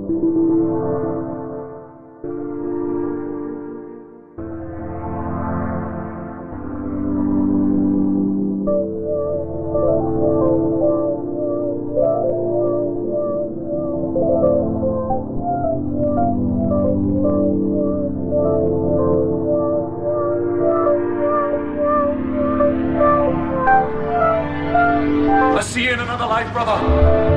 I'll see you in another life, brother.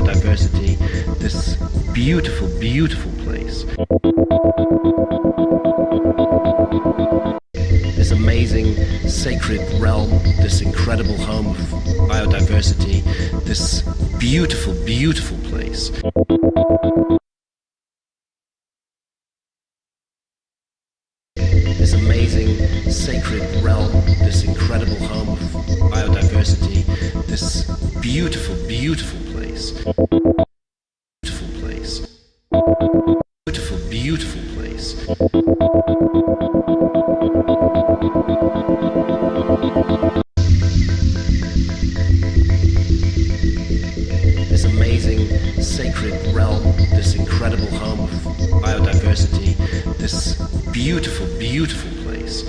biodiversity, this beautiful, beautiful place. This amazing sacred realm, this incredible home of biodiversity, this beautiful, beautiful place. This amazing sacred realm, this incredible home of biodiversity, this beautiful, beautiful place. Beautiful place. Beautiful, beautiful place. This amazing sacred realm, this incredible home of biodiversity, this beautiful, beautiful place.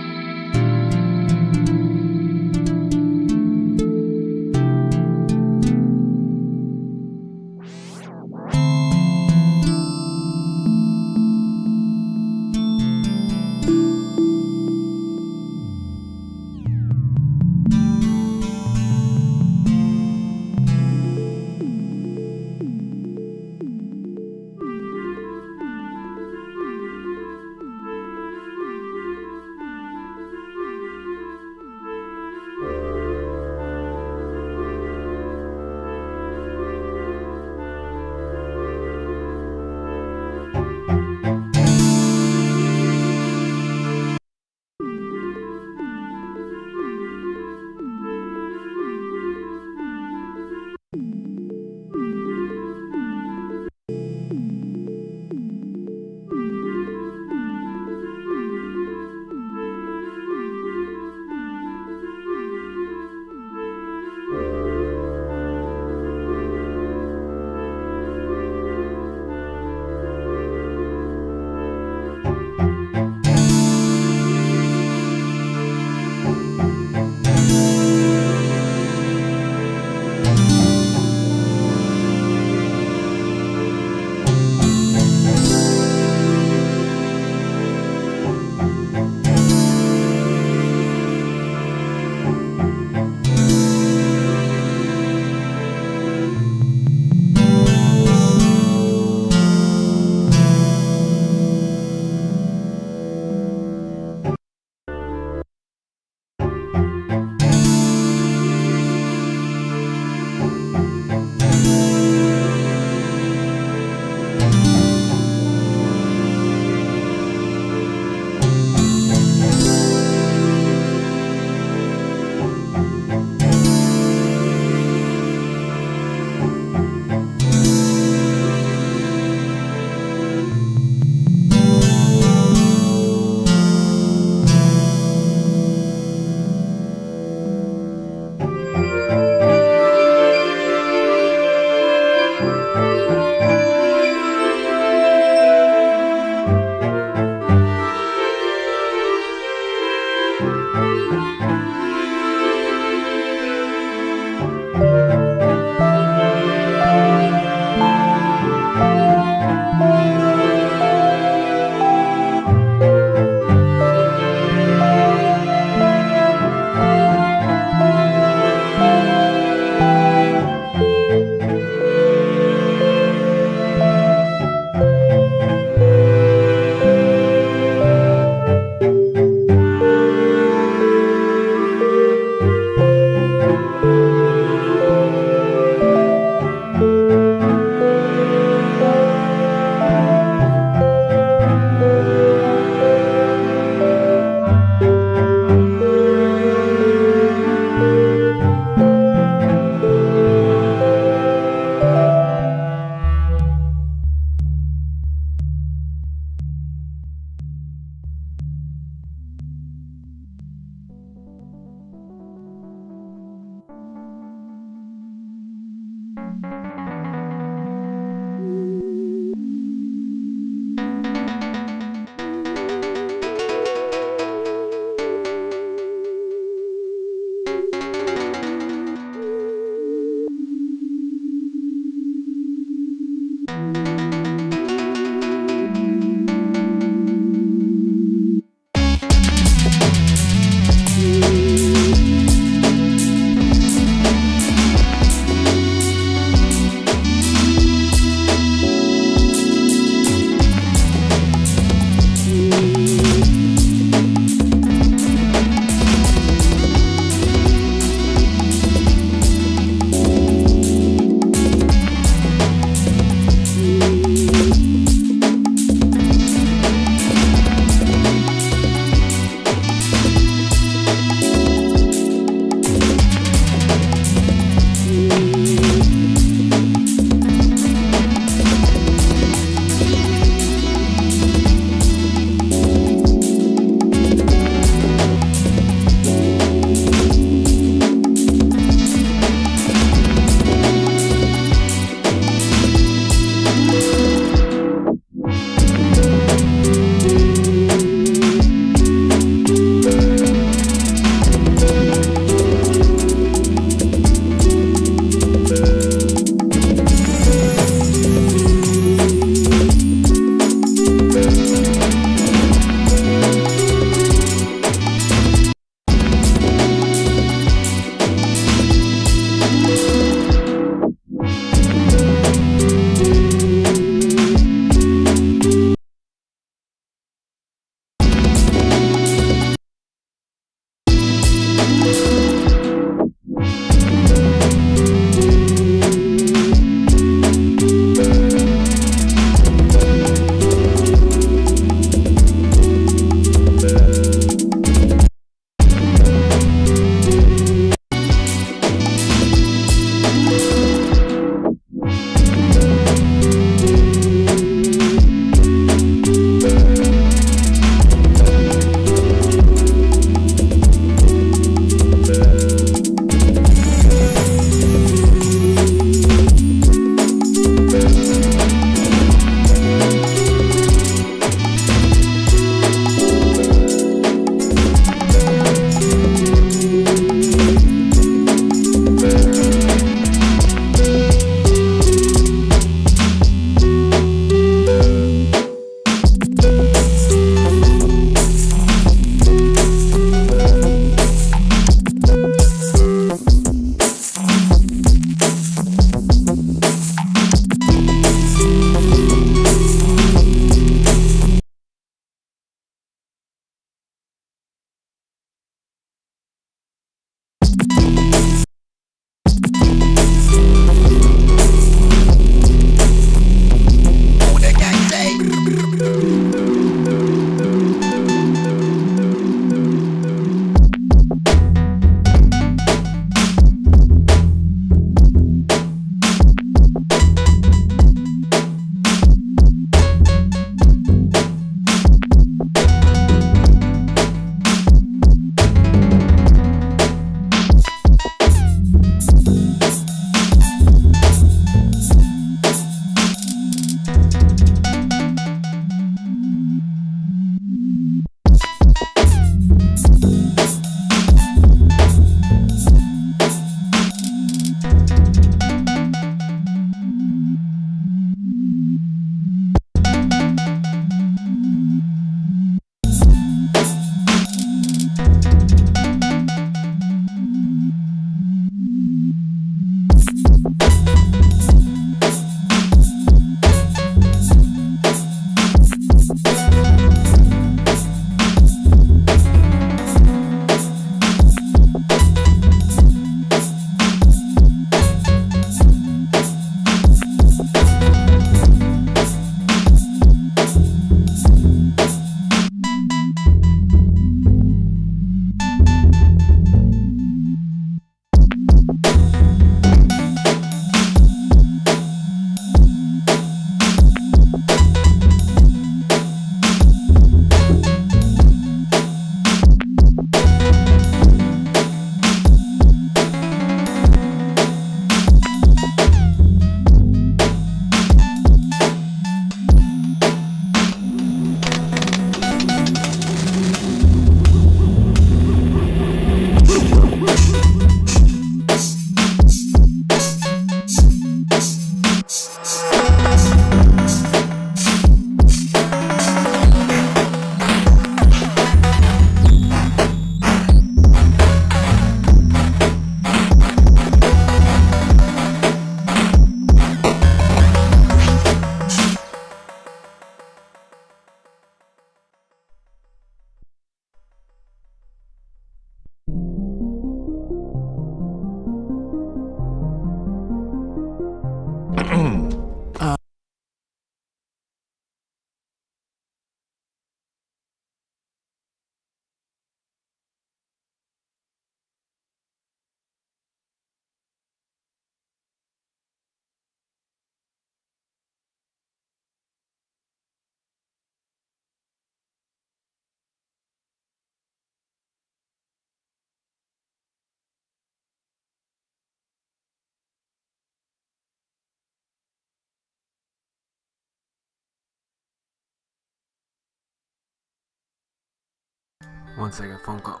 One second, phone call.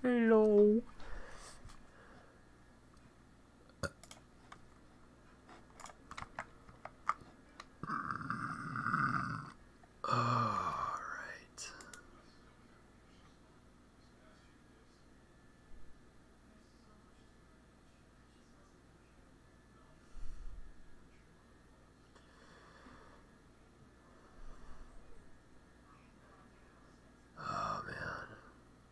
Hello. Alright. Oh man.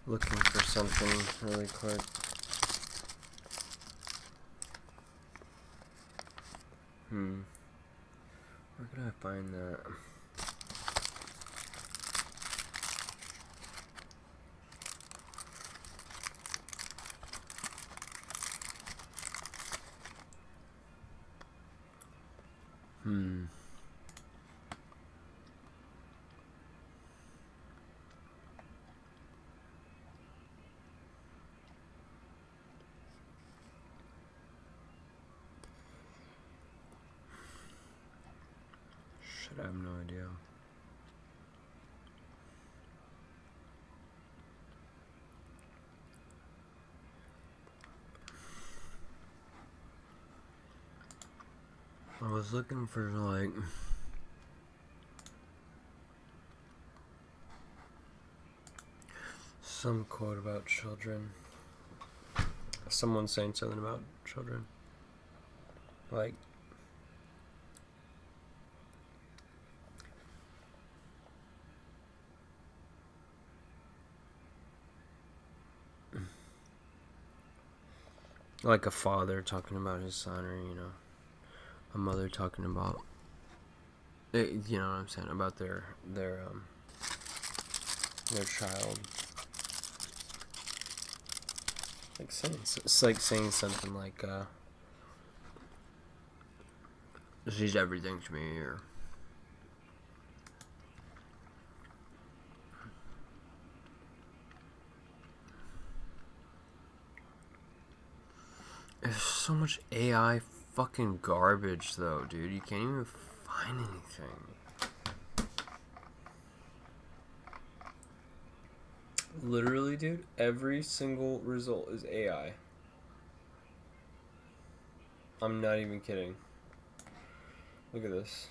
looking for something really quick. Where could I find that? Shit, I have no idea. I was looking for like some quote about children. Someone saying something about children. Like, a father talking about his son, or a mother talking about, you know what I'm saying, about their child. Like saying, it's like saying something like, she's everything to me, or there's so much AI fucking garbage though, dude. You can't even find anything. Literally, dude, every single result is AI. I'm not even kidding. Look at this.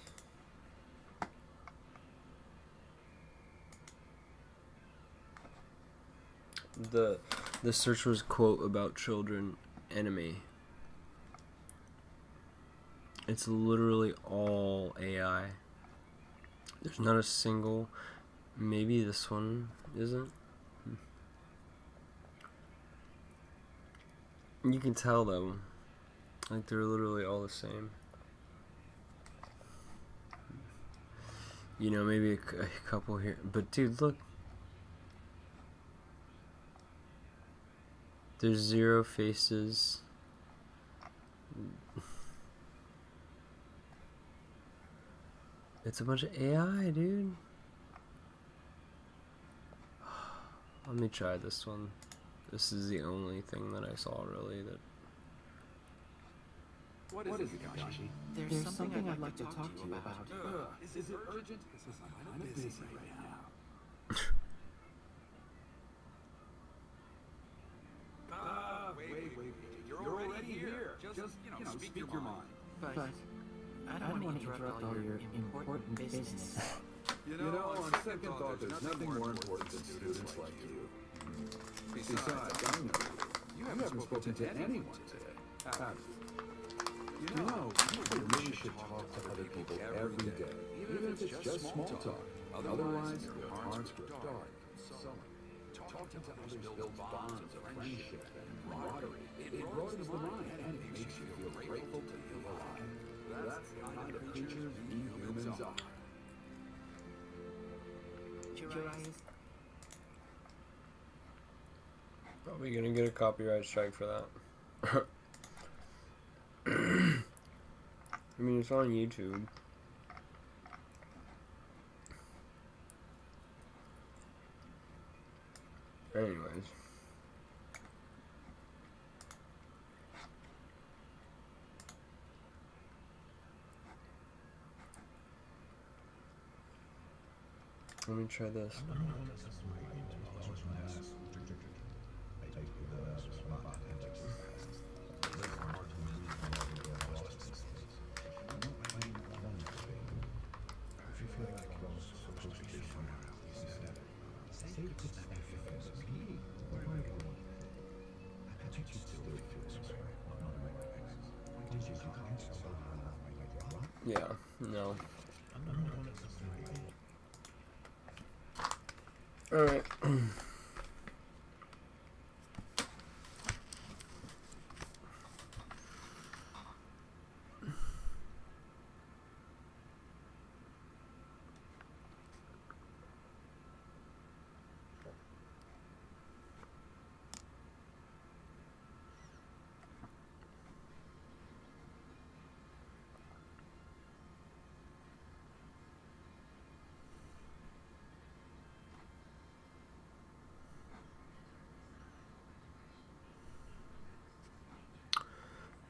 The search was quote about children enemy. It's literally all AI. There's not a single. Maybe this one isn't. You can tell though. Like they're literally all the same. You know, maybe a couple here. But dude, look. There's 0 faces. It's a bunch of AI, dude. Let me try this one. This is the only thing that I saw really that. What is it, Kakashi? There's something I'd like to talk to you about. Is it urgent? Because I'm kind of busy right now. Wait. You're already here. Just speak your mind. But I don't want to interrupt all your important business. You know, on second thought, there's nothing more important than students like you. Besides, I know you. You haven't spoken to anyone today, have you? You know, you really should talk to other people every day, even if it's just small talk. Otherwise, your hearts grow dark and sullen. Talking to others builds bonds of friendship and camaraderie. It broadens the mind and it makes you feel grateful to be alive. That's the kind of creatures we humans are. Jiraiya. Probably gonna get a copyright strike for that. I mean, it's on YouTube. Anyways. Let me try this. Yeah, no. Alright.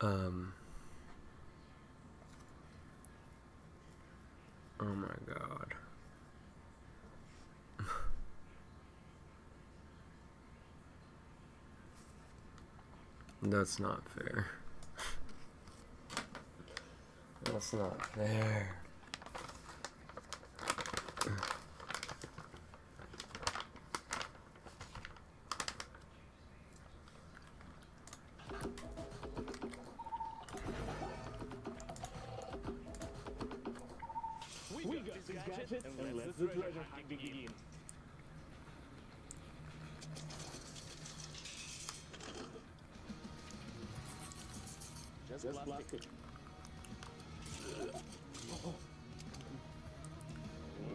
Oh my god. That's not fair. That's not fair. We got this gadget, and let's the treasure hunt begin. Just plastic.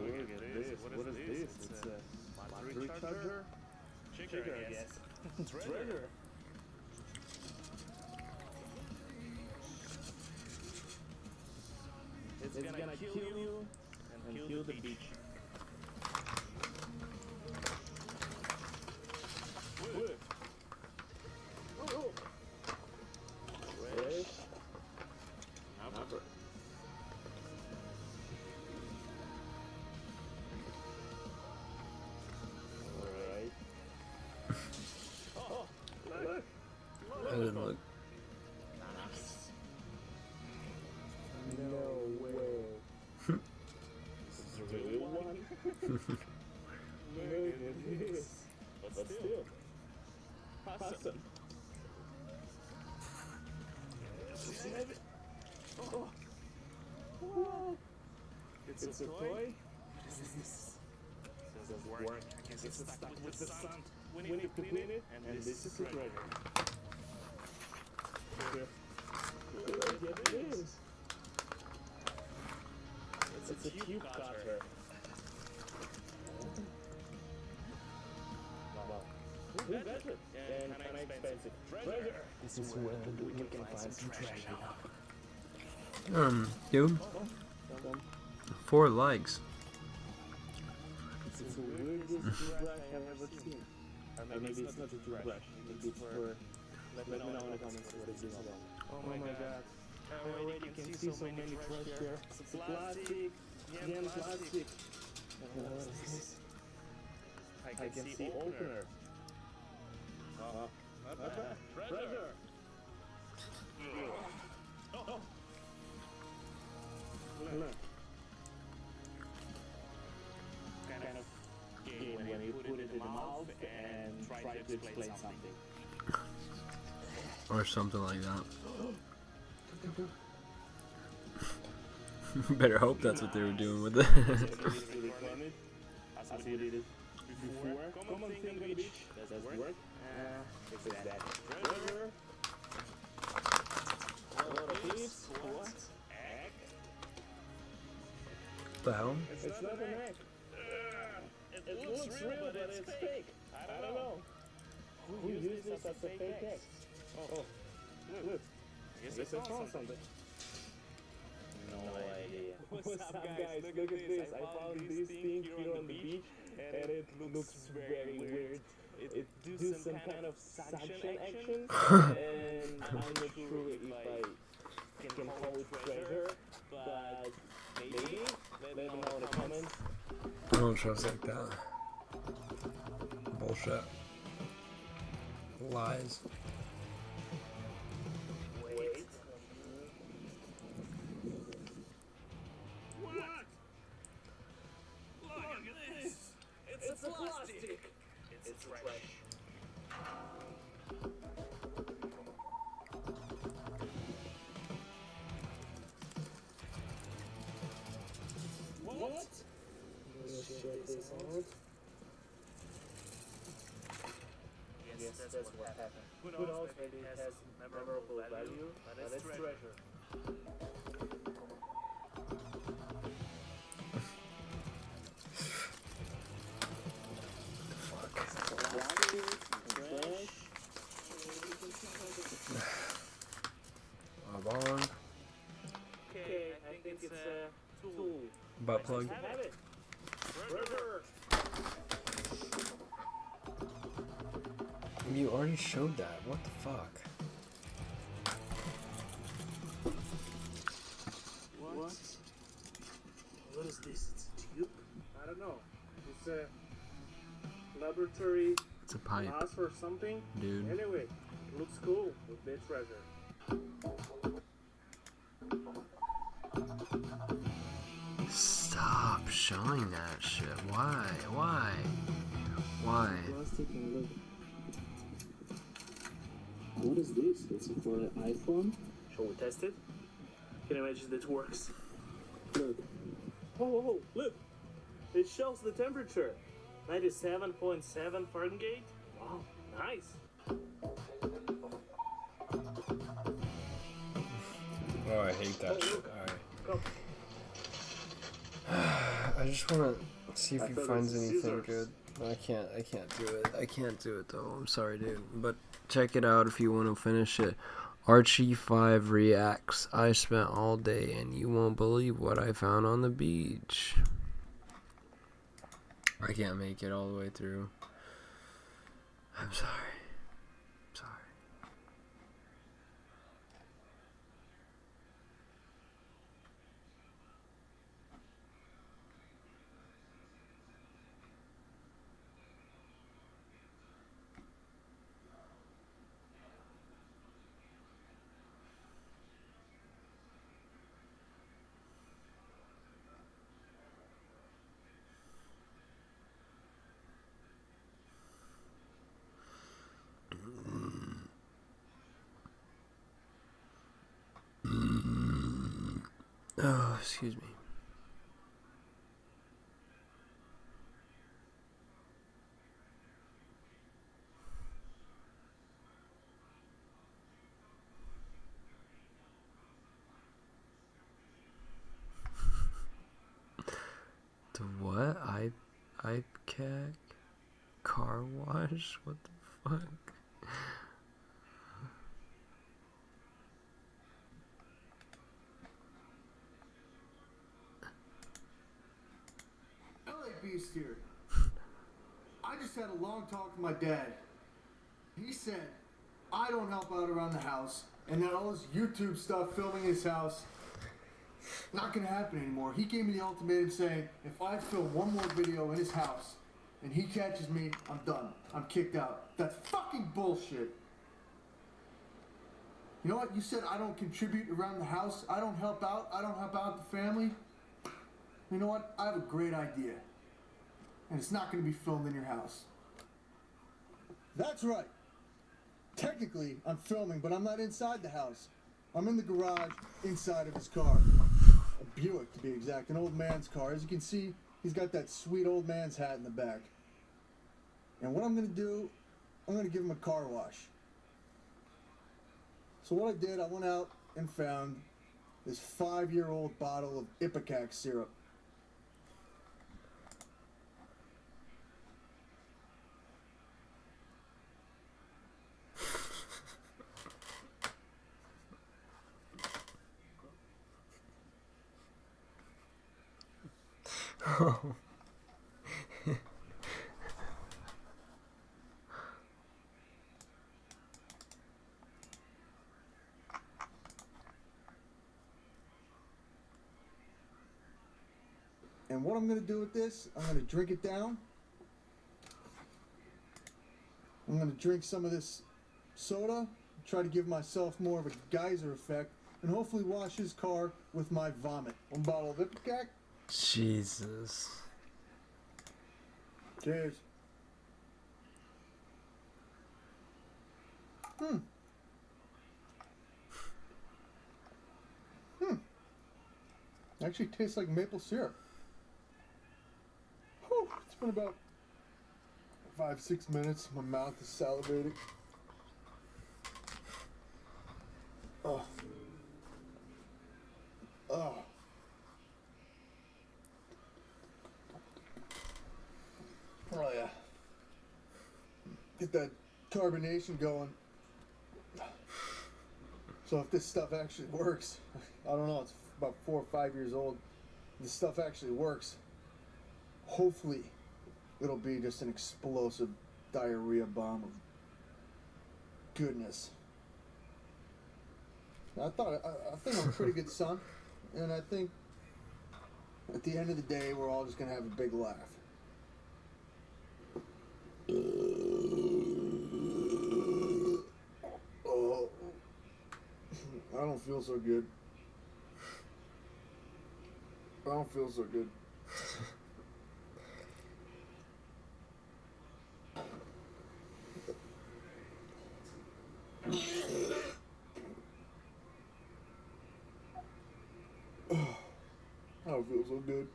Look at this. What is this? It's a battery charger? Shaker, I guess. Treasure. It's gonna kill you and kill the beach. Look. Oh. Fresh. Upper. Alright. Oh, look. I didn't look. No way. This is really one. Look at this. But still. Awesome. Oh. What? It's a toy? What is this? Does it work? I guess it's stuck with the sand. We need to clean it, and this is the treasure. Here. Look at this. It's a cube cutter. Wow. Who got it? And kind of expensive. Treasure! This is where we can find some treasure. Dude, 4 legs. It's the weirdest brush I've ever seen. Or maybe it's not a brush. Maybe it's for... Let me know in the comments what it is about. Oh my god. I already can see so many trash here. It's plastic. Again, plastic. What is this? I can see opener. Not bad. Treasure! Oh! Look. Kind of game when you put it in the mouth and try to explain something. Or something like that. Better hope that's what they were doing with it. As we did it before. Common thing on the beach. Does it work? Fix that. Treasure. A lot of leaves. What? Egg? The hell? It's not an egg. It looks real, but it's fake. I don't know. Who used this as a fake egg? Oh, look. I guess I found something. No idea. What's up, guys? Look at this. I found this thing here on the beach, and it looks very weird. It do some kind of suction action, and I'm not sure if I can call it treasure, but maybe. Let me know in the comments. I don't trust like that. Bullshit. Lies. Wait. What? Look at this! It's a plastic! It's trash. What? Let's check this out. Yes, that's what happened. Who knows, maybe it has memorable value, but it's treasure. Bond. Okay, I think it's a tool. Butt plug. Have it. Treasure. You already showed that. What the fuck? this? It's a tube? I don't know. It's a laboratory It's a pipe, glass or something. dude. Anyway, it looks cool with the treasure. Stop showing that shit. Why? Why? Why? Let's take a look. What is this? It's for an iPhone? Shall we test it? Can you imagine that it works? Look. Oh, look! It shows the temperature. 97.7 Fahrenheit. Wow, nice. Oh, I hate that Oh, shit. look. Alright. Come. I just wanna see if I he thought it finds was anything scissors. good. I can't do it. I can't do it though. I'm sorry, dude. But check it out if you want to finish it. Archie 5 reacts. I spent all day and you won't believe what I found on the beach. I can't make it all the way through. I'm sorry. I'm sorry. Oh, excuse me. The what? IPCAC? Car wash? What the fuck? LA Beast here. I just had a long talk with my dad. He said I don't help out around the house and that all this YouTube stuff filming his house not gonna happen anymore. He gave me the ultimatum saying if I film one more video in his house and he catches me, I'm done. I'm kicked out. That's fucking bullshit. You know what? You said I don't contribute around the house. I don't help out. I don't help out the family. You know what? I have a great idea. And it's not going to be filmed in your house. That's right. Technically, I'm filming, but I'm not inside the house. I'm in the garage, inside of his car. A Buick, to be exact. An old man's car. As you can see, he's got that sweet old man's hat in the back. And what I'm going to do, I'm going to give him a car wash. So what I did, I went out and found this 5-year-old bottle of Ipecac syrup. And what I'm going to do with this, I'm going to drink it down. I'm going to drink some of this soda, try to give myself more of a geyser effect, and hopefully wash his car with my vomit. One bottle of Ipecac. Jesus. Cheers. Actually tastes like maple syrup. Whew, it's been about 5-6 minutes. My mouth is salivating. Oh. Oh. Oh yeah. Get that carbonation going. So if this stuff actually works, I don't know, it's about 4 or 5 years old. This stuff actually works. Hopefully, it'll be just an explosive diarrhea bomb of goodness. I think I'm a pretty good son, and I think At the end of the day, we're all just gonna have a big laugh. Oh, I don't feel so good. I don't feel so good. I don't feel so good.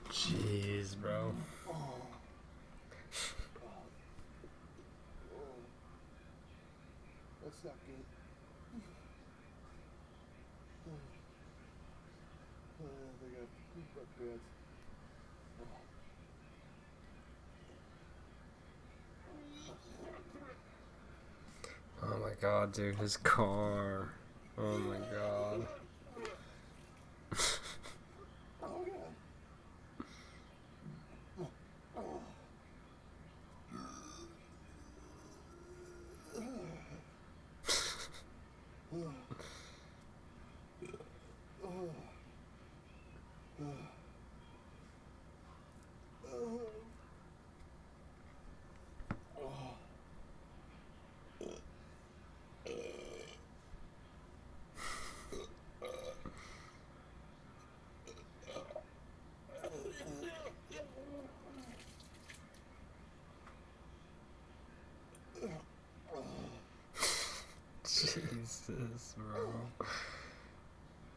Jeez, bro. That's not good. They got butt pads. Oh my god, dude, his car. Oh my god. Oh yeah. Jesus, bro.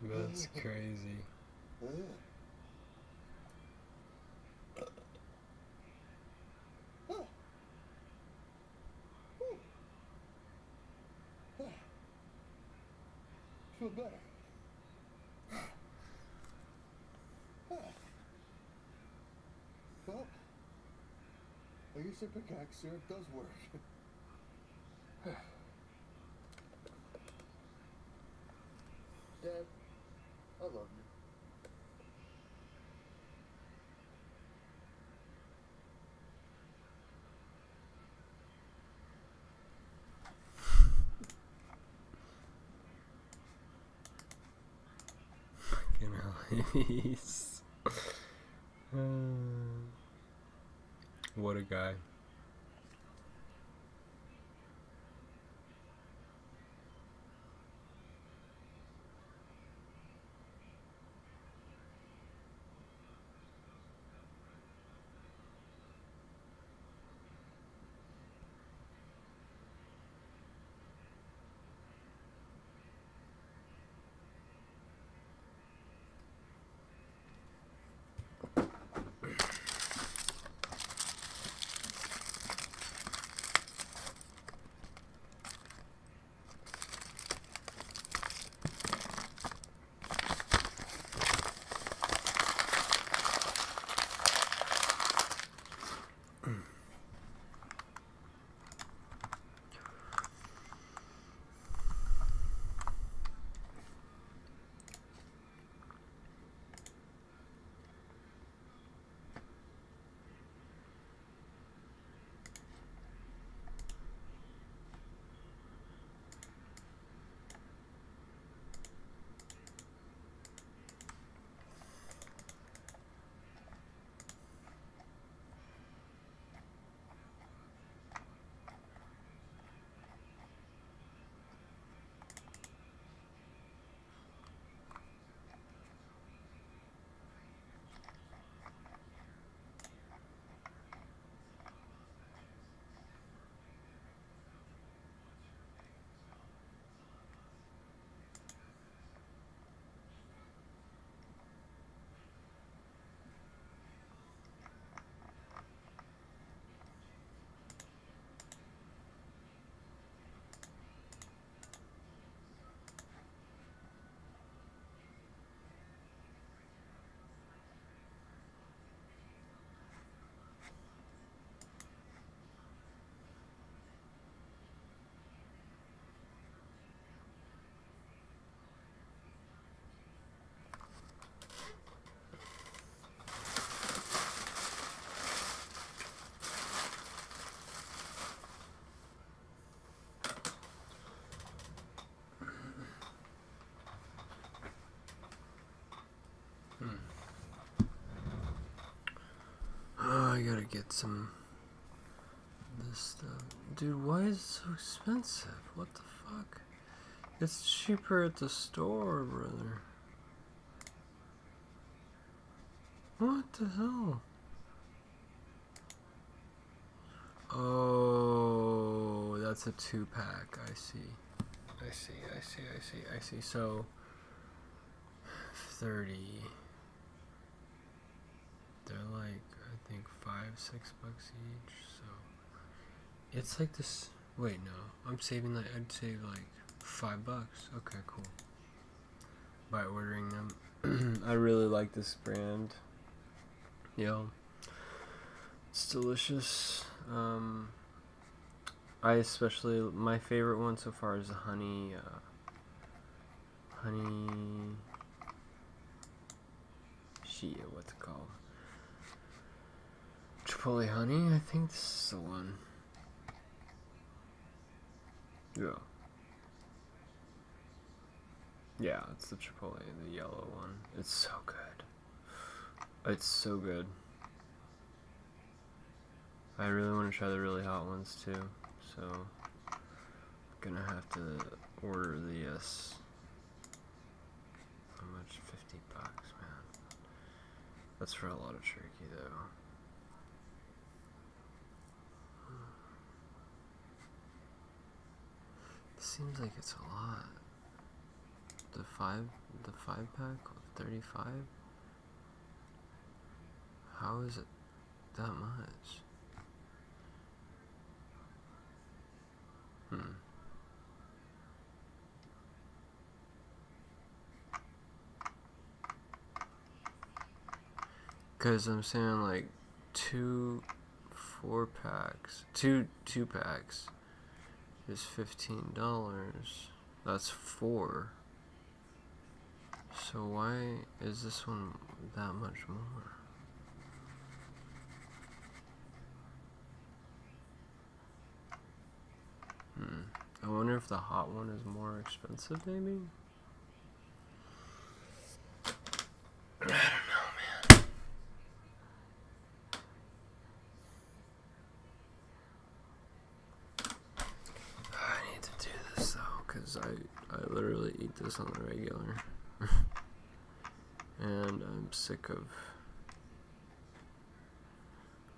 That's crazy. Feel better. Well, I guess the pickaxe syrup does work. Dad, I love you. Fucking hell, he's... What a guy. get some of this stuff. Dude, why is it so expensive? What the fuck? It's cheaper at the store, brother. What the hell? Oh, that's a 2-pack. I see. I see. So 30. They're like, I think $5-6 each. So it's like this. Wait, no, I'm saving like, I'd save like $5. Okay, cool. By ordering them. I really like this brand. Yo, it's delicious. I especially, my favorite one so far is the honey shit, what's it called? Chipotle honey, I think this is the one. Yeah, it's the Chipotle, the yellow one. It's so good. It's so good. I really want to try the really hot ones too, so I'm gonna have to order the how much? $50, man. That's for a lot of turkey though. It seems like it's a lot. The 5-pack of 35? How is it that much? Cause I'm saying like 2 4-packs, two 2-packs is $15. That's 4. So why is this one that much more? I wonder if the hot one is more expensive, maybe? I don't know, man. I need to do this though, because I literally eat this on the regular. And I'm sick of...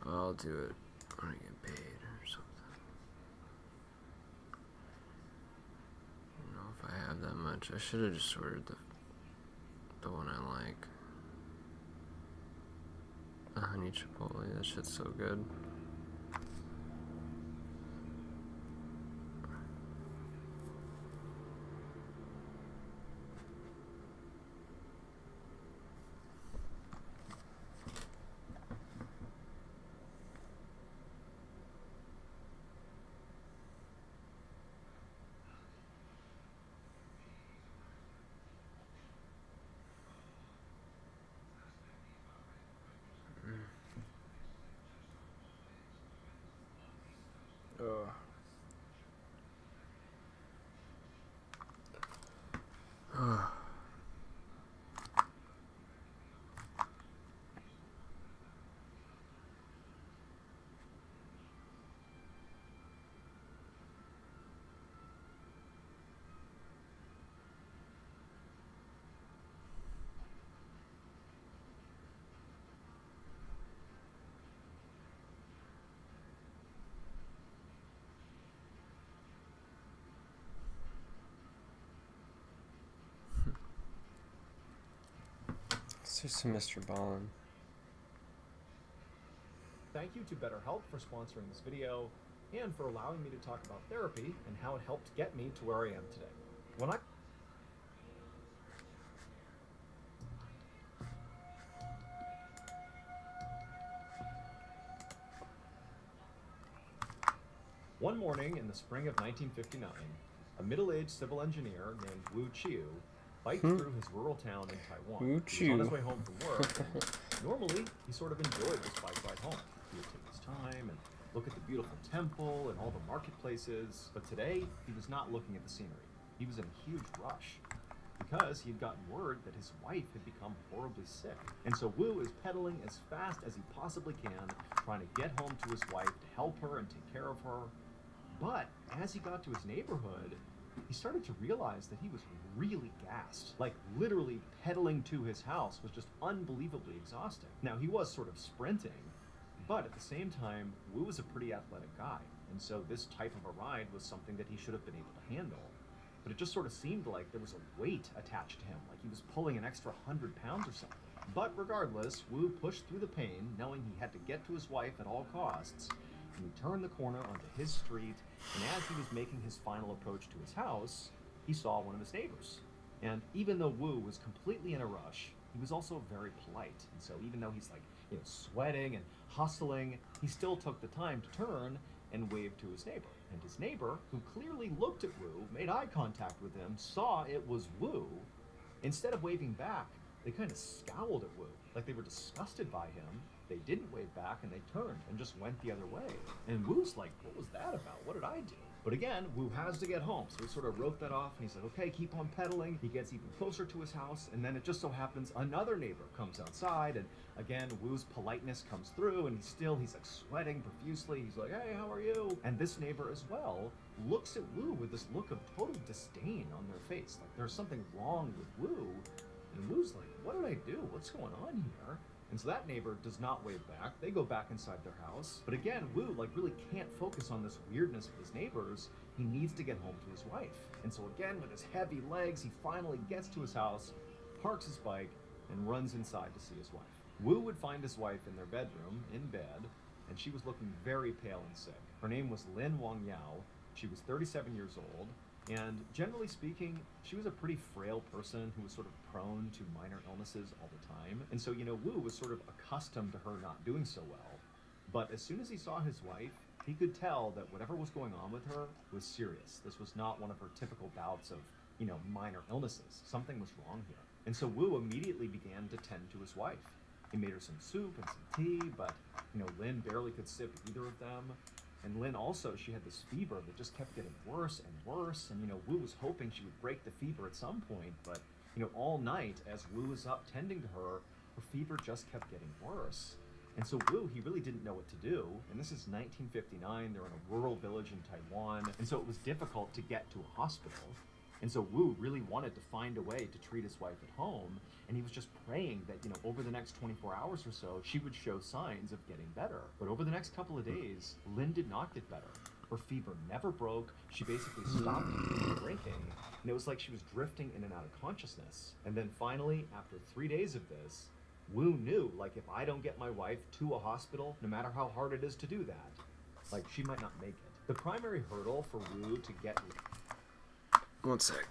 I'll do it when I get paid or something. You know, if I have that much, I should have just ordered the one I like. The honey chipotle, that shit's so good. It's just Mr. Ballin. Thank you to BetterHelp for sponsoring this video and for allowing me to talk about therapy and how it helped get me to where I am today. One morning in the spring of 1959, a middle-aged civil engineer named Wu Chiu biked through his rural town in Taiwan. Wu He was on his Chiu. way home from work, and normally he sort of enjoyed this bike ride home. He would take his time and look at the beautiful temple and all the marketplaces, but today he was not looking at the scenery. He was in a huge rush. because he had gotten word that his wife had become horribly sick. And so Wu is pedaling as fast as he possibly can, trying to get home to his wife to help her and take care of her. But as he got to his neighborhood, he started to realize that he was really gassed. Like, literally pedaling to his house was just unbelievably exhausting. Now, he was sort of sprinting, but at the same time, Wu was a pretty athletic guy, and so this type of a ride was something that he should have been able to handle. But it just sort of seemed like there was a weight attached to him, like he was pulling an extra 100 pounds or something. But regardless, Wu pushed through the pain, knowing he had to get to his wife at all costs, and he turned the corner onto his street, and as he was making his final approach to his house, he saw one of his neighbors. And even though Wu was completely in a rush, he was also very polite. And so even though he's like, sweating and hustling, he still took the time to turn and waved to his neighbor. And his neighbor, who clearly looked at Wu, made eye contact with him, saw it was Wu. Instead of waving back, they kind of scowled at Wu, like they were disgusted by him. They didn't wave back, and they turned and just went the other way. And Wu's like, what was that about? What did I do? But again, Wu has to get home, so he sort of wrote that off, and he's like, okay, keep on pedaling. He gets even closer to his house, and then it just so happens another neighbor comes outside, and again, Wu's politeness comes through, and he's like sweating profusely. He's like, hey, how are you? And this neighbor as well looks at Wu with this look of total disdain on their face. Like there's something wrong with Wu, and Wu's like, what did I do? What's going on here? And so that neighbor does not wave back. They go back inside their house. But again, Wu really can't focus on this weirdness with his neighbors. He needs to get home to his wife. And so again, with his heavy legs, he finally gets to his house, parks his bike, and runs inside to see his wife. Wu would find his wife in their bedroom, in bed, and she was looking very pale and sick. Her name was Lin Wang Yao. She was 37 years old. And generally speaking, she was a pretty frail person who was sort of prone to minor illnesses all the time. And so, Wu was sort of accustomed to her not doing so well. But as soon as he saw his wife, he could tell that whatever was going on with her was serious. This was not one of her typical bouts of, minor illnesses. Something was wrong here. And so Wu immediately began to tend to his wife. He made her some soup and some tea, but, Lin barely could sip either of them. And Lin also, she had this fever that just kept getting worse and worse. And, Wu was hoping she would break the fever at some point. But, all night, as Wu was up tending to her, her fever just kept getting worse. And so Wu, he really didn't know what to do. And this is 1959. They're in a rural village in Taiwan. And so it was difficult to get to a hospital. And so Wu really wanted to find a way to treat his wife at home. And he was just praying that, over the next 24 hours or so, she would show signs of getting better. But over the next couple of days, Lin did not get better. Her fever never broke. She basically stopped eating and drinking. And it was like she was drifting in and out of consciousness. And then finally, after 3 days of this, Wu knew, like, if I don't get my wife to a hospital, no matter how hard it is to do that, like, she might not make it. The primary hurdle for Wu to get... One sec.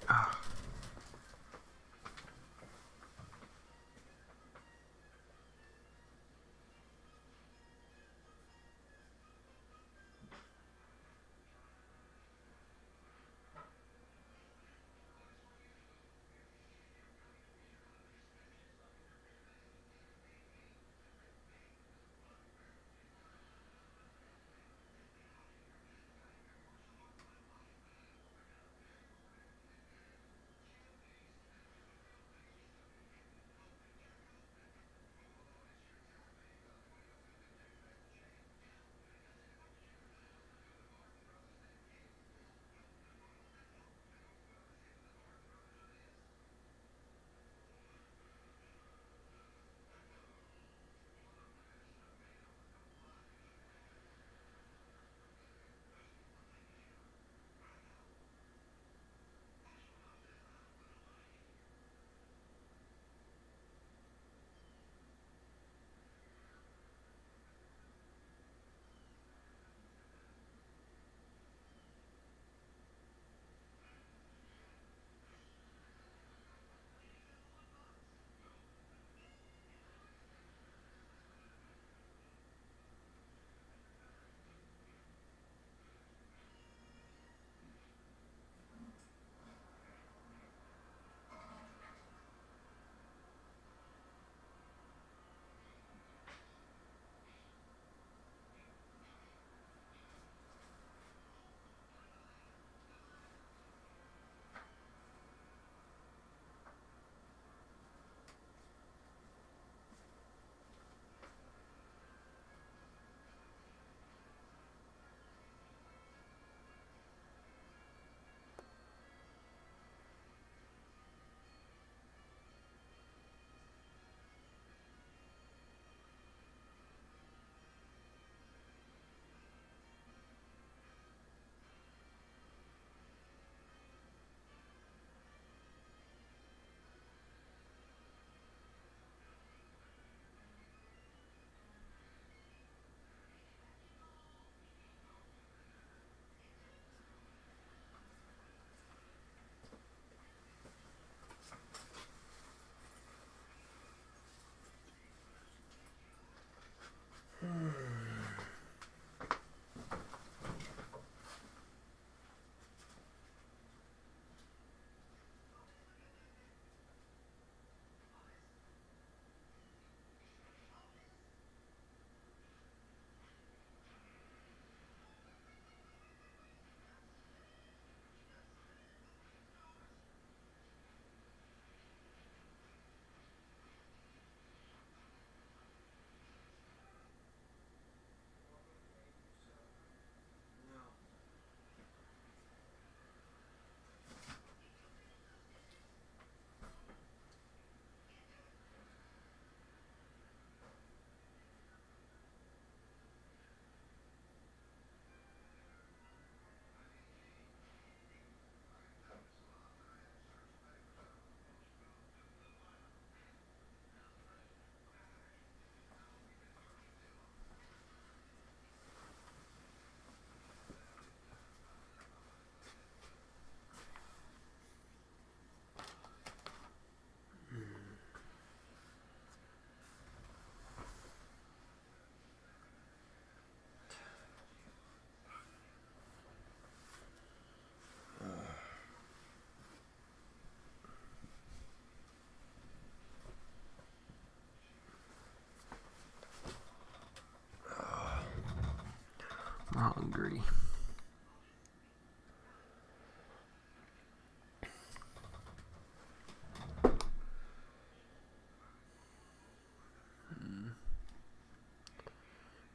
hungry.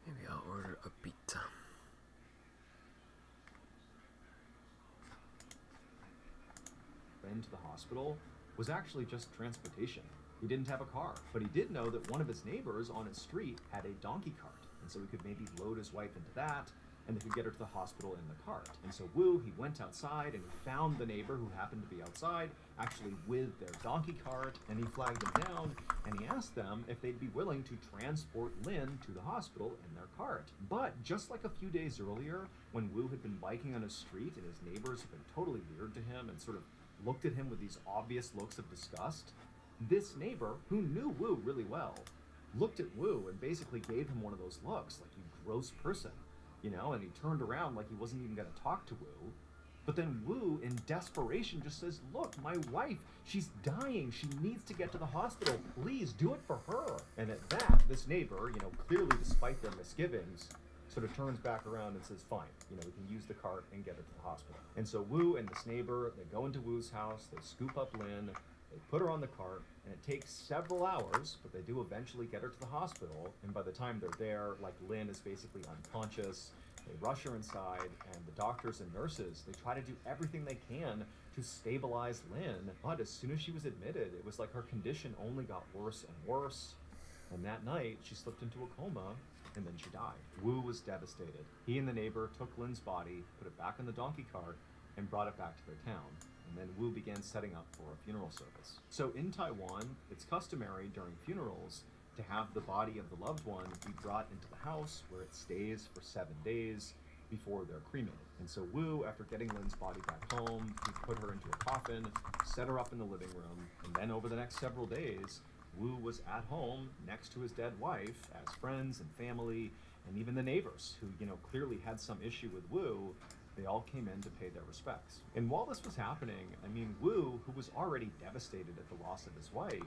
Maybe I'll order a pizza. Into the hospital was actually just transportation. He didn't have a car, but he did know that one of his neighbors on his street had a donkey cart, and so he could maybe load his wife into that, and they could get her to the hospital in the cart. And so Wu, he went outside and he found the neighbor who happened to be outside, actually with their donkey cart, and he flagged them down, and he asked them if they'd be willing to transport Lin to the hospital in their cart. But just like a few days earlier, when Wu had been biking on his street and his neighbors had been totally weird to him and sort of looked at him with these obvious looks of disgust, this neighbor, who knew Wu really well, looked at Wu and basically gave him one of those looks, like, you gross person, you know, and he turned around like he wasn't even going to talk to Wu. But then Wu, in desperation, just says, look, my wife, she's dying. She needs to get to the hospital. Please do it for her. And at that, this neighbor, you know, clearly despite their misgivings, sort of turns back around and says, fine, you know, we can use the cart and get her to the hospital. And so Wu and this neighbor, they go into Wu's house, they scoop up Lin, they put her on the cart, and it takes several hours, but they do eventually get her to the hospital. And by the time they're there, like, Lin is basically unconscious. They rush her inside, and the doctors and nurses, they try to do everything they can to stabilize Lin. But as soon as she was admitted, it was like her condition only got worse and worse. And that night, she slipped into a coma, and then she died. Wu was devastated. He and the neighbor took Lin's body, put it back in the donkey cart, and brought it back to their town. And then Wu began setting up for a funeral service. So in Taiwan, it's customary during funerals to have the body of the loved one be brought into the house where it stays for 7 days before they're cremated. And so Wu, after getting Lin's body back home, he put her into a coffin, set her up in the living room, and then over the next several days, Wu was at home next to his dead wife as friends and family, and even the neighbors who, you know, clearly had some issue with Wu, they all came in to pay their respects. And while this was happening, I mean, Wu, who was already devastated at the loss of his wife,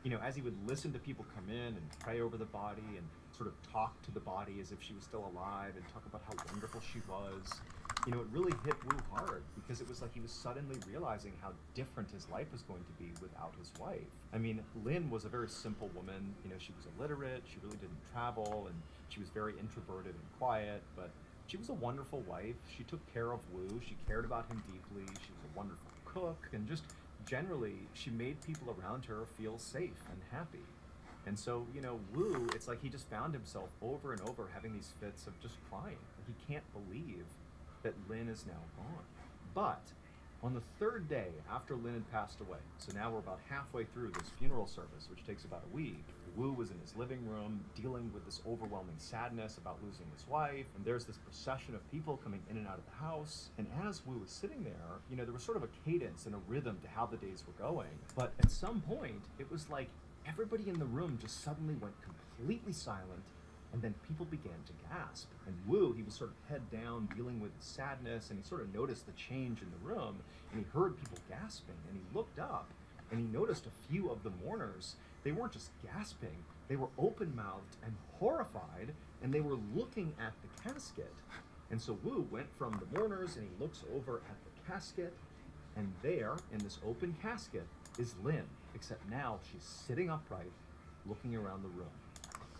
you know, as he would listen to people come in and pray over the body and sort of talk to the body as if she was still alive and talk about how wonderful she was, you know, it really hit Wu hard because it was like he was suddenly realizing how different his life was going to be without his wife. I mean, Lin was a very simple woman. You know, she was illiterate, she really didn't travel, and she was very introverted and quiet, but she was a wonderful wife. She took care of Wu, she cared about him deeply, she was a wonderful cook, and just generally, she made people around her feel safe and happy. And so, you know, Wu, it's like he just found himself over and over having these fits of just crying. He can't believe that Lin is now gone. But on the third day after Lin had passed away, so now we're about halfway through this funeral service, which takes about a week, Wu was in his living room dealing with this overwhelming sadness about losing his wife, and there's this procession of people coming in and out of the house. And as Wu was sitting there, you know, there was sort of a cadence and a rhythm to how the days were going. But at some point, it was like everybody in the room just suddenly went completely silent, and then people began to gasp. And Wu, he was sort of head down, dealing with sadness, and he sort of noticed the change in the room, and he heard people gasping, and he looked up, and he noticed a few of the mourners. They weren't just gasping, they were open-mouthed and horrified, and they were looking at the casket. And so Wu went from the mourners, and he looks over at the casket, and there, in this open casket, is Lin, except now she's sitting upright, looking around the room,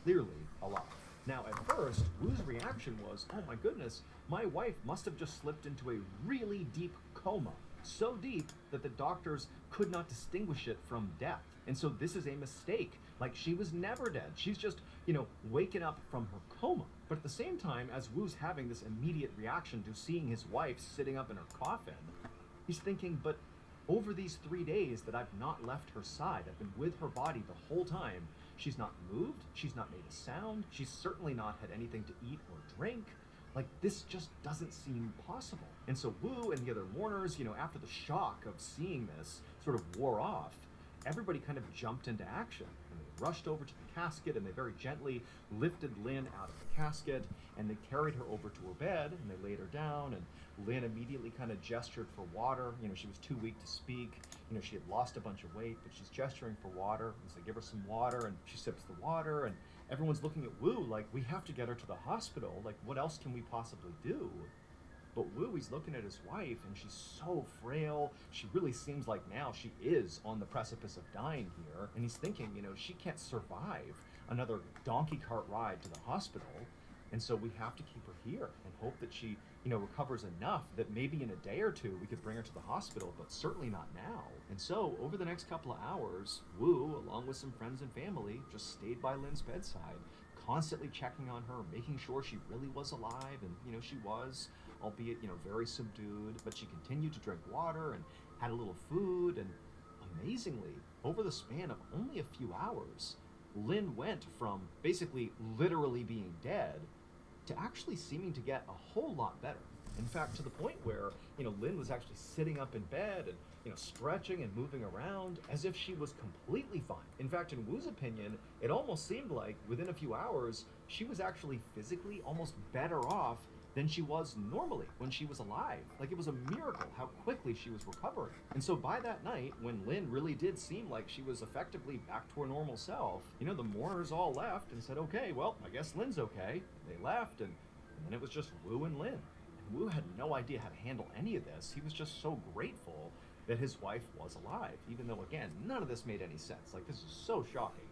clearly alive. Now, at first, Wu's reaction was, oh my goodness, my wife must have just slipped into a really deep coma. So deep that the doctors could not distinguish it from death. And so this is a mistake. Like, she was never dead. She's just, you know, waking up from her coma. But at the same time, as Wu's having this immediate reaction to seeing his wife sitting up in her coffin, he's thinking, but over these 3 days that I've not left her side, I've been with her body the whole time, she's not moved, she's not made a sound, she's certainly not had anything to eat or drink. Like, this just doesn't seem possible. And so Wu and the other mourners, you know, after the shock of seeing this sort of wore off, everybody kind of jumped into action. And they rushed over to the casket, and they very gently lifted Lin out of the casket, and they carried her over to her bed, and they laid her down, and Lin immediately kind of gestured for water. You know, she was too weak to speak. You know, she had lost a bunch of weight, but she's gesturing for water. And so they give her some water, and she sips the water, and everyone's looking at Wu like, we have to get her to the hospital. Like, what else can we possibly do? But Wu, he's looking at his wife, and she's so frail. She really seems like now she is on the precipice of dying here. And he's thinking, you know, she can't survive another donkey cart ride to the hospital. And so we have to keep her here and hope that she, you know, recovers enough that maybe in a day or two we could bring her to the hospital, but certainly not now. And so over the next couple of hours, Wu, along with some friends and family, just stayed by Lin's bedside, constantly checking on her, making sure she really was alive, and, you know, she was, albeit, you know, very subdued, but she continued to drink water and had a little food. And amazingly, over the span of only a few hours, Lin went from basically literally being dead to actually seeming to get a whole lot better. In fact, to the point where, you know, Lin was actually sitting up in bed and, you know, stretching and moving around as if she was completely fine. In fact, in Wu's opinion, it almost seemed like within a few hours, she was actually physically almost better off than she was normally when she was alive. Like, it was a miracle how quickly she was recovering. And so by that night, when Lin really did seem like she was effectively back to her normal self, you know, the mourners all left and said, okay, well, I guess Lin's okay. They left, and then it was just Wu and Lin. And Wu had no idea how to handle any of this. He was just so grateful that his wife was alive, even though, again, none of this made any sense. Like, this is so shocking.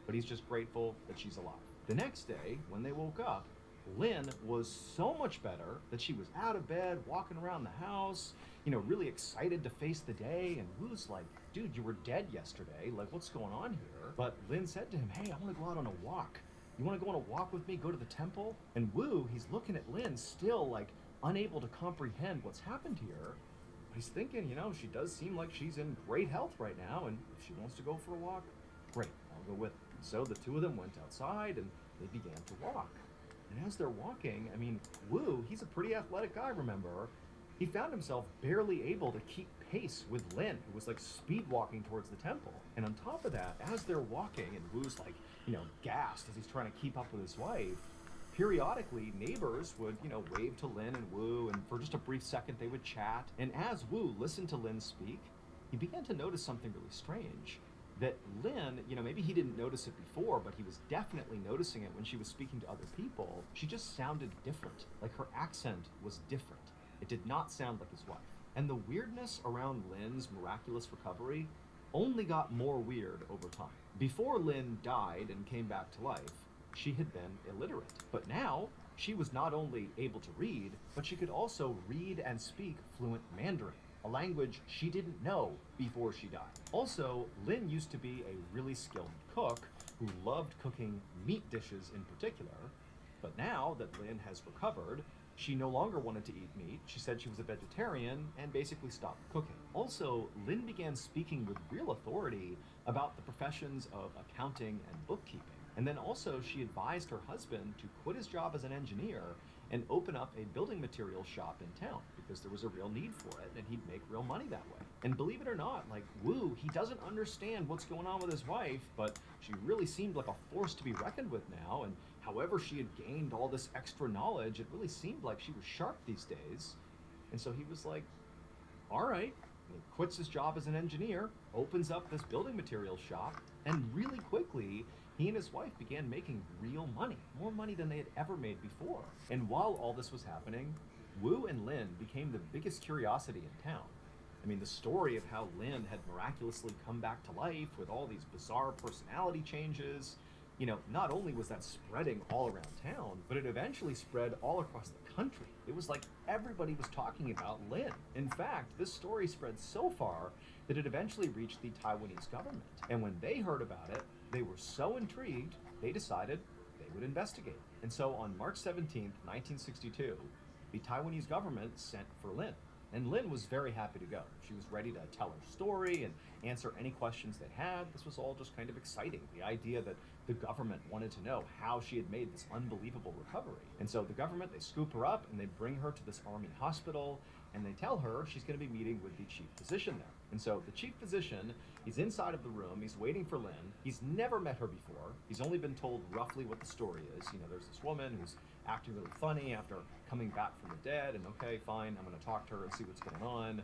But he's just grateful that she's alive. The next day, when they woke up, Lin was so much better that she was out of bed, walking around the house, you know, really excited to face the day. And Wu's like, dude, you were dead yesterday. Like, what's going on here? But Lin said to him, hey, I want to go out on a walk. You want to go on a walk with me, go to the temple? And Wu, he's looking at Lin, still like unable to comprehend what's happened here. But he's thinking, you know, she does seem like she's in great health right now. And if she wants to go for a walk, great, I'll go with her. So the two of them went outside and they began to walk. And as they're walking, I mean, Wu, he's a pretty athletic guy, remember? He found himself barely able to keep pace with Lin, who was like speed walking towards the temple. And on top of that, as they're walking, and Wu's like, you know, gassed as he's trying to keep up with his wife, periodically neighbors would, you know, wave to Lin and Wu, and for just a brief second they would chat. And as Wu listened to Lin speak, he began to notice something really strange. That Lin, you know, maybe he didn't notice it before, but he was definitely noticing it when she was speaking to other people. She just sounded different. Like, her accent was different. It did not sound like his wife. And the weirdness around Lin's miraculous recovery only got more weird over time. Before Lin died and came back to life, she had been illiterate. But now, she was not only able to read, but she could also read and speak fluent Mandarin, a language she didn't know before she died. Also, Lin used to be a really skilled cook who loved cooking meat dishes in particular, but now that Lin has recovered, she no longer wanted to eat meat. She said she was a vegetarian and basically stopped cooking. Also, Lin began speaking with real authority about the professions of accounting and bookkeeping. And then also she advised her husband to quit his job as an engineer and open up a building material shop in town because there was a real need for it and he'd make real money that way. And believe it or not, like, Wu, he doesn't understand what's going on with his wife, but she really seemed like a force to be reckoned with now. And however she had gained all this extra knowledge, it really seemed like she was sharp these days. And so he was like, all right. And he quits his job as an engineer, opens up this building material shop, and really quickly, he and his wife began making real money, more money than they had ever made before. And while all this was happening, Wu and Lin became the biggest curiosity in town. I mean, the story of how Lin had miraculously come back to life with all these bizarre personality changes, you know, not only was that spreading all around town, but it eventually spread all across the country. It was like everybody was talking about Lin. In fact, this story spread so far that it eventually reached the Taiwanese government. And when they heard about it, they were so intrigued, they decided they would investigate. And so on March 17th, 1962, the Taiwanese government sent for Lin. And Lin was very happy to go. She was ready to tell her story and answer any questions they had. This was all just kind of exciting. The idea that the government wanted to know how she had made this unbelievable recovery. And so the government, they scoop her up and they bring her to this army hospital and they tell her she's going to be meeting with the chief physician there. And so the chief physician, he's inside of the room, he's waiting for Lin. He's never met her before. He's only been told roughly what the story is. You know, there's this woman who's acting really funny after coming back from the dead, and okay, fine, I'm going to talk to her and see what's going on.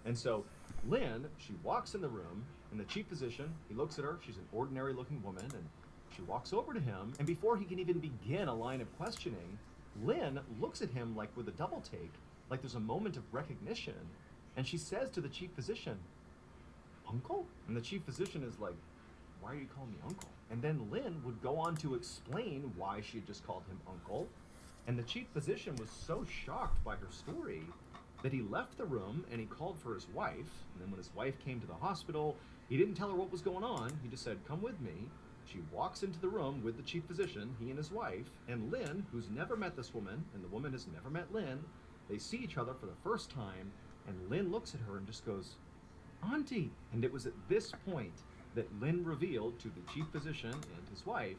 And so Lin, she walks in the room, and the chief physician, he looks at her, she's an ordinary looking woman, and She walks over to him, and before he can even begin a line of questioning, Lynn looks at him like with a double take, like there's a moment of recognition, and she says to the chief physician, "Uncle?" And the chief physician is like, "Why are you calling me uncle?" And then Lynn would go on to explain why she had just called him uncle, and the chief physician was so shocked by her story that he left the room and he called for his wife, and then when his wife came to the hospital, he didn't tell her what was going on, he just said, "Come with me." She walks into the room with the chief physician, he and his wife, and Lynn, who's never met this woman, and the woman has never met Lynn, they see each other for the first time, and Lynn looks at her and just goes, "Auntie!" And it was at this point that Lynn revealed to the chief physician and his wife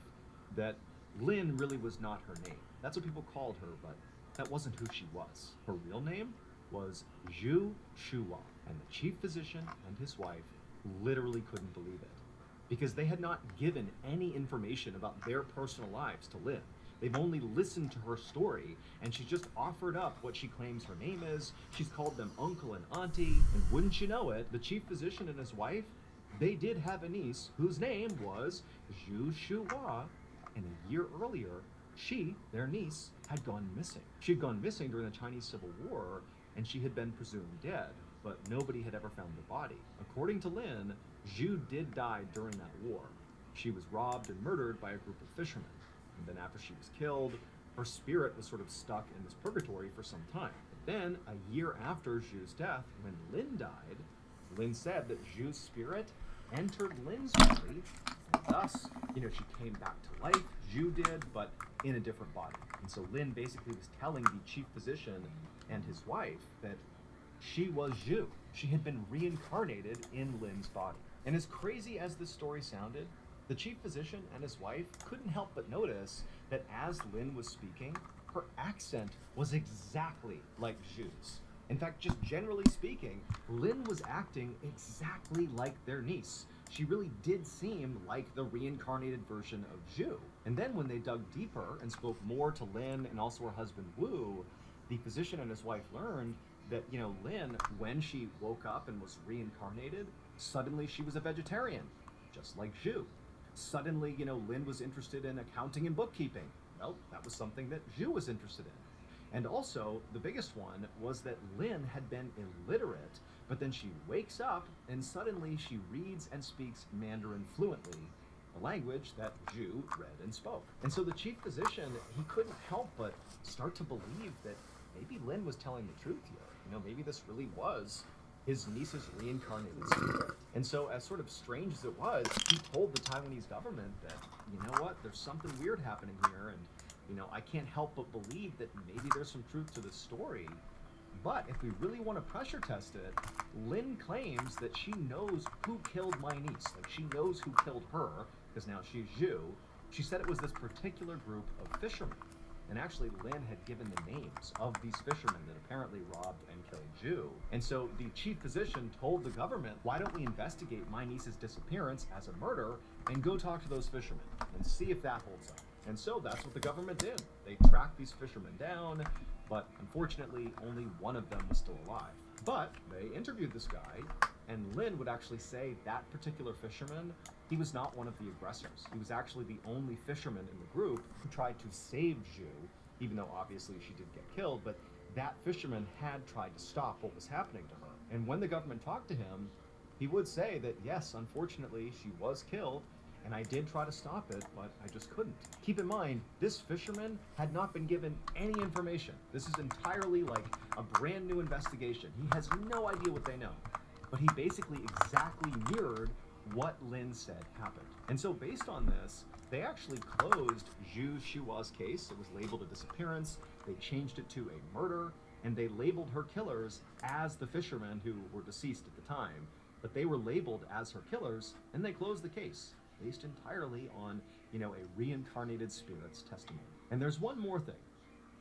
that Lynn really was not her name. That's what people called her, but that wasn't who she was. Her real name was Zhu Shuwa, and the chief physician and his wife literally couldn't believe it, because they had not given any information about their personal lives to Lynn. They've only listened to her story, and she just offered up what she claims her name is. She's called them uncle and auntie, and wouldn't you know it, the chief physician and his wife, they did have a niece whose name was Zhu Shuwa, and a year earlier, she, their niece, had gone missing. She had gone missing during the Chinese Civil War, and she had been presumed dead, but nobody had ever found the body. According to Lynn, Zhu did die during that war. She was robbed and murdered by a group of fishermen, and then after she was killed, her spirit was sort of stuck in this purgatory for some time. But then, a year after Zhu's death, when Lynn died, Lynn said that Zhu's spirit entered Lynn's body, and thus, she came back to life, Zhu did, but in a different body. And so Lynn basically was telling the chief physician and his wife that she was Zhu. She had been reincarnated in Lynn's body. And as crazy as this story sounded, the chief physician and his wife couldn't help but notice that as Lynn was speaking, her accent was exactly like Zhu's. In fact, just generally speaking, Lynn was acting exactly like their niece. She really did seem like the reincarnated version of Zhu. And then when they dug deeper and spoke more to Lynn and also her husband Wu, the physician and his wife learned that, Lynn, when she woke up and was reincarnated, suddenly she was a vegetarian, just like Zhu. Suddenly, Lynn was interested in accounting and bookkeeping. Well, that was something that Zhu was interested in. And also, the biggest one was that Lynn had been illiterate, but then she wakes up and suddenly she reads and speaks Mandarin fluently, a language that Zhu read and spoke. And so the chief physician, he couldn't help but start to believe that maybe Lynn was telling the truth here. Maybe this really was his niece's reincarnated spirit. And so, as sort of strange as it was, he told the Taiwanese government that, there's something weird happening here, and I can't help but believe that maybe there's some truth to this story. But if we really want to pressure test it, Lynn claims that she knows who killed my niece. Like, she knows who killed her, because now she's Zhu. She said it was this particular group of fishermen. And actually, Lynn had given the names of these fishermen that apparently robbed and killed Zhu. And so the chief physician told the government, why don't we investigate my niece's disappearance as a murder and go talk to those fishermen and see if that holds up. And so that's what the government did. They tracked these fishermen down, but unfortunately, only one of them was still alive. But they interviewed this guy, and Lynn would actually say that particular fisherman, he was not one of the aggressors. He was actually the only fisherman in the group who tried to save Zhu, even though obviously she did get killed, but that fisherman had tried to stop what was happening to her. And when the government talked to him, he would say that yes, unfortunately, she was killed, and I did try to stop it, but I just couldn't. Keep in mind, this fisherman had not been given any information. This is entirely like a brand new investigation. He has no idea what they know. But he basically exactly mirrored what Lynn said happened. And so based on this, they actually closed Zhu Shuwa's case. It was labeled a disappearance. They changed it to a murder, and they labeled her killers as the fishermen who were deceased at the time. But they were labeled as her killers, and they closed the case, based entirely on, a reincarnated spirit's testimony. And there's one more thing.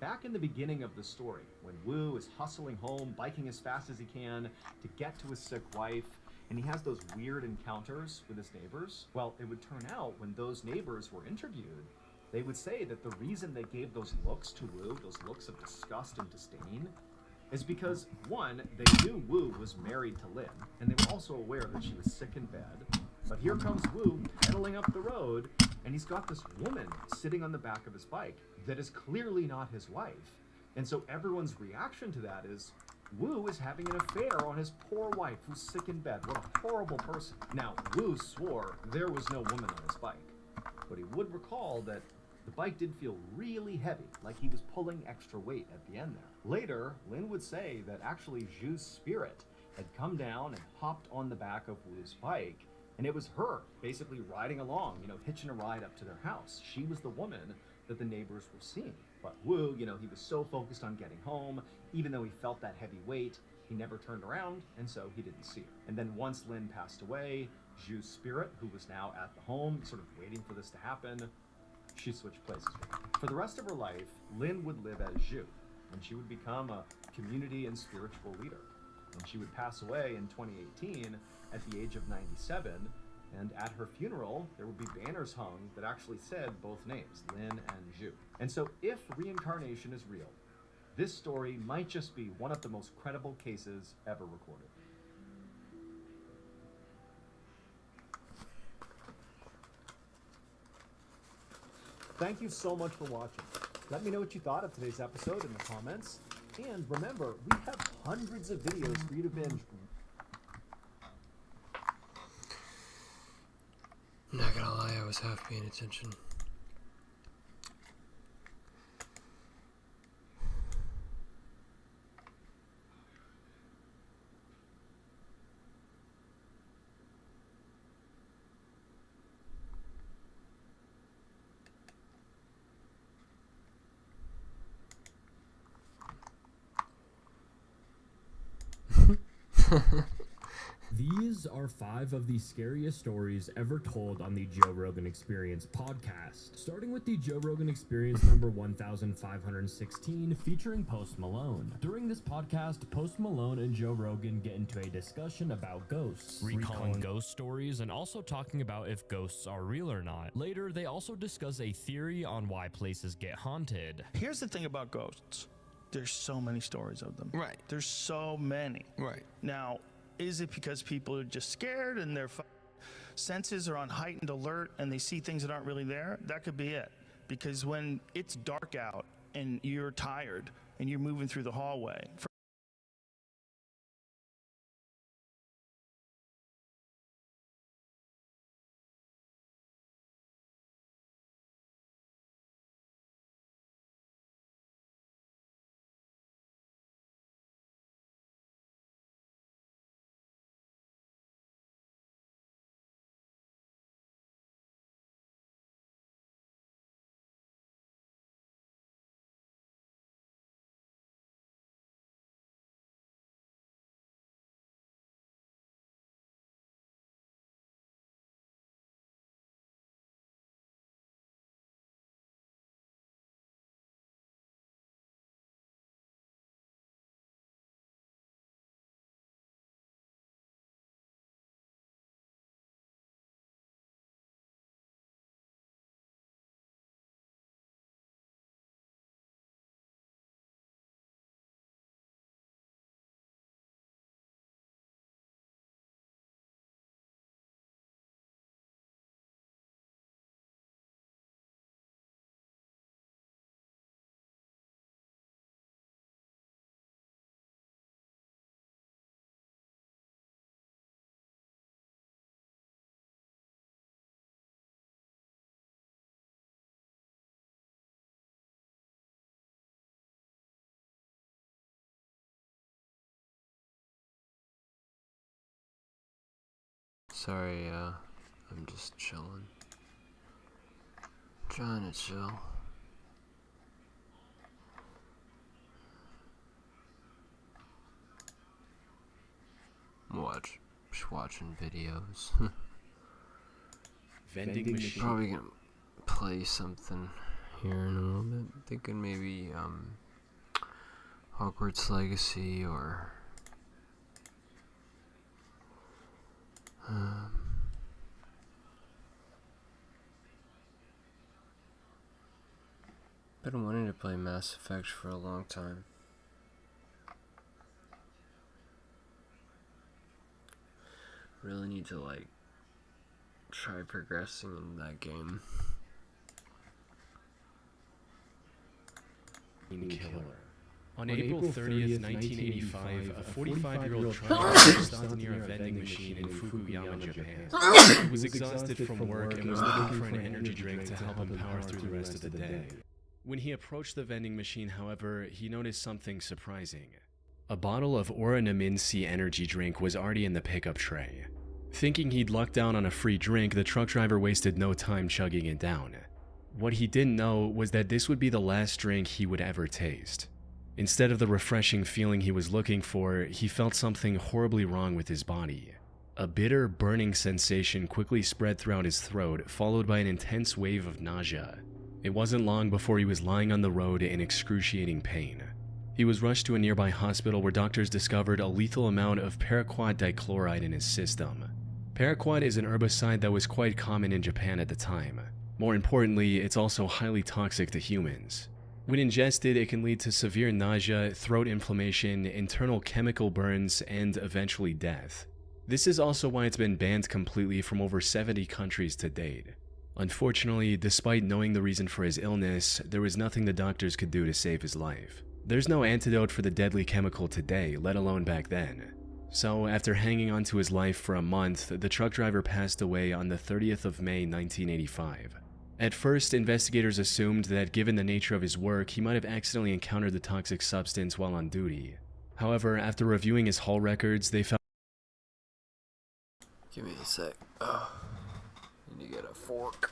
Back in the beginning of the story, when Wu is hustling home, biking as fast as he can to get to his sick wife, and he has those weird encounters with his neighbors, well, it would turn out when those neighbors were interviewed, they would say that the reason they gave those looks to Wu, those looks of disgust and disdain, is because, one, they knew Wu was married to Lynn, and they were also aware that she was sick in bed, But here comes Wu pedaling up the road, and he's got this woman sitting on the back of his bike that is clearly not his wife. And so everyone's reaction to that is, Wu is having an affair on his poor wife who's sick in bed. What a horrible person. Now, Wu swore there was no woman on his bike, but he would recall that the bike did feel really heavy, like he was pulling extra weight at the end there. Later, Lin would say that actually Zhu's spirit had come down and hopped on the back of Wu's bike, and it was her basically riding along, hitching a ride up to their house. She was the woman that the neighbors were seeing. But Wu, he was so focused on getting home, even though he felt that heavy weight, he never turned around, and so he didn't see her. And then once Lin passed away, Zhu's spirit, who was now at the home, sort of waiting for this to happen, she switched places with him. For the rest of her life, Lin would live as Zhu, and she would become a community and spiritual leader. And she would pass away in 2018 at the age of 97, and at her funeral, there would be banners hung that actually said both names, Lin and Zhu. And so if reincarnation is real, this story might just be one of the most credible cases ever recorded. Thank you so much for watching. Let me know what you thought of today's episode in the comments. And remember, we have hundreds of videos for you to binge. Not gonna lie, I was half paying attention. These are 5 of the scariest stories ever told on the Joe Rogan Experience podcast. Starting with the Joe Rogan Experience number 1516, featuring Post Malone. During this podcast, Post Malone and Joe Rogan get into a discussion about ghosts, recalling ghost stories, and also talking about if ghosts are real or not. Later, they also discuss a theory on why places get haunted. Here's the thing about ghosts. There's so many stories of them. Right. There's so many. Right. Now, is it because people are just scared and their senses are on heightened alert and they see things that aren't really there? That could be it. Because when it's dark out and you're tired and you're moving through the hallway, Sorry, I'm just chilling. Trying to chill. Just watching videos. Vending machine. Probably gonna play something here in a little bit. Thinking maybe, Hogwarts Legacy or been wanting to play Mass Effect for a long time. Really need to try progressing in that game. Killer. On April 30th, 1985, a 45-year-old traveler stopped near a vending machine in Fukuyama, Japan. He was exhausted from work and was looking for an energy drink to help him power through the rest of the day. When he approached the vending machine, however, he noticed something surprising. A bottle of Oranaminsi energy drink was already in the pickup tray. Thinking he'd lucked down on a free drink, the truck driver wasted no time chugging it down. What he didn't know was that this would be the last drink he would ever taste. Instead of the refreshing feeling he was looking for, he felt something horribly wrong with his body. A bitter, burning sensation quickly spread throughout his throat, followed by an intense wave of nausea. It wasn't long before he was lying on the road in excruciating pain. He was rushed to a nearby hospital where doctors discovered a lethal amount of paraquat dichloride in his system. Paraquat is an herbicide that was quite common in Japan at the time. More importantly, it's also highly toxic to humans. When ingested, it can lead to severe nausea, throat inflammation, internal chemical burns, and eventually death. This is also why it's been banned completely from over 70 countries to date. Unfortunately, despite knowing the reason for his illness, there was nothing the doctors could do to save his life. There's no antidote for the deadly chemical today, let alone back then. So, after hanging on to his life for a month, the truck driver passed away on the 30th of May, 1985. At first, investigators assumed that given the nature of his work, he might have accidentally encountered the toxic substance while on duty. However, after reviewing his haul records, they found... Give me a sec. Need to get a fork.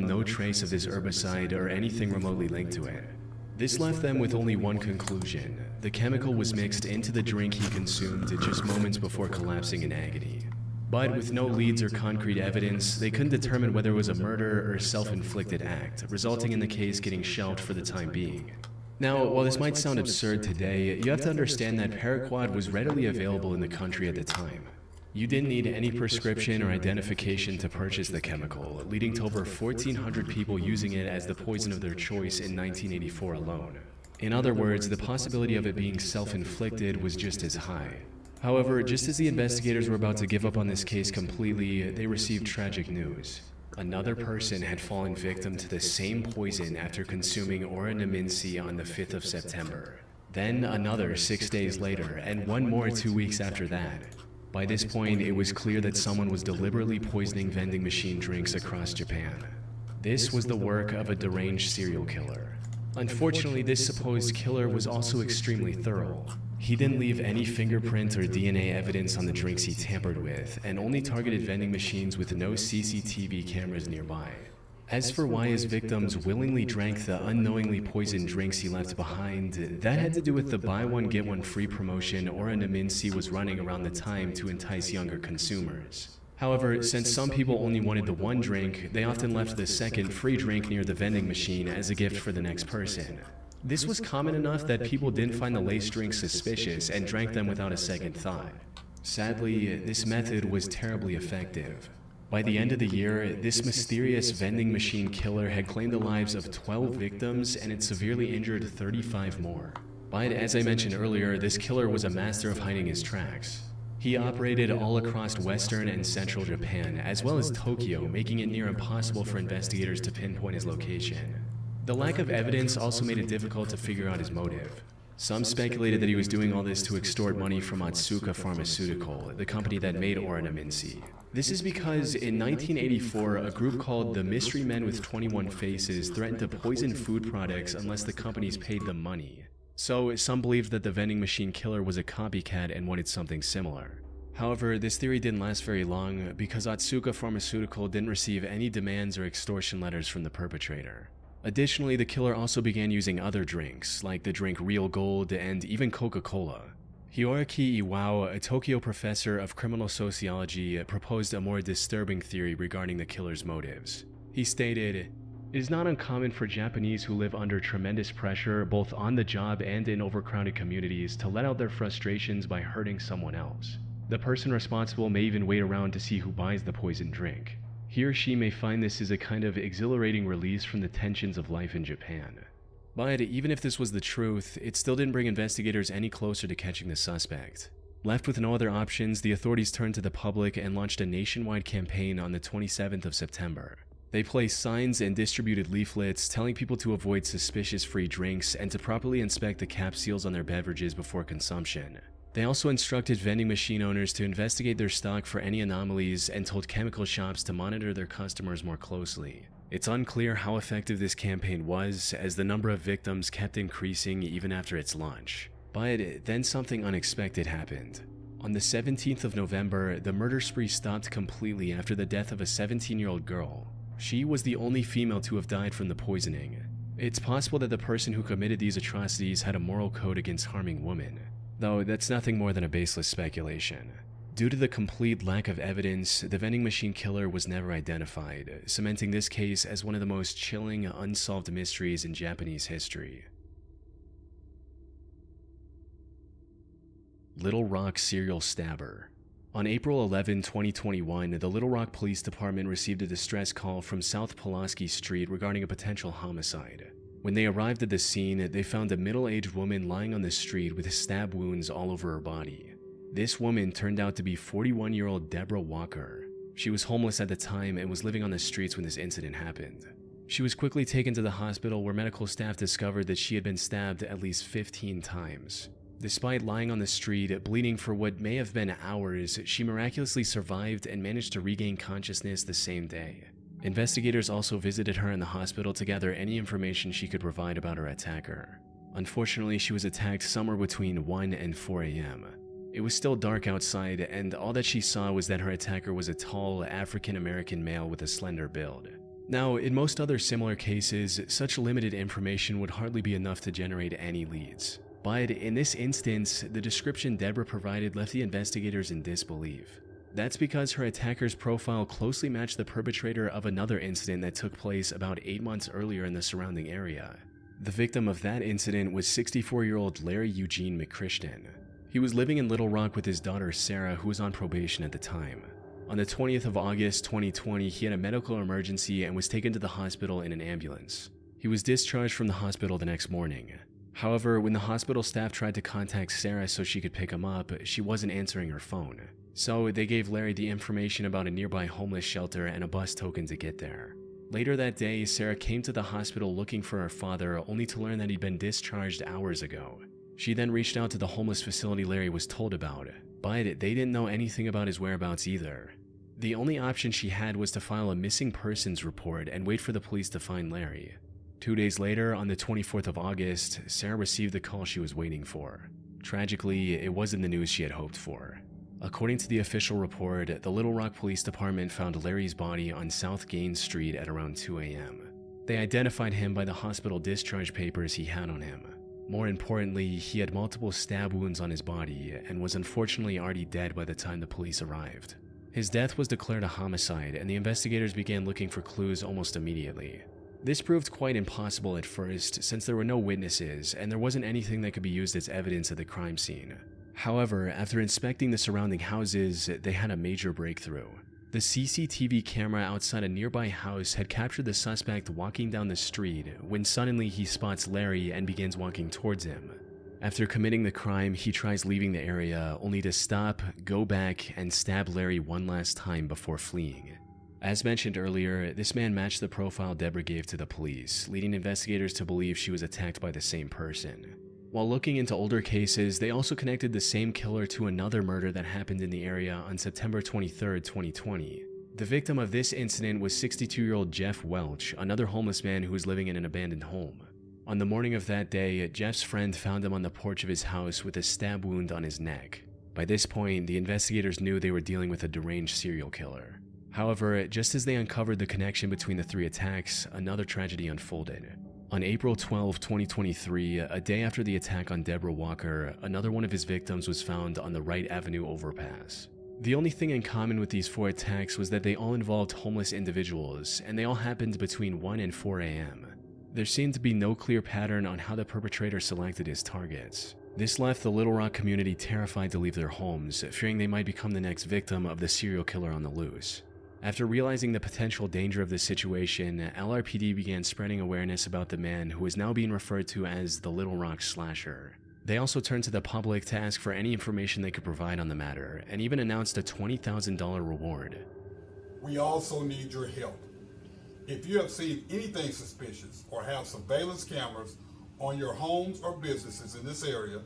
No trace of this herbicide or anything remotely linked to it. This left them with only one conclusion. The chemical was mixed into the drink he consumed just moments before collapsing in agony. But with no leads or concrete evidence, they couldn't determine whether it was a murder or self-inflicted act, resulting in the case getting shelved for the time being. Now, while this might sound absurd today, you have to understand that paraquat was readily available in the country at the time. You didn't need any prescription or identification to purchase the chemical, leading to over 1,400 people using it as the poison of their choice in 1984 alone. In other words, the possibility of it being self-inflicted was just as high. However, just as the investigators were about to give up on this case completely, they received tragic news. Another person had fallen victim to the same poison after consuming Oranaminsi on the 5th of September. Then another 6 days later, and one more 2 weeks after that. By this point, it was clear that someone was deliberately poisoning vending machine drinks across Japan. This was the work of a deranged serial killer. Unfortunately, this supposed killer was also extremely thorough. He didn't leave any fingerprint or DNA evidence on the drinks he tampered with, and only targeted vending machines with no CCTV cameras nearby. As for why his victims willingly drank the unknowingly poisoned drinks he left behind, that had to do with the buy one get one free promotion Oranaminsi was running around the time to entice younger consumers. However, since some people only wanted the one drink, they often left the second free drink near the vending machine as a gift for the next person. This was common enough that people didn't find the laced drinks suspicious and drank them without a second thought. Sadly, this method was terribly effective. By the end of the year, this mysterious vending machine killer had claimed the lives of 12 victims and had severely injured 35 more. But as I mentioned earlier, this killer was a master of hiding his tracks. He operated all across western and central Japan, as well as Tokyo, making it near impossible for investigators to pinpoint his location. The lack of evidence also made it difficult to figure out his motive. Some speculated that he was doing all this to extort money from Otsuka Pharmaceutical, the company that made Oranaminsi. This is because in 1984, a group called the Mystery Men with 21 Faces threatened to poison food products unless the companies paid them money. So some believed that the vending machine killer was a copycat and wanted something similar. However, this theory didn't last very long because Otsuka Pharmaceutical didn't receive any demands or extortion letters from the perpetrator. Additionally, the killer also began using other drinks, like the drink Real Gold and even Coca-Cola. Hiroaki Iwao, a Tokyo professor of criminal sociology, proposed a more disturbing theory regarding the killer's motives. He stated, "It is not uncommon for Japanese who live under tremendous pressure, both on the job and in overcrowded communities, to let out their frustrations by hurting someone else. The person responsible may even wait around to see who buys the poisoned drink. He or she may find this is a kind of exhilarating release from the tensions of life in Japan." But even if this was the truth, it still didn't bring investigators any closer to catching the suspect. Left with no other options, the authorities turned to the public and launched a nationwide campaign on the 27th of September. They placed signs and distributed leaflets telling people to avoid suspicious free drinks and to properly inspect the cap seals on their beverages before consumption. They also instructed vending machine owners to investigate their stock for any anomalies and told chemical shops to monitor their customers more closely. It's unclear how effective this campaign was, as the number of victims kept increasing even after its launch. But then something unexpected happened. On the 17th of November, the murder spree stopped completely after the death of a 17-year-old girl. She was the only female to have died from the poisoning. It's possible that the person who committed these atrocities had a moral code against harming women, though that's nothing more than a baseless speculation. Due to the complete lack of evidence, the vending machine killer was never identified, cementing this case as one of the most chilling, unsolved mysteries in Japanese history. Little Rock serial stabber. On April 11, 2021, the Little Rock Police Department received a distress call from South Pulaski Street regarding a potential homicide. When they arrived at the scene, they found a middle-aged woman lying on the street with stab wounds all over her body. This woman turned out to be 41-year-old Deborah Walker. She was homeless at the time and was living on the streets when this incident happened. She was quickly taken to the hospital where medical staff discovered that she had been stabbed at least 15 times. Despite lying on the street, bleeding for what may have been hours, she miraculously survived and managed to regain consciousness the same day. Investigators also visited her in the hospital to gather any information she could provide about her attacker. Unfortunately, she was attacked somewhere between 1 and 4 a.m. It was still dark outside, and all that she saw was that her attacker was a tall, African-American male with a slender build. Now, in most other similar cases, such limited information would hardly be enough to generate any leads. But in this instance, the description Deborah provided left the investigators in disbelief. That's because her attacker's profile closely matched the perpetrator of another incident that took place about 8 months earlier in the surrounding area. The victim of that incident was 64-year-old Larry Eugene McChristian. He was living in Little Rock with his daughter Sarah, who was on probation at the time. On the 20th of August 2020, he had a medical emergency and was taken to the hospital in an ambulance. He was discharged from the hospital the next morning. However, when the hospital staff tried to contact Sarah so she could pick him up, she wasn't answering her phone. So they gave Larry the information about a nearby homeless shelter and a bus token to get there. Later that day, Sarah came to the hospital looking for her father, only to learn that he'd been discharged hours ago. She then reached out to the homeless facility Larry was told about, but they didn't know anything about his whereabouts either. The only option she had was to file a missing persons report and wait for the police to find Larry. 2 days later, on the 24th of August, Sarah received the call she was waiting for. Tragically, it wasn't the news she had hoped for. According to the official report, the Little Rock Police Department found Larry's body on South Gaines Street at around 2 a.m. They identified him by the hospital discharge papers he had on him. More importantly, he had multiple stab wounds on his body and was unfortunately already dead by the time the police arrived. His death was declared a homicide, and the investigators began looking for clues almost immediately. This proved quite impossible at first, since there were no witnesses and there wasn't anything that could be used as evidence at the crime scene. However, after inspecting the surrounding houses, they had a major breakthrough. The CCTV camera outside a nearby house had captured the suspect walking down the street when suddenly he spots Larry and begins walking towards him. After committing the crime, he tries leaving the area, only to stop, go back, and stab Larry one last time before fleeing. As mentioned earlier, this man matched the profile Deborah gave to the police, leading investigators to believe she was attacked by the same person. While looking into older cases, they also connected the same killer to another murder that happened in the area on September 23, 2020. The victim of this incident was 62-year-old Jeff Welch, another homeless man who was living in an abandoned home. On the morning of that day, Jeff's friend found him on the porch of his house with a stab wound on his neck. By this point, the investigators knew they were dealing with a deranged serial killer. However, just as they uncovered the connection between the three attacks, another tragedy unfolded. On April 12, 2023, a day after the attack on Deborah Walker, another one of his victims was found on the Wright Avenue overpass. The only thing in common with these 4 attacks was that they all involved homeless individuals, and they all happened between 1 and 4 a.m. There seemed to be no clear pattern on how the perpetrator selected his targets. This left the Little Rock community terrified to leave their homes, fearing they might become the next victim of the serial killer on the loose. After realizing the potential danger of this situation, LRPD began spreading awareness about the man who is now being referred to as the Little Rock Slasher. They also turned to the public to ask for any information they could provide on the matter, and even announced a $20,000 reward. We also need your help. If you have seen anything suspicious or have surveillance cameras on your homes or businesses in this area,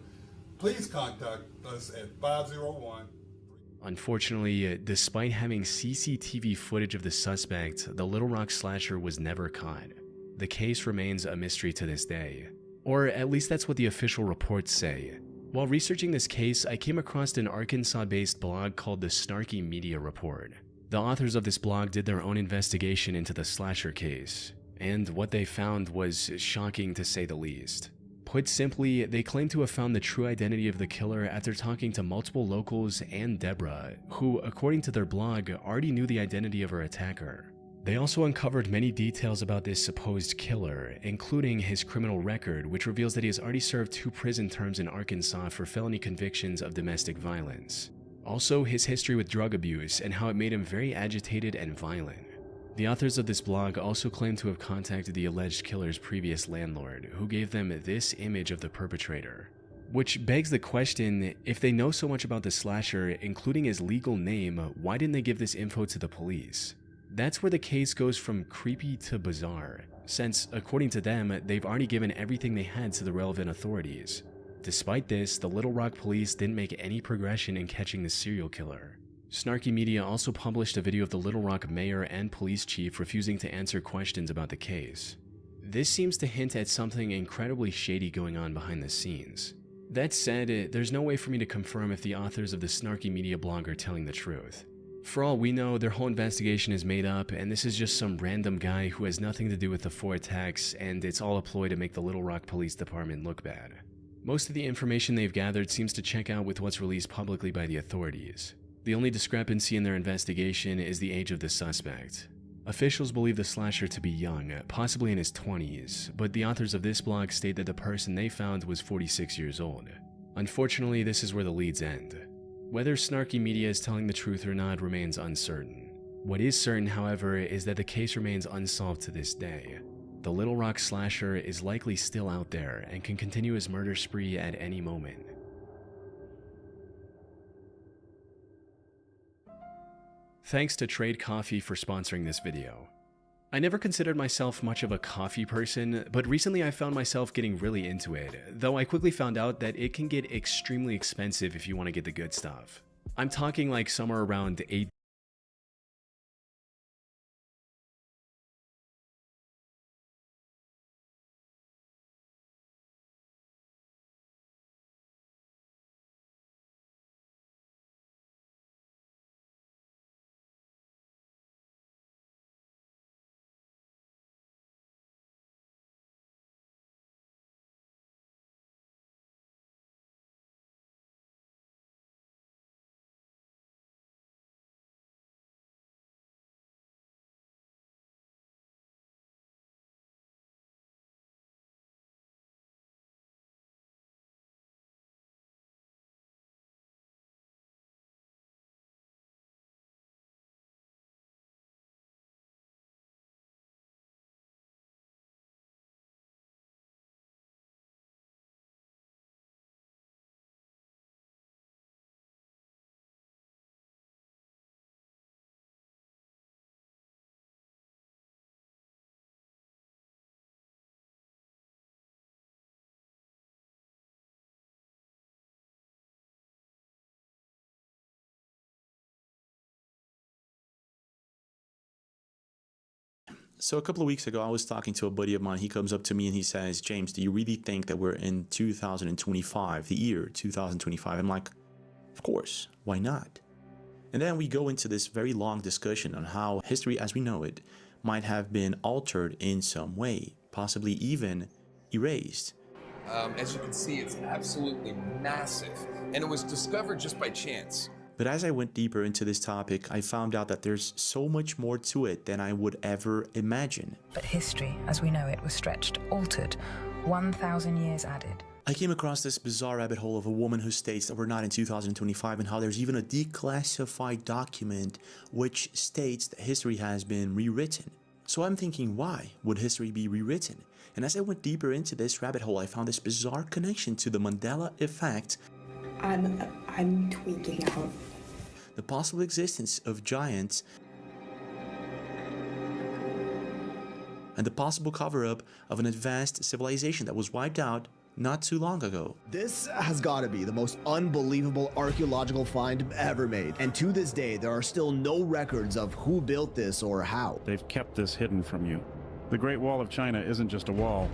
please contact us at 501. Unfortunately, despite having CCTV footage of the suspect, the Little Rock Slasher was never caught. The case remains a mystery to this day. Or at least that's what the official reports say. While researching this case, I came across an Arkansas-based blog called the Snarky Media Report. The authors of this blog did their own investigation into the slasher case, and what they found was shocking to say the least. Put simply, they claim to have found the true identity of the killer after talking to multiple locals and Deborah, who, according to their blog, already knew the identity of her attacker. They also uncovered many details about this supposed killer, including his criminal record, which reveals that he has already served 2 prison terms in Arkansas for felony convictions of domestic violence. Also, his history with drug abuse and how it made him very agitated and violent. The authors of this blog also claim to have contacted the alleged killer's previous landlord, who gave them this image of the perpetrator. Which begs the question, if they know so much about the slasher, including his legal name, why didn't they give this info to the police? That's where the case goes from creepy to bizarre, since, according to them, they've already given everything they had to the relevant authorities. Despite this, the Little Rock police didn't make any progression in catching the serial killer. Snarky Media also published a video of the Little Rock mayor and police chief refusing to answer questions about the case. This seems to hint at something incredibly shady going on behind the scenes. That said, there's no way for me to confirm if the authors of the Snarky Media blog are telling the truth. For all we know, their whole investigation is made up, and this is just some random guy who has nothing to do with the 4 attacks, and it's all a ploy to make the Little Rock Police Department look bad. Most of the information they've gathered seems to check out with what's released publicly by the authorities. The only discrepancy in their investigation is the age of the suspect. Officials believe the slasher to be young, possibly in his 20s, but the authors of this blog state that the person they found was 46 years old. Unfortunately, this is where the leads end. Whether Snarky Media is telling the truth or not remains uncertain. What is certain, however, is that the case remains unsolved to this day. the Little Rock slasher is likely still out there and can continue his murder spree at any moment. Thanks to Trade Coffee for sponsoring this video. I never considered myself much of a coffee person, but recently I found myself getting really into it, though I quickly found out that it can get extremely expensive if you want to get the good stuff. I'm talking like somewhere around $8. So a couple of weeks ago, I was talking to a buddy of mine. He comes up to me and he says, James, do you really think that we're in 2025, the year 2025? I'm like, of course, why not? And then we go into this very long discussion on how history as we know it might have been altered in some way, possibly even erased. As you can see, it's absolutely massive, and it was discovered just by chance. But as I went deeper into this topic, I found out that there's so much more to it than I would ever imagine. But history, as we know it, was stretched, altered, 1,000 years added. I came across this bizarre rabbit hole of a woman who states that we're not in 2025 and how there's even a declassified document which states that history has been rewritten. So I'm thinking, why would history be rewritten? And as I went deeper into this rabbit hole, I found this bizarre connection to the Mandela effect. I'm tweaking out. The possible existence of giants, and the possible cover-up of an advanced civilization that was wiped out not too long ago. This has got to be the most unbelievable archaeological find ever made, and to this day there are still no records of who built this or how. They've kept this hidden from you. The Great Wall of China isn't just a wall,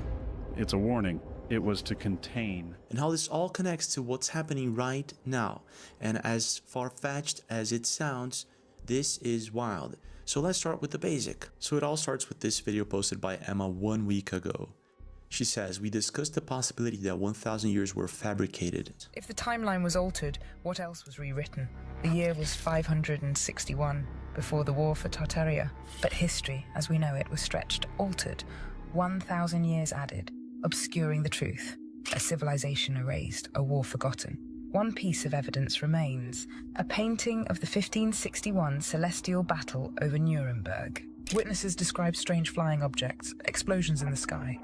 it's a warning. It was to contain. And how this all connects to what's happening right now. And as far-fetched as it sounds, this is wild. So let's start with the basic. So it all starts with this video posted by Emma 1 week ago. She says, we discussed the possibility that 1,000 years were fabricated. If the timeline was altered, what else was rewritten? The year was 561, before the war for Tartaria. But history, as we know it, was stretched, altered, 1,000 years added. Obscuring the truth, a civilization erased, a war forgotten. One piece of evidence remains, a painting of the 1561 celestial battle over Nuremberg. Witnesses describe strange flying objects, explosions in the sky.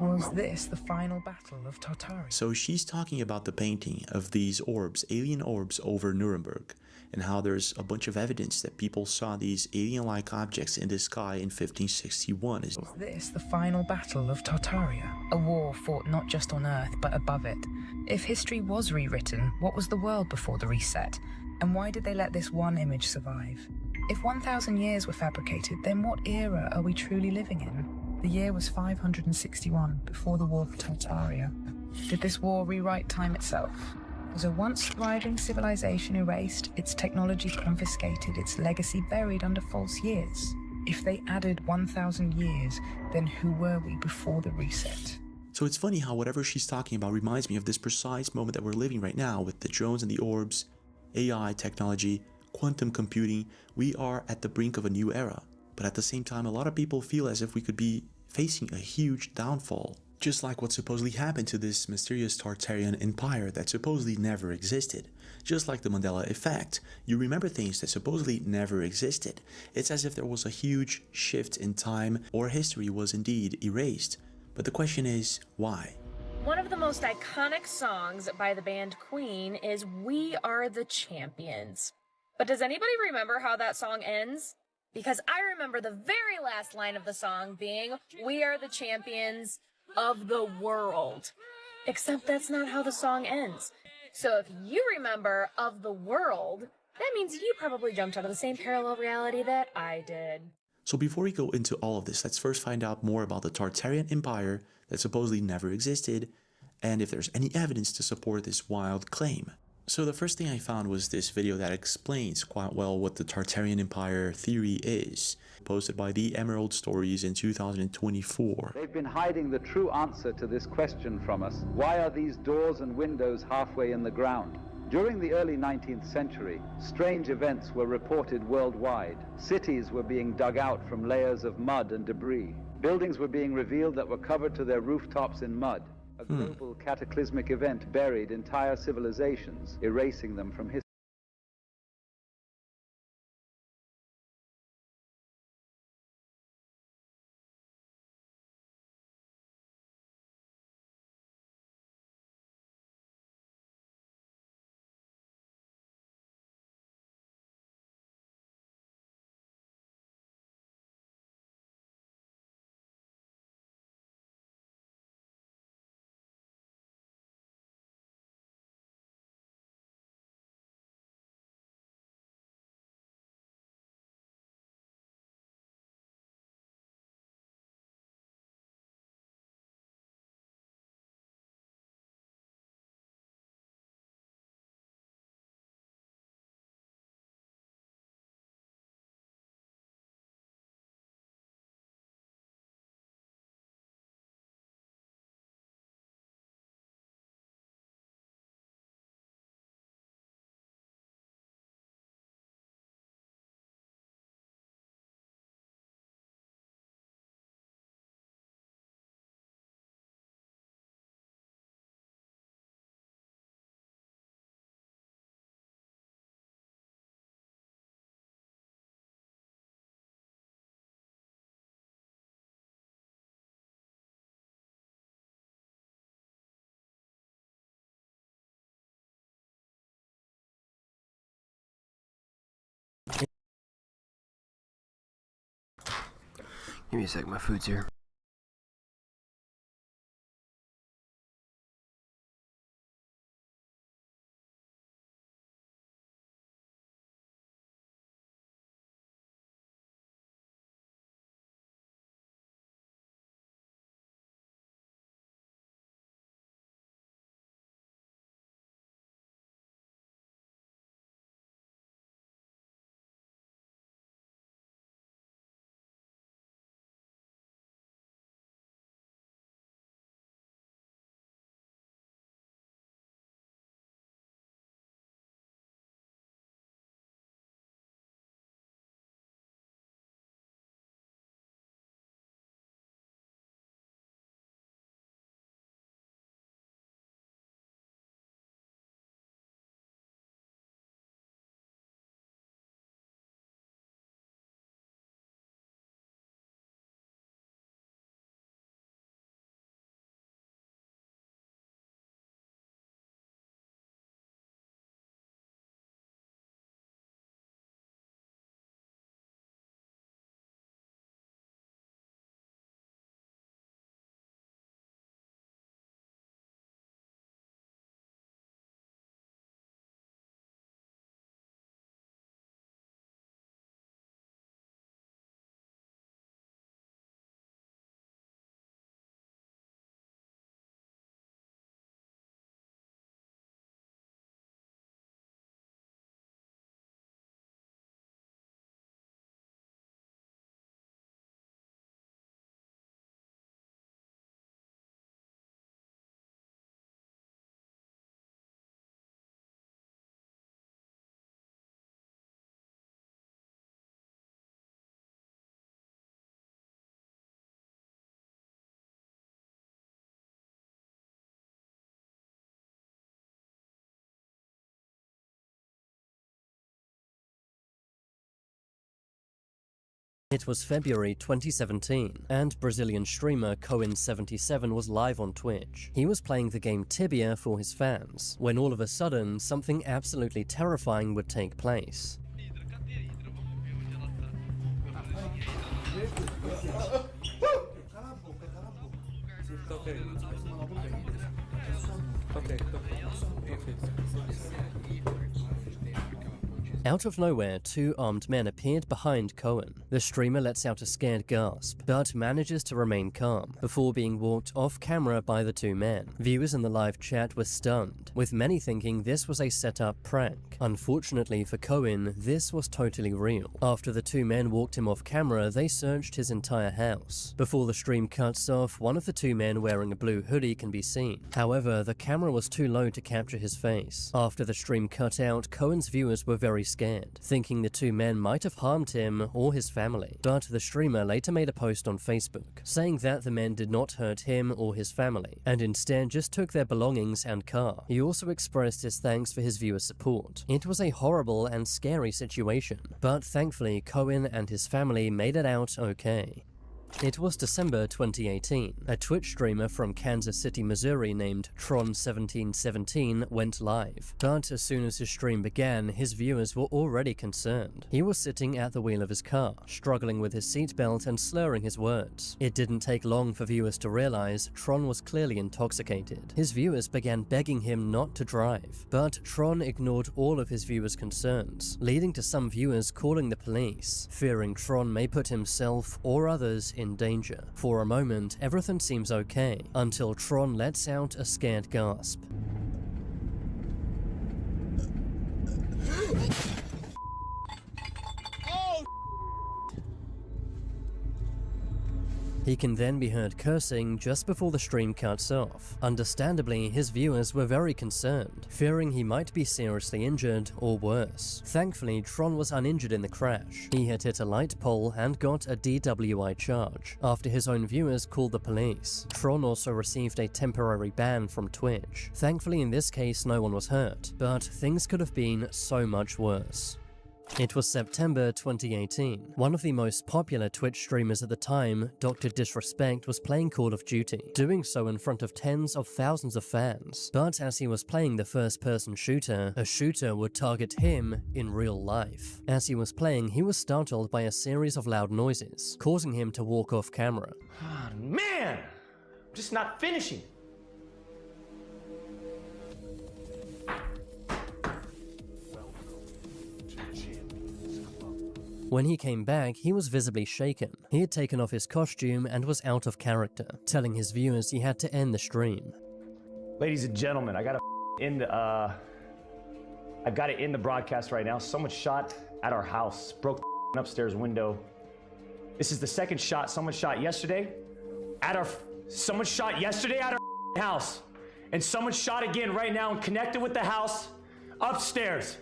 Was this the final battle of Tartaria? So she's talking about the painting of these orbs, alien orbs over Nuremberg, and how there's a bunch of evidence that people saw these alien-like objects in the sky in 1561. Was this the final battle of Tartaria? A war fought not just on Earth, but above it. If history was rewritten, what was the world before the reset? And why did they let this one image survive? If 1,000 years were fabricated, then what era are we truly living in? The year was 561, before the war for Tartaria. Did this war rewrite time itself? Was a once thriving civilization erased, its technology confiscated, its legacy buried under false years? If they added 1,000 years, then who were we before the reset? So it's funny how whatever she's talking about reminds me of this precise moment that we're living right now with the drones and the orbs, AI technology, quantum computing. We are at the brink of a new era. But at the same time, a lot of people feel as if we could be facing a huge downfall. Just like what supposedly happened to this mysterious Tartarian empire that supposedly never existed. Just like the Mandela effect, you remember things that supposedly never existed. It's as if there was a huge shift in time or history was indeed erased. But the question is, why? One of the most iconic songs by the band Queen is We Are the Champions. But does anybody remember how that song ends? Because I remember the very last line of the song being, We are the champions of the world. Except that's not how the song ends. So if you remember of the world, that means you probably jumped out of the same parallel reality that I did. So before we go into all of this, let's first find out more about the Tartarian Empire that supposedly never existed, and if there's any evidence to support this wild claim. So the first thing I found was this video that explains quite well what the Tartarian Empire theory is, posted by the Emerald Stories in 2024. They've been hiding the true answer to this question from us. Why are these doors and windows halfway in the ground? During the early 19th century, strange events were reported worldwide. Cities were being dug out from layers of mud and debris. Buildings were being revealed that were covered to their rooftops in mud. A global cataclysmic event buried entire civilizations, erasing them from history. Give me a sec, my food's here. It was February 2017, and Brazilian streamer Coin77 was live on Twitch. He was playing the game Tibia for his fans, when all of a sudden, something absolutely terrifying would take place. Out of nowhere, two armed men appeared behind Cohen. The streamer lets out a scared gasp, but manages to remain calm, before being walked off camera by the two men. Viewers in the live chat were stunned, with many thinking this was a set-up prank. Unfortunately for Cohen, this was totally real. After the two men walked him off camera, they searched his entire house. Before the stream cuts off, one of the two men wearing a blue hoodie can be seen. However, the camera was too low to capture his face. After the stream cut out, Cohen's viewers were very scared, thinking the two men might have harmed him or his family. But the streamer later made a post on Facebook, saying that the men did not hurt him or his family, and instead just took their belongings and car. He also expressed his thanks for his viewers' support. It was a horrible and scary situation, but thankfully Cohen and his family made it out okay. It was December 2018. A Twitch streamer from Kansas City, Missouri named Tron1717 went live. But as soon as his stream began, his viewers were already concerned. He was sitting at the wheel of his car, struggling with his seatbelt and slurring his words. It didn't take long for viewers to realize Tron was clearly intoxicated. His viewers began begging him not to drive, but Tron ignored all of his viewers' concerns, leading to some viewers calling the police, fearing Tron may put himself or others in danger. For a moment, everything seems okay, until Tron lets out a scared gasp. He can then be heard cursing just before the stream cuts off. Understandably, his viewers were very concerned, fearing he might be seriously injured or worse. Thankfully, Tron was uninjured in the crash. He had hit a light pole and got a DWI charge, after his own viewers called the police. Tron also received a temporary ban from Twitch. Thankfully, in this case, no one was hurt, but things could have been so much worse. It was September 2018. One of the most popular Twitch streamers at the time, Dr. Disrespect, was playing Call of Duty, doing so in front of tens of thousands of fans. But as he was playing the first-person shooter, a shooter would target him in real life. As he was playing, he was startled by a series of loud noises, causing him to walk off camera. Oh, man! I'm just not finishing. When he came back, he was visibly shaken. He had taken off his costume and was out of character, telling his viewers he had to end the stream. Ladies and gentlemen, I gotta end the broadcast right now. Someone shot at our house, broke the upstairs window. This is the second shot. Someone shot yesterday at our house, and someone shot again right now and connected with the house upstairs.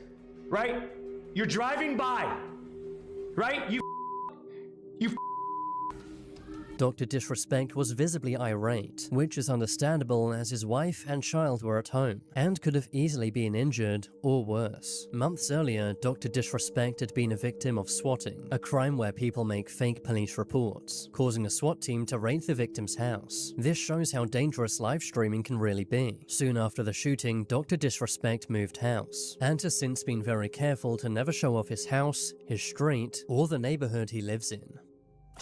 Right? You're driving by. Right? You Dr. Disrespect was visibly irate, which is understandable as his wife and child were at home, and could have easily been injured or worse. Months earlier, Dr. Disrespect had been a victim of swatting, a crime where people make fake police reports, causing a SWAT team to raid the victim's house. This shows how dangerous live streaming can really be. Soon after the shooting, Dr. Disrespect moved house, and has since been very careful to never show off his house, his street, or the neighborhood he lives in.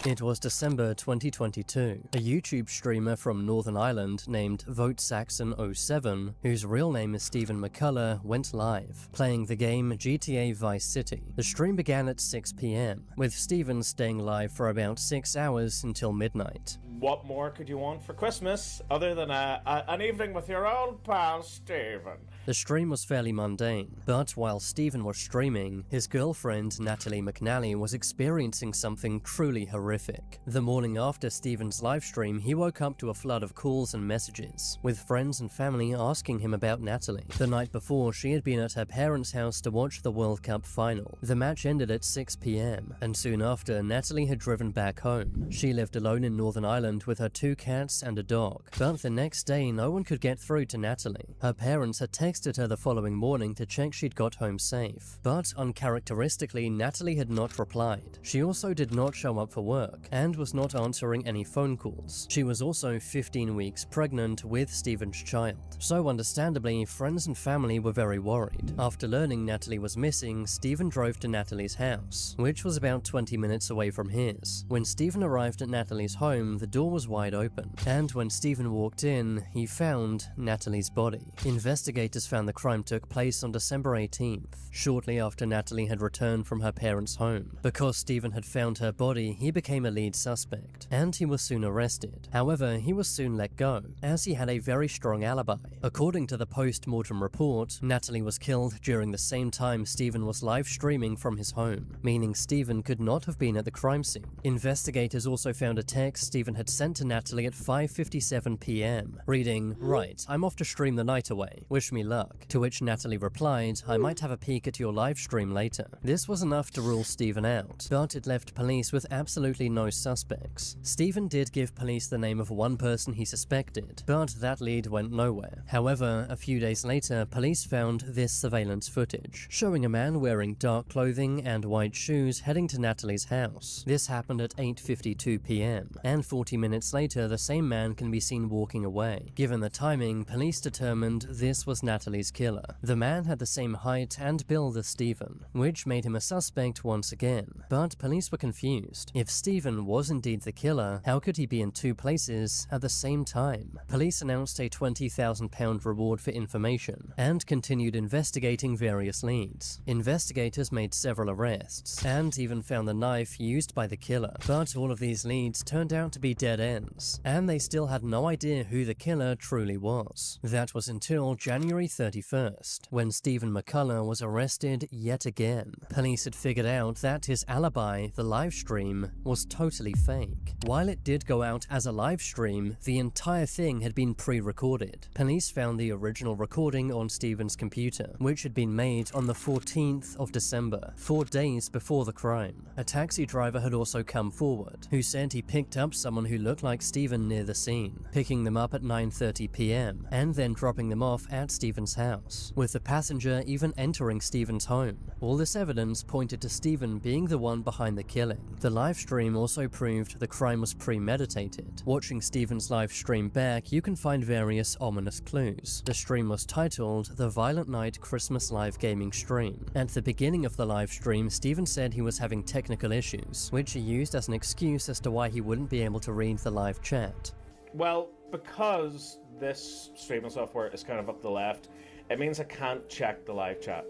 It was December 2022. A YouTube streamer from Northern Ireland named VoteSaxon07, whose real name is Stephen McCullough, went live, playing the game GTA Vice City. The stream began at 6 PM, with Stephen staying live for about 6 hours until midnight. What more could you want for Christmas other than an evening with your old pal Stephen? The stream was fairly mundane, but while Stephen was streaming, his girlfriend Natalie McNally was experiencing something truly horrific. The morning after Stephen's livestream, he woke up to a flood of calls and messages, with friends and family asking him about Natalie. The night before, she had been at her parents' house to watch the World Cup final. The match ended at 6 PM, and soon after, Natalie had driven back home. She lived alone in Northern Ireland with her 2 cats and a dog. But the next day, no one could get through to Natalie. Her parents had texted texted her the following morning to check she'd got home safe, but uncharacteristically, Natalie had not replied. She also did not show up for work and was not answering any phone calls. She was also 15 weeks pregnant with Stephen's child, so understandably, friends and family were very worried. After learning Natalie was missing, Stephen drove to Natalie's house, which was about 20 minutes away from his. When Stephen arrived at Natalie's home, the door was wide open, and when Stephen walked in, he found Natalie's body. Investigators found the crime took place on December 18th, shortly after Natalie had returned from her parents' home. Because Stephen had found her body, he became a lead suspect, and he was soon arrested. However, he was soon let go, as he had a very strong alibi. According to the post-mortem report, Natalie was killed during the same time Stephen was live streaming from his home, meaning Stephen could not have been at the crime scene. Investigators also found a text Stephen had sent to Natalie at 5:57 p.m., reading, "Right, I'm off to stream the night away. Wish me luck." To which Natalie replied, "I might have a peek at your live stream later." This was enough to rule Stephen out, but it left police with absolutely no suspects. Stephen did give police the name of one person he suspected, but that lead went nowhere. However, a few days later, police found this surveillance footage, showing a man wearing dark clothing and white shoes heading to Natalie's house. This happened at 8:52 p.m., and 40 minutes later, the same man can be seen walking away. Given the timing, police determined this was Natalie's killer. The man had the same height and build as Stephen, which made him a suspect once again. But police were confused. If Stephen was indeed the killer, how could he be in two places at the same time? Police announced a £20,000 reward for information, and continued investigating various leads. Investigators made several arrests, and even found the knife used by the killer. But all of these leads turned out to be dead ends, and they still had no idea who the killer truly was. That was until January 31st, when Stephen McCullough was arrested yet again. Police had figured out that his alibi, the live stream, was totally fake. While it did go out as a live stream, the entire thing had been pre-recorded. Police found the original recording on Stephen's computer, which had been made on the 14th of December, 4 days before the crime. A taxi driver had also come forward, who said he picked up someone who looked like Stephen near the scene, picking them up at 9:30 p.m. and then dropping them off at Stephen's house, with the passenger even entering Stephen's home. All this evidence pointed to Stephen being the one behind the killing. The live stream also proved the crime was premeditated. Watching Stephen's live stream back, you can find various ominous clues. The stream was titled The Violent Night Christmas Live Gaming Stream. At the beginning of the live stream, Stephen said he was having technical issues, which he used as an excuse as to why he wouldn't be able to read the live chat. Well, because this streaming software is kind of up the left, it means I can't check the live chat,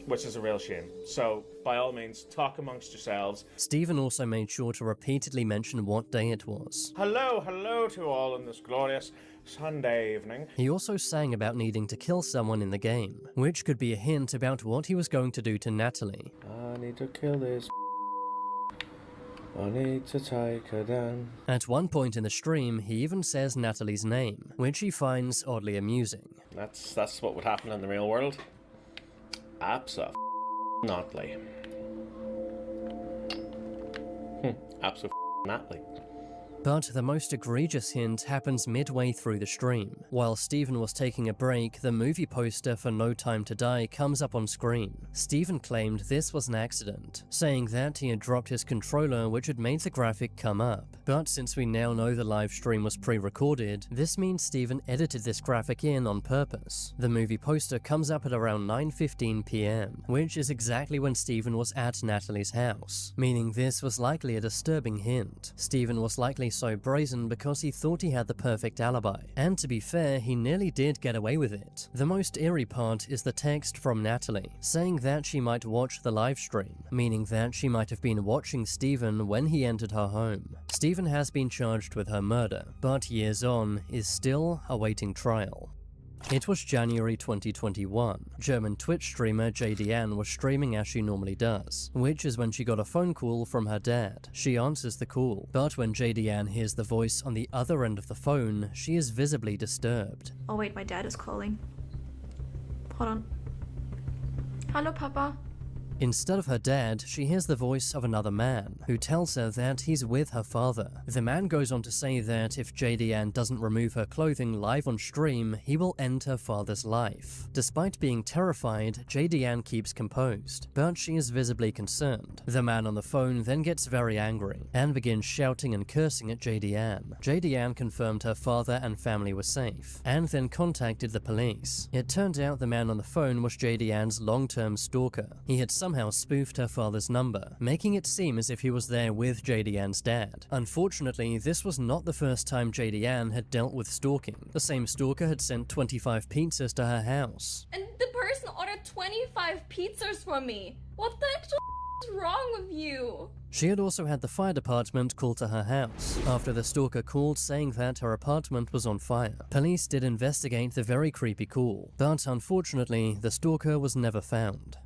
which is a real shame. So, by all means, talk amongst yourselves. Stephen also made sure to repeatedly mention what day it was. Hello to all on this glorious Sunday evening. He also sang about needing to kill someone in the game, which could be a hint about what he was going to do to Natalie. I need to kill this. I need to take her down. At one point in the stream, he even says Natalie's name, which he finds oddly amusing. That's what would happen in the real world. Abso-not-ly. Abso-not-ly. But the most egregious hint happens midway through the stream. While Stephen was taking a break, the movie poster for No Time to Die comes up on screen. Stephen claimed this was an accident, saying that he had dropped his controller, which had made the graphic come up. But since we now know the live stream was pre-recorded, this means Stephen edited this graphic in on purpose. The movie poster comes up at around 9:15 p.m., which is exactly when Stephen was at Natalie's house, meaning this was likely a disturbing hint. Stephen was likely so brazen because he thought he had the perfect alibi, and to be fair, he nearly did get away with it. The most eerie part is the text from Natalie, saying that she might watch the live stream, meaning that she might have been watching Stephen when he entered her home. Stephen has been charged with her murder, but years on, is still awaiting trial. It was January 2021. German Twitch streamer JDN was streaming as she normally does, which is when she got a phone call from her dad. She answers the call, but when JDN hears the voice on the other end of the phone, she is visibly disturbed. Oh wait, my dad is calling. Hold on. Hallo Papa. Instead of her dad, she hears the voice of another man, who tells her that he's with her father. The man goes on to say that if JD doesn't remove her clothing live on stream, he will end her father's life. Despite being terrified, JD keeps composed, but she is visibly concerned. The man on the phone then gets very angry, and begins shouting and cursing at JD. JD confirmed her father and family were safe, and then contacted the police. It turned out the man on the phone was JD long-term stalker. He had somehow spoofed her father's number, making it seem as if he was there with JD dad. Unfortunately, this was not the first time JD had dealt with stalking. The same stalker had sent 25 pizzas to her house. And the person ordered 25 pizzas from me. What the actual is wrong with you? She had also had the fire department called to her house after the stalker called saying that her apartment was on fire. Police did investigate the very creepy call, but unfortunately, the stalker was never found.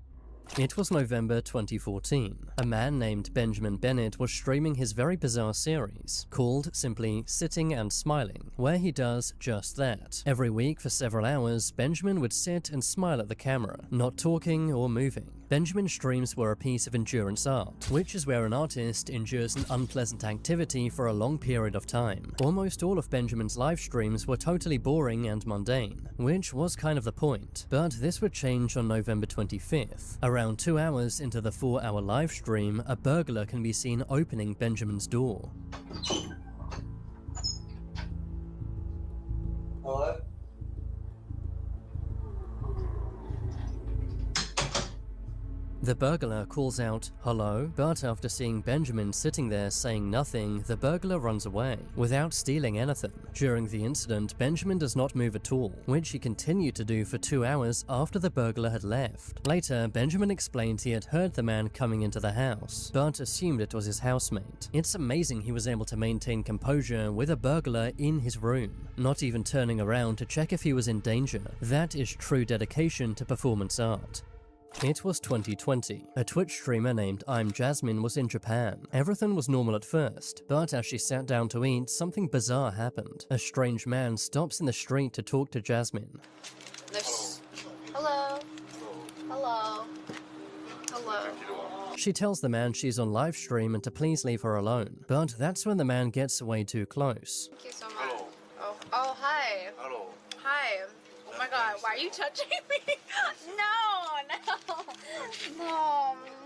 It was November 2014. A man named Benjamin Bennett was streaming his very bizarre series, called simply Sitting and Smiling, where he does just that. Every week for several hours, Benjamin would sit and smile at the camera, not talking or moving. Benjamin's streams were a piece of endurance art, which is where an artist endures an unpleasant activity for a long period of time. Almost all of Benjamin's live streams were totally boring and mundane, which was kind of the point, but this would change on November 25th. Around 2 hours into the 4-hour live stream, a burglar can be seen opening Benjamin's door. Hello? The burglar calls out, "Hello?" But after seeing Benjamin sitting there saying nothing, the burglar runs away, without stealing anything. During the incident, Benjamin does not move at all, which he continued to do for 2 hours after the burglar had left. Later, Benjamin explained he had heard the man coming into the house, but assumed it was his housemate. It's amazing he was able to maintain composure with a burglar in his room, not even turning around to check if he was in danger. That is true dedication to performance art. It was 2020. A Twitch streamer named I'm Jasmine was in Japan. Everything was normal at first, but as she sat down to eat, something bizarre happened. A strange man stops in the street to talk to Jasmine. Hello. Hello. Hello. She tells the man she's on live stream and to please leave her alone, but that's when the man gets way too close. Thank you so much. Oh, hi. Hello. Hi. Oh my god, why are you touching me?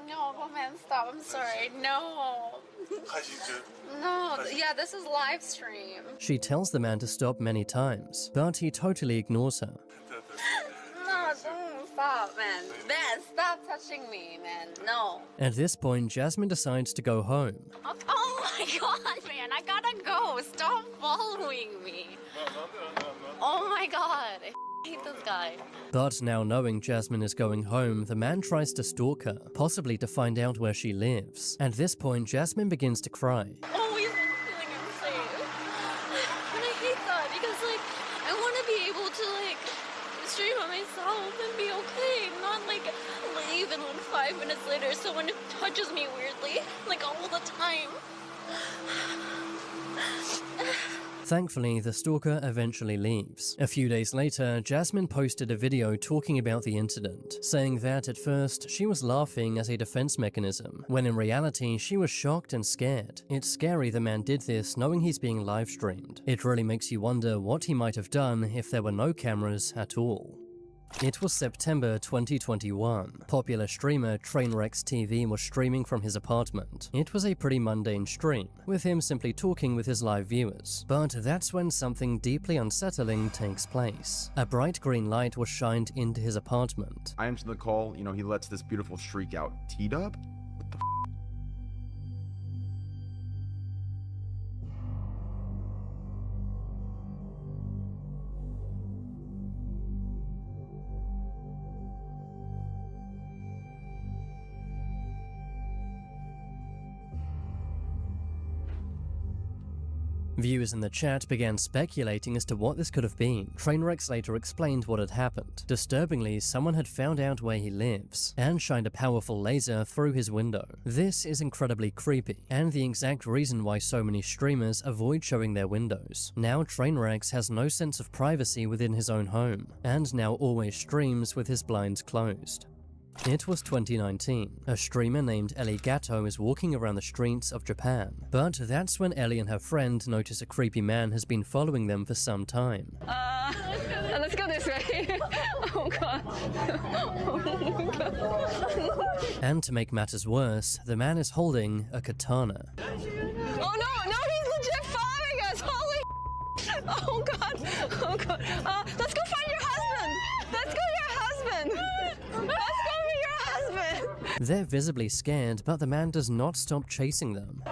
No, come on, stop. I'm sorry. No. No, yeah, this is live stream. She tells the man to stop many times, but he totally ignores her. No, don't stop, man. Man, stop touching me, man. No. At this point, Jasmine decides to go home. Oh my god, man, I gotta go. Stop following me. Oh my god. I hate this guy. But now knowing Jasmine is going home, the man tries to stalk her, possibly to find out where she lives. At this point, Jasmine begins to cry. Always been feeling unsafe. And I hate that because, like, I want to be able to, like, stream on myself and be okay. Not, like, leave and then 5 minutes later someone touches me weirdly, like, all the time. Thankfully, the stalker eventually leaves. A few days later, Jasmine posted a video talking about the incident, saying that at first she was laughing as a defense mechanism, when in reality she was shocked and scared. It's scary the man did this knowing he's being live streamed. It really makes you wonder what he might have done if there were no cameras at all. It was September 2021. Popular streamer Trainwrecks TV was streaming from his apartment. It was a pretty mundane stream, with him simply talking with his live viewers. But that's when something deeply unsettling takes place. A bright green light was shined into his apartment. I answer the call, he lets this beautiful streak out. T-Dub? Viewers in the chat began speculating as to what this could have been. Trainwrecks later explained what had happened. Disturbingly, someone had found out where he lives, and shined a powerful laser through his window. This is incredibly creepy, and the exact reason why so many streamers avoid showing their windows. Now Trainwrecks has no sense of privacy within his own home, and now always streams with his blinds closed. It was 2019. A streamer named Ellie Gatto is walking around the streets of Japan. But that's when Ellie and her friend notice a creepy man has been following them for some time. Let's go this way. Oh god. Oh god. And to make matters worse, the man is holding a katana. Oh no, he's legit following us. Holy. Oh god. Oh god. Let's go find your husband. Let's go your husband. Let's go to your husband. They're visibly scared, but the man does not stop chasing them.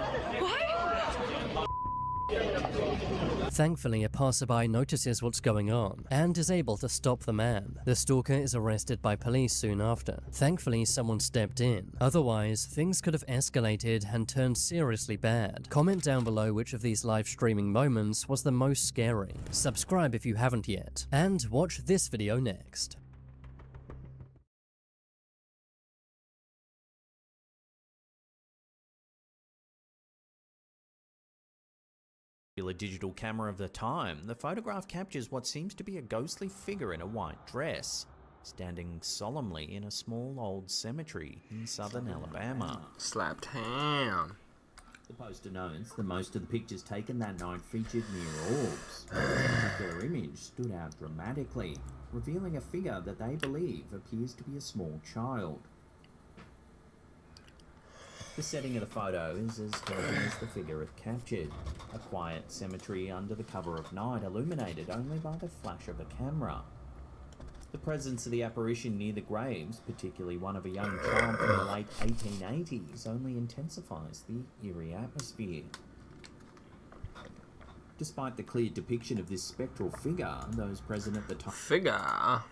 Thankfully, a passerby notices what's going on and is able to stop the man. The stalker is arrested by police soon after. Thankfully, someone stepped in. Otherwise, things could have escalated and turned seriously bad. Comment down below which of these live streaming moments was the most scary. Subscribe if you haven't yet, and watch this video next. Digital camera of the time, the photograph captures what seems to be a ghostly figure in a white dress, standing solemnly in a small old cemetery in southern Alabama. Slaptown. The poster notes that most of the pictures taken that night featured near orbs. This particular image stood out dramatically, revealing a figure that they believe appears to be a small child. The setting of the photo is as haunting as the figure it captured. A quiet cemetery under the cover of night, illuminated only by the flash of a camera. The presence of the apparition near the graves, particularly one of a young child from the late 1880s, only intensifies the eerie atmosphere. Despite the clear depiction of this spectral figure, those present at the time...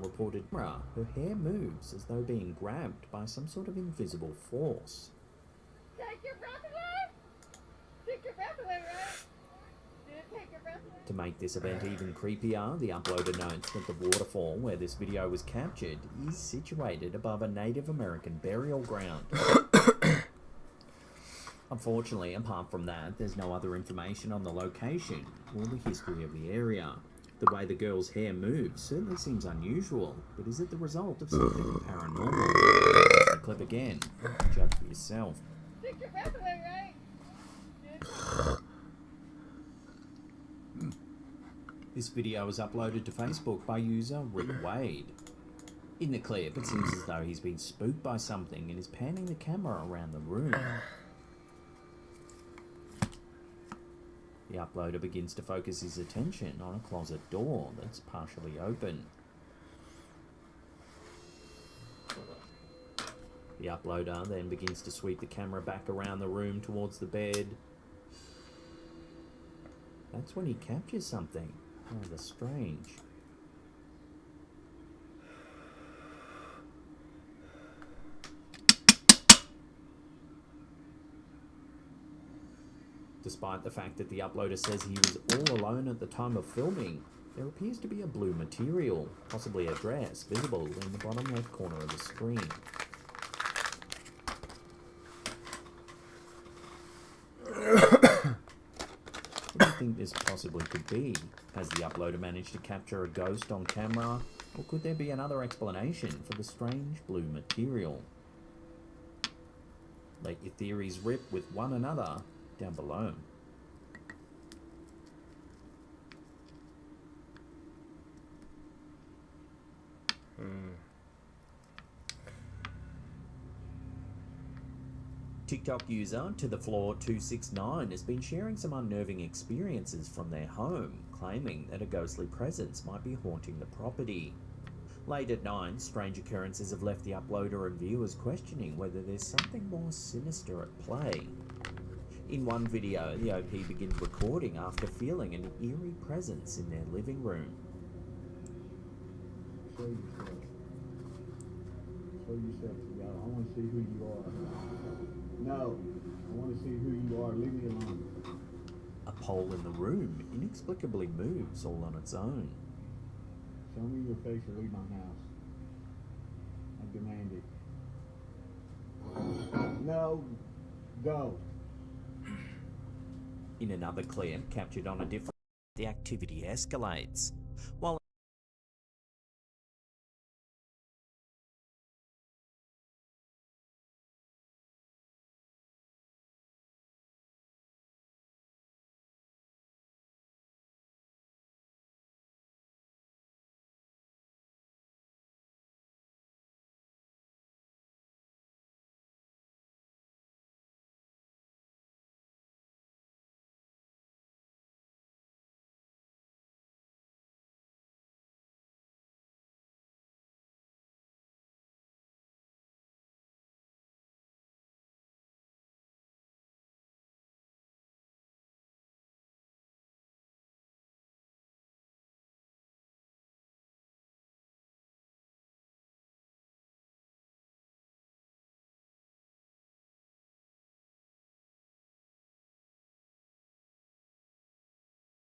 reported her hair moves as though being grabbed by some sort of invisible force. Take your breath away! Take your breath away, right? Did it take your breath away? To make this event even creepier, the uploader notes that the waterfall where this video was captured is situated above a Native American burial ground. Unfortunately, apart from that, there's no other information on the location or the history of the area. The way the girl's hair moves certainly seems unusual, but is it the result of something paranormal? Watch the clip again, and judge for yourself. Take your breath away, right? This video was uploaded to Facebook by user Rick Wade. In the clip, it seems as though he's been spooked by something and is panning the camera around the room. The uploader begins to focus his attention on a closet door that's partially open. The uploader then begins to sweep the camera back around the room towards the bed. That's when he captures something rather strange. Despite the fact that the uploader says he was all alone at the time of filming, there appears to be a blue material, possibly a dress, visible in the bottom left corner of the screen. What do you think this possibly could be? Has the uploader managed to capture a ghost on camera? Or could there be another explanation for the strange blue material? Let your theories rip with one another down below. TikTok user To The Floor 269 has been sharing some unnerving experiences from their home, claiming that a ghostly presence might be haunting the property. Late at night, strange occurrences have left the uploader and viewers questioning whether there's something more sinister at play. In one video, the OP begins recording after feeling an eerie presence in their living room. Show yourself. Show yourself to y'all. I want to see who you are. No, I want to see who you are. Leave me alone. A pole in the room inexplicably moves all on its own. Show me your face or leave my house. I demand it. No, go. In another clip captured on a different, the activity escalates. While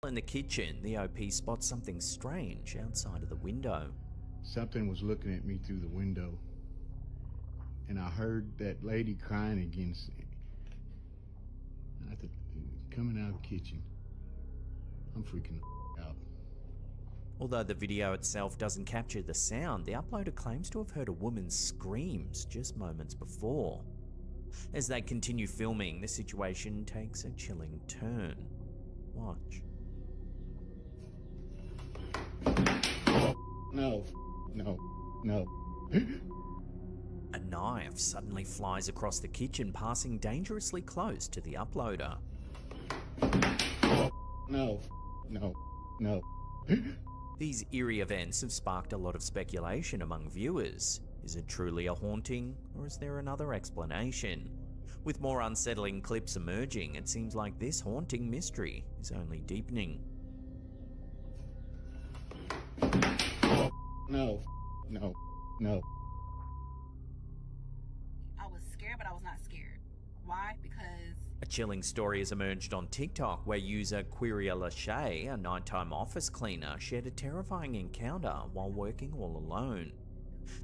in the kitchen, the OP spots something strange outside of the window. Something was looking at me through the window, and I heard that lady crying again. Coming out of the kitchen. I'm freaking out. Although the video itself doesn't capture the sound, the uploader claims to have heard a woman's screams just moments before. As they continue filming, the situation takes a chilling turn. Watch. No, no, no. A knife suddenly flies across the kitchen, passing dangerously close to the uploader. No, no, no. These eerie events have sparked a lot of speculation among viewers. Is it truly a haunting, or is there another explanation? With more unsettling clips emerging, it seems like this haunting mystery is only deepening. No, no, no. I was scared, but I was not scared. Why? Because A chilling story has emerged on TikTok where user Quiria Lachey, a nighttime office cleaner, shared a terrifying encounter while working all alone.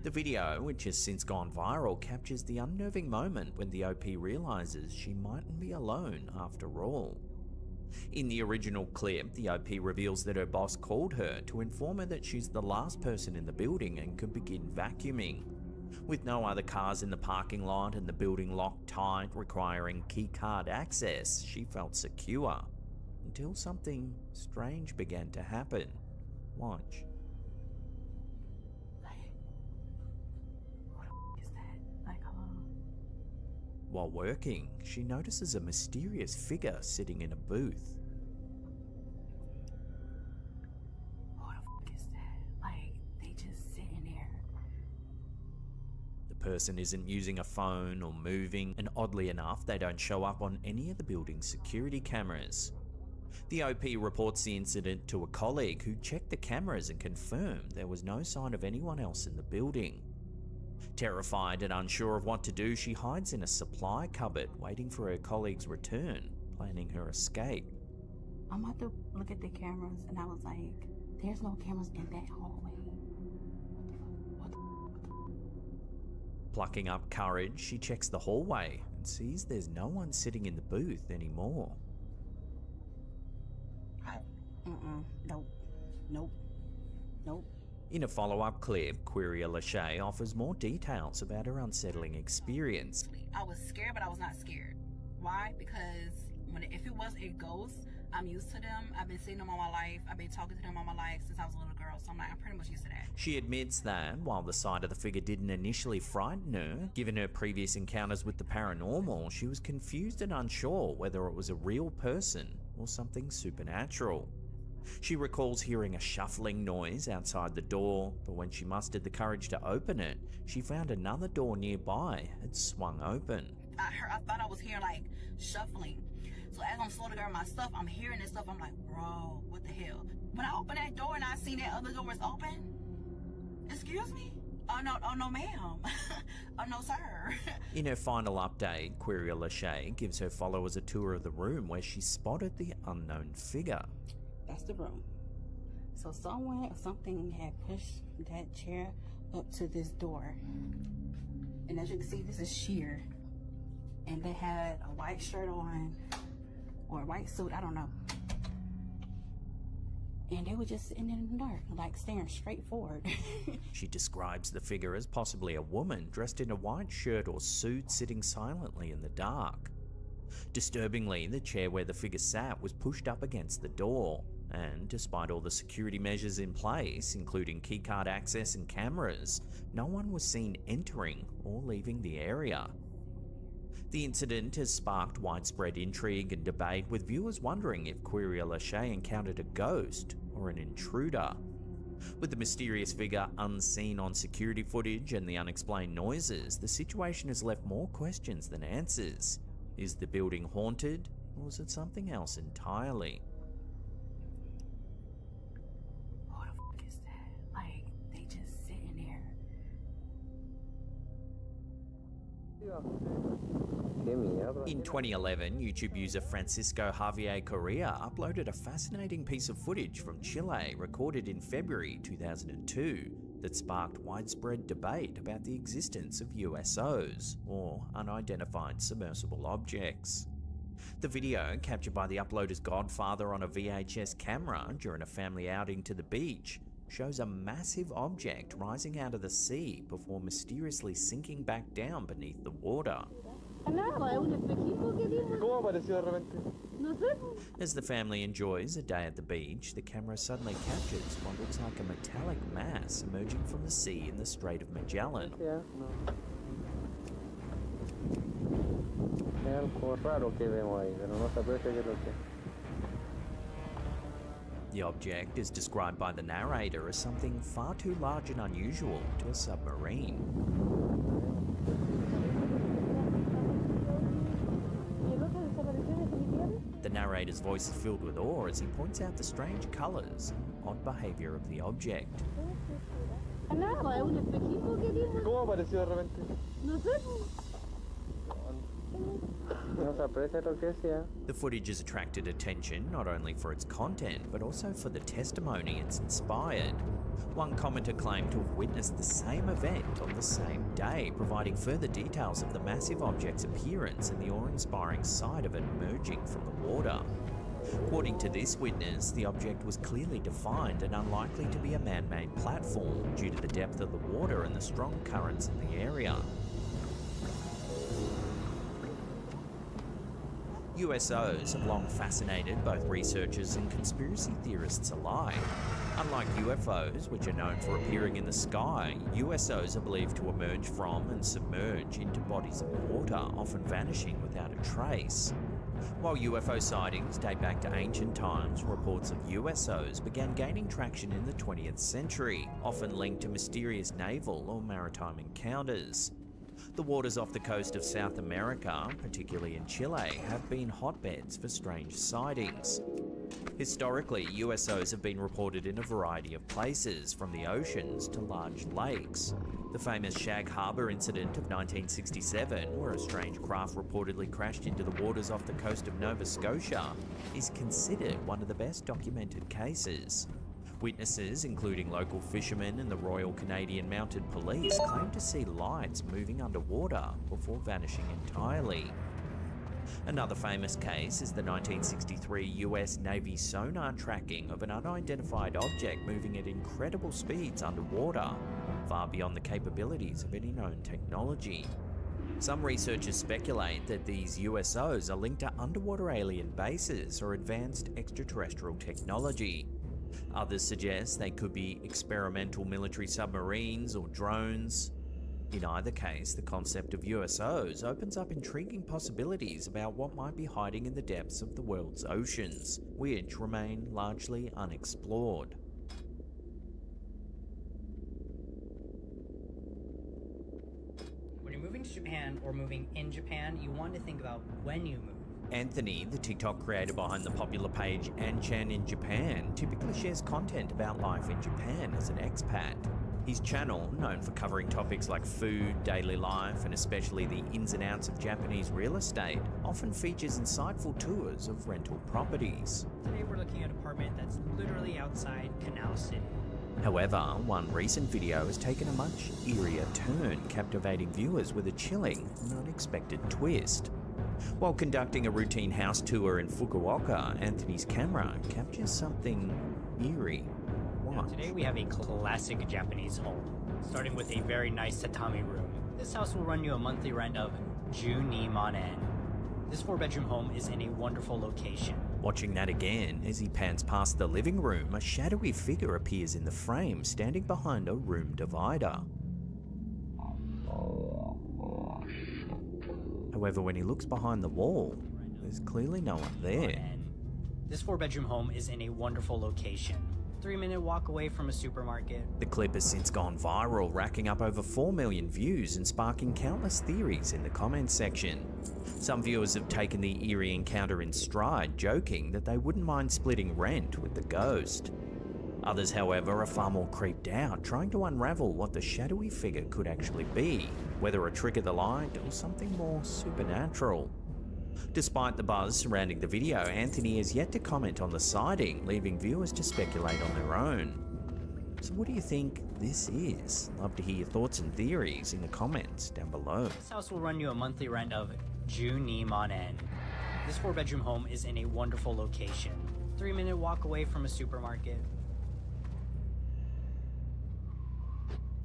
The video, which has since gone viral, captures the unnerving moment when the OP realizes she mightn't be alone after all. In the original clip, the OP reveals that her boss called her to inform her that she's the last person in the building and could begin vacuuming. With no other cars in the parking lot and the building locked tight, requiring keycard access, she felt secure. Until something strange began to happen. Watch. While working, she notices a mysterious figure sitting in a booth. what the f is that? Like, they just sitting there. The person isn't using a phone or moving, and oddly enough, they don't show up on any of the building's security cameras. The OP reports the incident to a colleague who checked the cameras and confirmed there was no sign of anyone else in the building. Terrified and unsure of what to do, she hides in a supply cupboard, waiting for her colleague's return, planning her escape. I'm about to look at the cameras, and I was like, there's no cameras in that hallway. Plucking up courage, she checks the hallway and sees there's no one sitting in the booth anymore. Nope. Nope. Nope. In a follow-up clip, Quiria Lachey offers more details about her unsettling experience. I was scared, but I was not scared. Why? Because if it was a ghost, I'm used to them. I've been seeing them all my life. I've been talking to them all my life since I was a little girl. So I'm pretty much used to that. She admits that, while the sight of the figure didn't initially frighten her, given her previous encounters with the paranormal, she was confused and unsure whether it was a real person or something supernatural. She recalls hearing a shuffling noise outside the door, but when she mustered the courage to open it, she found another door nearby had swung open. I thought I was hearing like shuffling. So as I'm slowly grabbing my stuff, I'm hearing this stuff. I'm like, bro, what the hell? When I opened that door and I seen that other door was open, excuse me? Oh no, ma'am. Oh no, sir. In her final update, Quiria Lachey gives her followers a tour of the room where she spotted the unknown figure. That's the room. So someone or something had pushed that chair up to this door. And as you can see, this is sheer. And they had a white shirt on, or a white suit, I don't know. And they were just sitting in the dark, like staring straight forward. She describes the figure as possibly a woman dressed in a white shirt or suit sitting silently in the dark. Disturbingly, the chair where the figure sat was pushed up against the door, and despite all the security measures in place, including keycard access and cameras, no one was seen entering or leaving the area. The incident has sparked widespread intrigue and debate, with viewers wondering if Quiria Lachey encountered a ghost or an intruder. With the mysterious figure unseen on security footage and the unexplained noises, the situation has left more questions than answers. Is the building haunted, or is it something else entirely? What the fuck is that? Like, they just sitting there. In 2011, YouTube user Francisco Javier Correa uploaded a fascinating piece of footage from Chile recorded in February 2002 that sparked widespread debate about the existence of USOs, or unidentified submersible objects. The video, captured by the uploader's godfather on a VHS camera during a family outing to the beach, shows a massive object rising out of the sea before mysteriously sinking back down beneath the water. As the family enjoys a day at the beach, the camera suddenly captures what looks like a metallic mass emerging from the sea in the Strait of Magellan. The object is described by the narrator as something far too large and unusual to a submarine. The narrator's voice is filled with awe as he points out the strange colours and odd behaviour of the object. The footage has attracted attention not only for its content, but also for the testimony it's inspired. One commenter claimed to have witnessed the same event on the same day, providing further details of the massive object's appearance and the awe-inspiring sight of it emerging from the water. According to this witness, the object was clearly defined and unlikely to be a man-made platform due to the depth of the water and the strong currents in the area. USOs have long fascinated both researchers and conspiracy theorists alike. Unlike UFOs, which are known for appearing in the sky, USOs are believed to emerge from and submerge into bodies of water, often vanishing without a trace. While UFO sightings date back to ancient times, reports of USOs began gaining traction in the 20th century, often linked to mysterious naval or maritime encounters. The waters off the coast of South America, particularly in Chile, have been hotbeds for strange sightings. Historically, USOs have been reported in a variety of places, from the oceans to large lakes. The famous Shag Harbor incident of 1967, where a strange craft reportedly crashed into the waters off the coast of Nova Scotia, is considered one of the best documented cases. Witnesses, including local fishermen and the Royal Canadian Mounted Police, claim to see lights moving underwater before vanishing entirely. Another famous case is the 1963 US Navy sonar tracking of an unidentified object moving at incredible speeds underwater, far beyond the capabilities of any known technology. Some researchers speculate that these USOs are linked to underwater alien bases or advanced extraterrestrial technology. Others suggest they could be experimental military submarines or drones. In either case, the concept of USOs opens up intriguing possibilities about what might be hiding in the depths of the world's oceans, which remain largely unexplored. When you're moving to Japan or moving in Japan, you want to think about when you move. Anthony, the TikTok creator behind the popular page Anchan in Japan, typically shares content about life in Japan as an expat. His channel, known for covering topics like food, daily life, and especially the ins and outs of Japanese real estate, often features insightful tours of rental properties. Today we're looking at an apartment that's literally outside Canal City. However, one recent video has taken a much eerier turn, captivating viewers with a chilling and unexpected twist. While conducting a routine house tour in Fukuoka, Anthony's camera captures something eerie. Now, today we have a classic Japanese home, starting with a very nice tatami room. This house will run you a monthly rent of 12万円. This 4-bedroom home is in a wonderful location. Watching that again, as he pans past the living room, a shadowy figure appears in the frame, standing behind a room divider. However, when he looks behind the wall, there's clearly no one there. This 4-bedroom home is in a wonderful location. 3-minute walk away from a supermarket. The clip has since gone viral, racking up over 4 million views and sparking countless theories in the comments section. Some viewers have taken the eerie encounter in stride, joking that they wouldn't mind splitting rent with the ghost. Others, however, are far more creeped out, trying to unravel what the shadowy figure could actually be, whether a trick of the light or something more supernatural. Despite the buzz surrounding the video, Anthony has yet to comment on the sighting, leaving viewers to speculate on their own. So what do you think this is? Love to hear your thoughts and theories in the comments down below. This house will run you a monthly rent of 12万円. This 4-bedroom home is in a wonderful location. 3-minute walk away from a supermarket.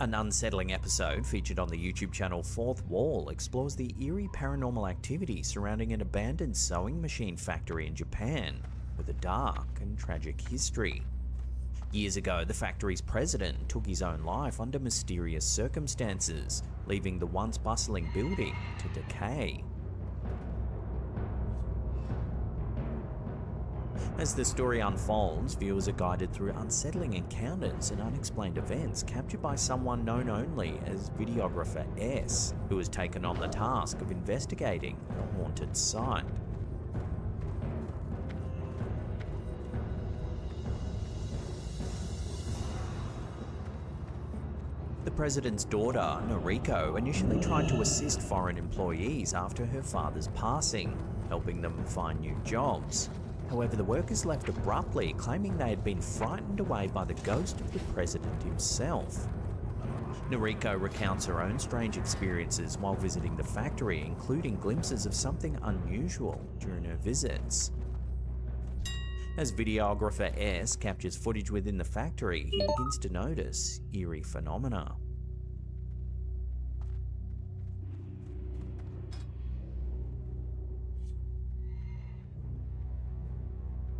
An unsettling episode featured on the YouTube channel Fourth Wall explores the eerie paranormal activity surrounding an abandoned sewing machine factory in Japan, with a dark and tragic history. Years ago, the factory's president took his own life under mysterious circumstances, leaving the once bustling building to decay. As the story unfolds, viewers are guided through unsettling encounters and unexplained events captured by someone known only as Videographer S, who has taken on the task of investigating the haunted site. The president's daughter, Noriko, initially tried to assist foreign employees after her father's passing, helping them find new jobs. However, the workers left abruptly, claiming they had been frightened away by the ghost of the president himself. Noriko recounts her own strange experiences while visiting the factory, including glimpses of something unusual during her visits. As videographer S captures footage within the factory, he begins to notice eerie phenomena.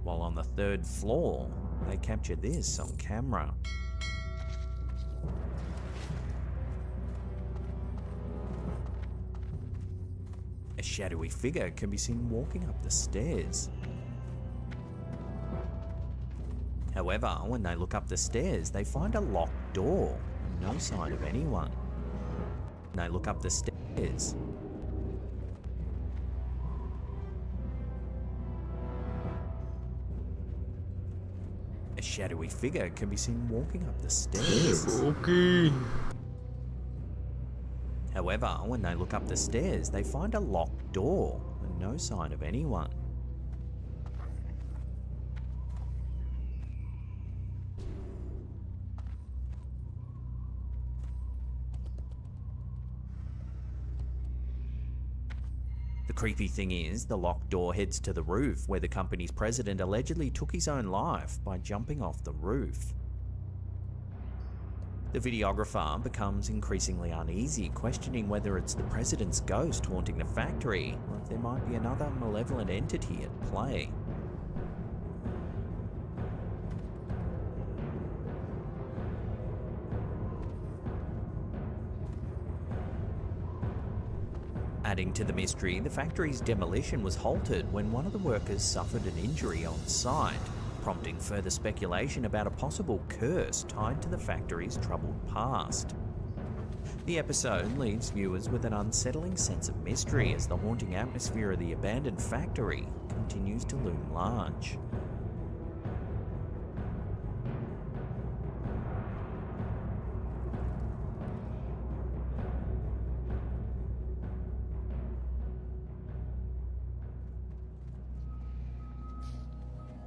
While on the 3rd floor, they capture this on camera. A shadowy figure can be seen walking up the stairs. However, when they look up the stairs, they find a locked door, no sign of anyone. When they look up the stairs, a shadowy figure can be seen walking up the stairs. Okay. However, when they look up the stairs, they find a locked door and no sign of anyone. The creepy thing is, the locked door heads to the roof, where the company's president allegedly took his own life by jumping off the roof. The videographer becomes increasingly uneasy, questioning whether it's the president's ghost haunting the factory, or if there might be another malevolent entity at play. Adding to the mystery, the factory's demolition was halted when one of the workers suffered an injury on site, prompting further speculation about a possible curse tied to the factory's troubled past. The episode leaves viewers with an unsettling sense of mystery as the haunting atmosphere of the abandoned factory continues to loom large.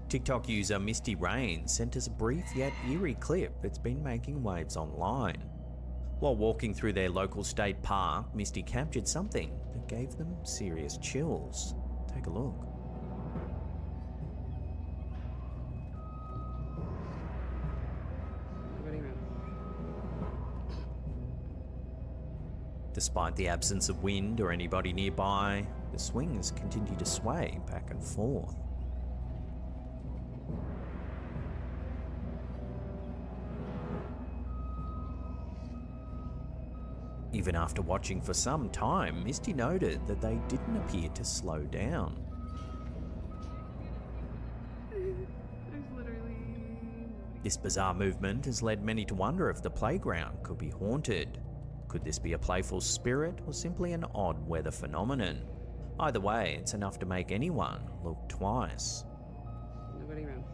TikTok user Misty Rain sent us a brief yet eerie clip that's been making waves online. While walking through their local state park, Misty captured something that gave them serious chills. Take a look. Despite the absence of wind or anybody nearby, the swings continue to sway back and forth. Even after watching for some time, Misty noted that they didn't appear to slow down. This bizarre movement has led many to wonder if the playground could be haunted. Could this be a playful spirit or simply an odd weather phenomenon? Either way, it's enough to make anyone look twice. Nobody around.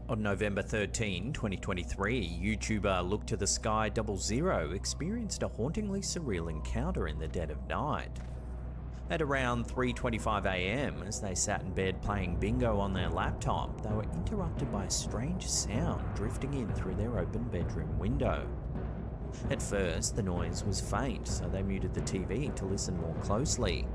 On November 13, 2023, YouTuber Look to the Sky 00 experienced a hauntingly surreal encounter in the dead of night. At around 3:25 AM, as they sat in bed playing bingo on their laptop, they were interrupted by a strange sound drifting in through their open bedroom window. At first, the noise was faint, so they muted the TV to listen more closely.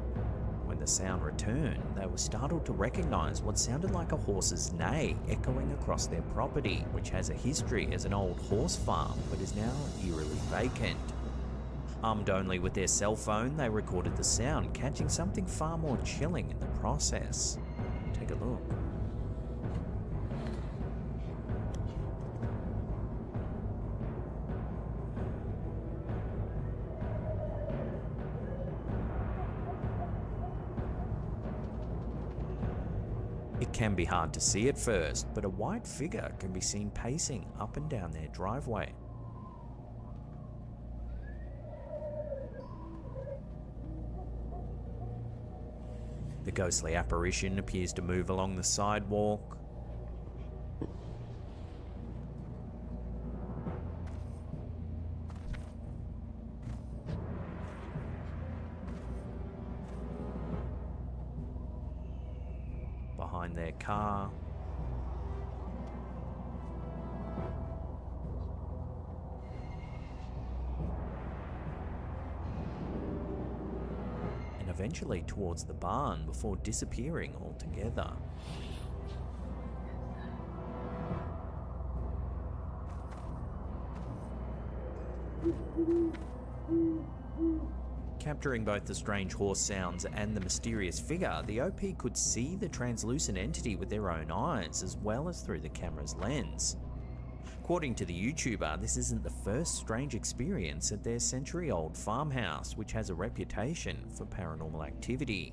When the sound returned, they were startled to recognise what sounded like a horse's neigh echoing across their property, which has a history as an old horse farm but is now eerily vacant. Armed only with their cell phone, they recorded the sound, catching something far more chilling in the process. Take a look. It can be hard to see at first, but a white figure can be seen pacing up and down their driveway. The ghostly apparition appears to move along the sidewalk. Behind their car. And eventually towards the barn before disappearing altogether. Capturing both the strange horse sounds and the mysterious figure, the OP could see the translucent entity with their own eyes, as well as through the camera's lens. According to the YouTuber, this isn't the first strange experience at their century-old farmhouse, which has a reputation for paranormal activity.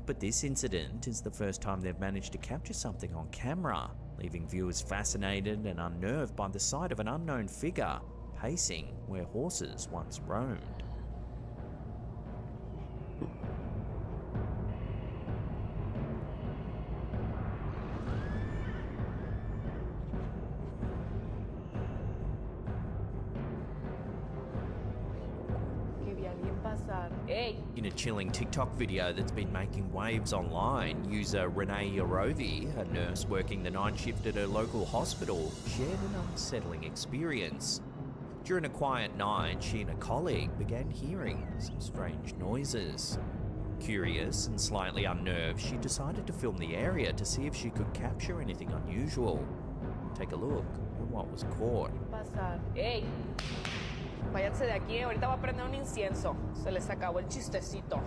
But this incident is the first time they've managed to capture something on camera, leaving viewers fascinated and unnerved by the sight of an unknown figure pacing where horses once roamed. In a chilling TikTok video that's been making waves online, user Renee Yorovi, a nurse working the night shift at her local hospital, shared an unsettling experience. During a quiet night, she and a colleague began hearing some strange noises. Curious and slightly unnerved, she decided to film the area to see if she could capture anything unusual. Take a look at what was caught. Pasa. ¡Ey! Váyanse de aquí, ahorita va a prender un incienso. Se les acabó el chistecito.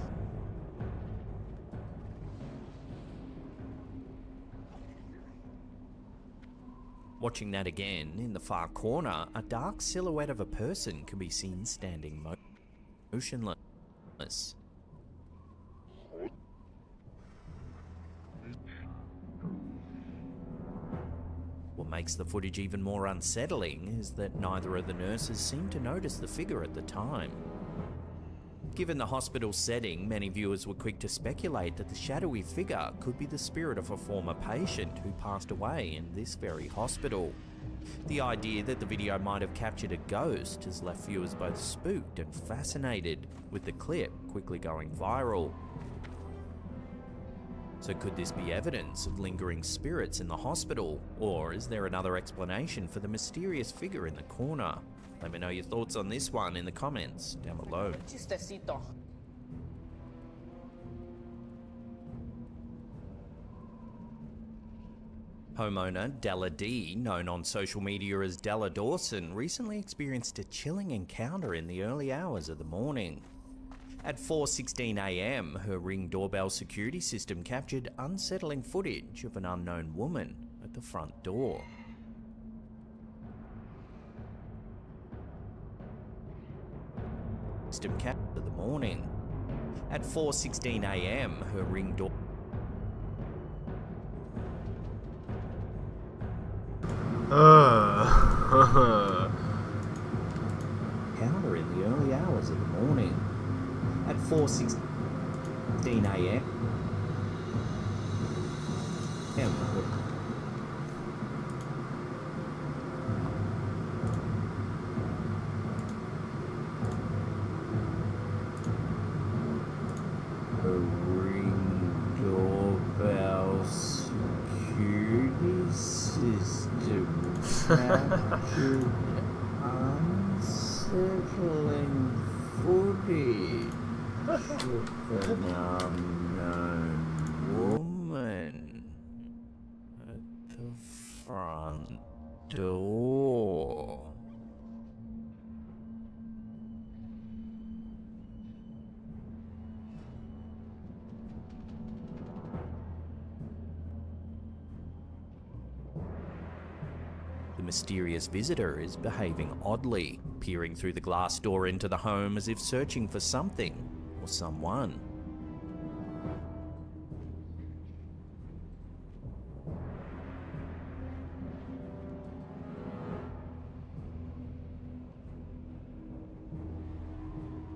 Watching that again, in the far corner, a dark silhouette of a person can be seen standing motionless. What makes the footage even more unsettling is that neither of the nurses seemed to notice the figure at the time. Given the hospital setting, many viewers were quick to speculate that the shadowy figure could be the spirit of a former patient who passed away in this very hospital. The idea that the video might have captured a ghost has left viewers both spooked and fascinated, with the clip quickly going viral. So could this be evidence of lingering spirits in the hospital, or is there another explanation for the mysterious figure in the corner? Let me know your thoughts on this one in the comments down below. Chistecito. Homeowner Della D, known on social media as Della Dawson, recently experienced a chilling encounter in the early hours of the morning. At 4:16 AM, her Ring doorbell security system captured unsettling footage of an unknown woman at the front door. System captured the morning. At 4:16 AM, her Ring door. Encounter in the early hours of the morning. At 4:16 AM. The Ring doorbell security system captured unsettling footage of an unknown woman at the front door. The mysterious visitor is behaving oddly, peering through the glass door into the home as if searching for something or someone.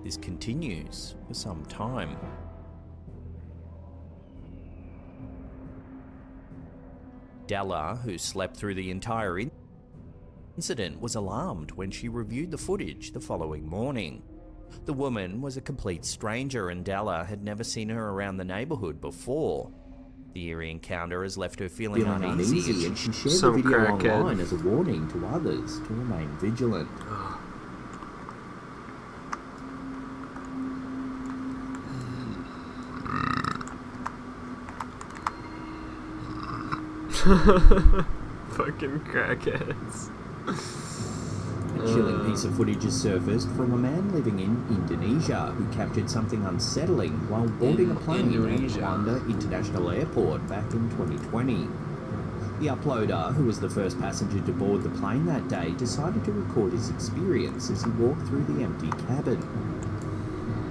This continues for some time. Della, who slept through the entire incident, was alarmed when she reviewed the footage the following morning. The woman was a complete stranger and Della had never seen her around the neighborhood before. The eerie encounter has left her feeling uneasy and she shared the video online as a warning to others to remain vigilant. Fucking crackheads. A chilling piece of footage has surfaced from a man living in Indonesia who captured something unsettling while boarding a plane at Juanda International Airport back in 2020. The uploader, who was the first passenger to board the plane that day, decided to record his experience as he walked through the empty cabin.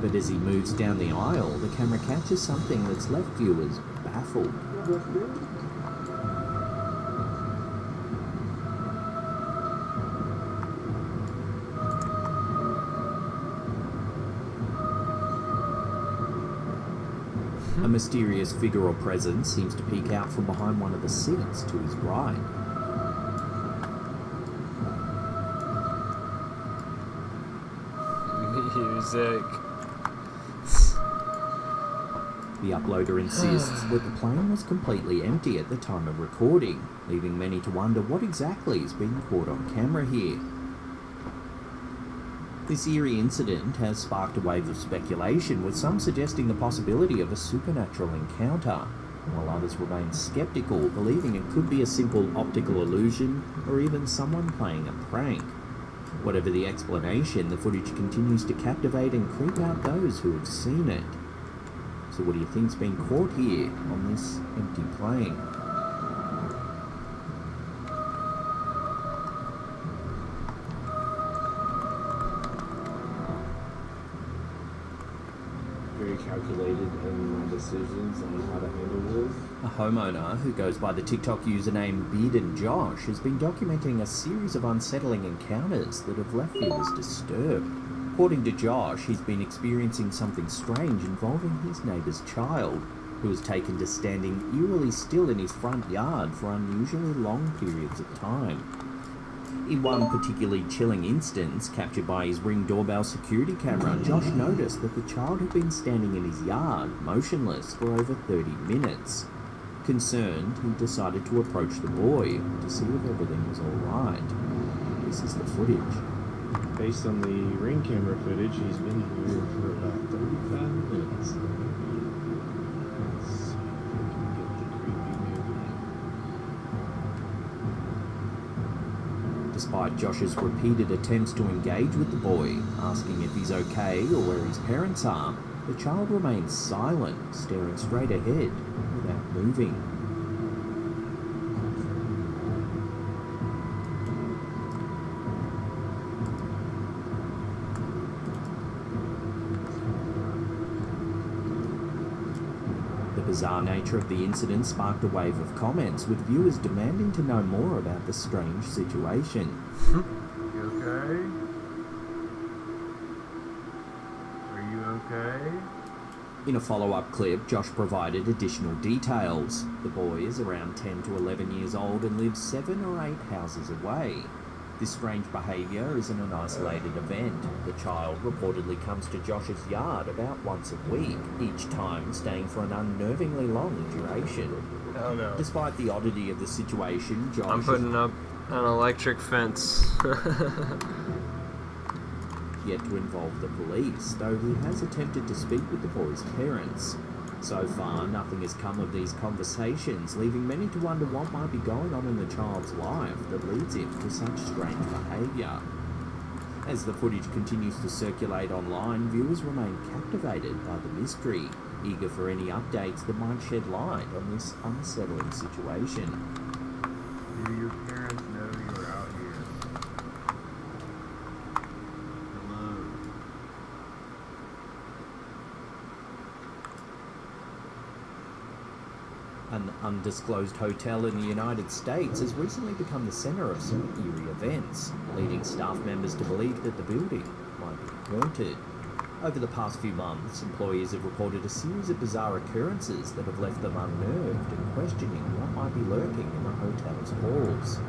But as he moves down the aisle, the camera catches something that's left viewers baffled. A mysterious figure or presence seems to peek out from behind one of the seats to his right. Music. The uploader insists that the plane was completely empty at the time of recording, leaving many to wonder what exactly is being caught on camera here. This eerie incident has sparked a wave of speculation, with some suggesting the possibility of a supernatural encounter, while others remain skeptical, believing it could be a simple optical illusion or even someone playing a prank. Whatever the explanation, the footage continues to captivate and creep out those who have seen it. So what do you think's been caught here on this empty plane? Very calculated in my decisions on how to handle this. A homeowner who goes by the TikTok username BeardandJosh has been documenting a series of unsettling encounters that have left viewers disturbed. According to Josh, he's been experiencing something strange involving his neighbour's child, who was taken to standing eerily still in his front yard for unusually long periods of time. In one particularly chilling instance, captured by his Ring doorbell security camera, Josh noticed that the child had been standing in his yard, motionless, for over 30 minutes. Concerned, he decided to approach the boy to see if everything was alright. This is the footage. Based on the Ring camera footage, he's been here for about 35 minutes. Let's see if we can get the creepy movie. Despite Josh's repeated attempts to engage with the boy, asking if he's okay or where his parents are, the child remains silent, staring straight ahead without moving. The bizarre nature of the incident sparked a wave of comments, with viewers demanding to know more about the strange situation. You okay? Are you okay? In a follow-up clip, Josh provided additional details. The boy is around 10 to 11 years old and lives 7 or 8 houses away. This strange behaviour isn't an isolated event. The child reportedly comes to Josh's yard about once a week, each time staying for an unnervingly long duration. Oh no. Despite the oddity of the situation, Josh... I'm putting up an electric fence. yet to involve the police, though he has attempted to speak with the boy's parents. So far, nothing has come of these conversations, leaving many to wonder what might be going on in the child's life that leads him to such strange behaviour. As the footage continues to circulate online, viewers remain captivated by the mystery, eager for any updates that might shed light on this unsettling situation. Do your parents know you're out here? Hello? An undisclosed hotel in the United States has recently become the centre of some eerie events, leading staff members to believe that the building might be haunted. Over the past few months, employees have reported a series of bizarre occurrences that have left them unnerved and questioning what might be lurking in the hotel's halls.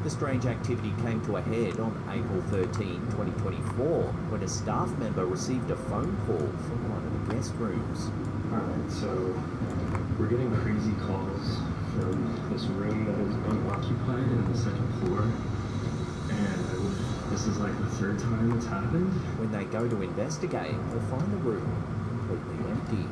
The strange activity came to a head on April 13, 2024, when a staff member received a phone call from one of the guest rooms. Alright, so we're getting crazy calls from this room that is unoccupied in the second floor, and this is like the third time it's happened. When they go to investigate, they find the room completely empty.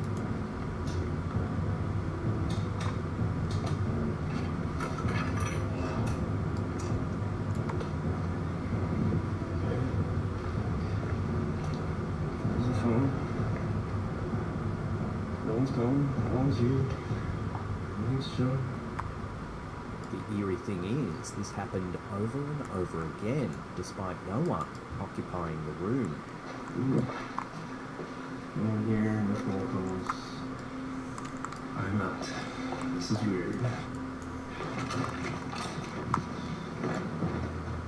There's the phone. No one's calling. No one's here. No one's showing. The eerie thing is, this happened over and over again, despite no one occupying the room. Ooh. No one here, no phone calls. I'm out. This is weird.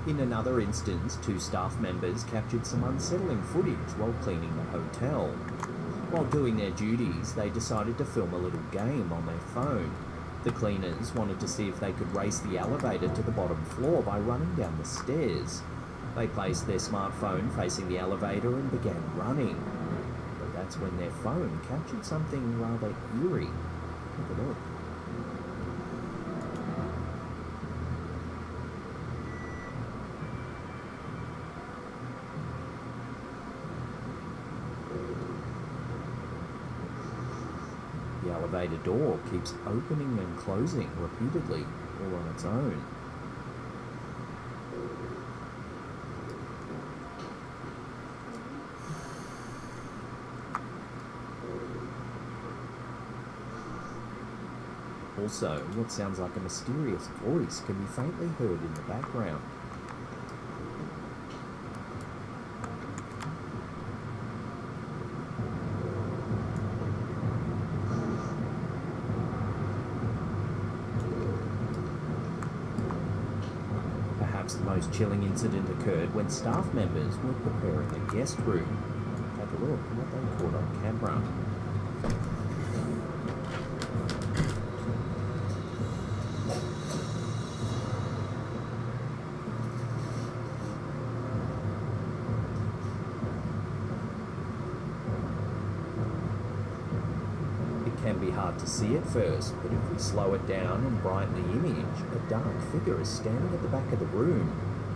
In another instance, 2 staff members captured some unsettling footage while cleaning the hotel. While doing their duties, they decided to film a little game on their phone. The cleaners wanted to see if they could race the elevator to the bottom floor by running down the stairs. They placed their smartphone facing the elevator and began running. But that's when their phone captured something rather eerie. Have a look. elevator door keeps opening and closing repeatedly, all on its own. Also, what sounds like a mysterious voice can be faintly heard in the background. Perhaps the most chilling incident occurred when staff members were preparing a guest room. Take a look at what they caught on camera. Can be hard to see at first, but if we slow it down and brighten the image, a dark figure is standing at the back of the room.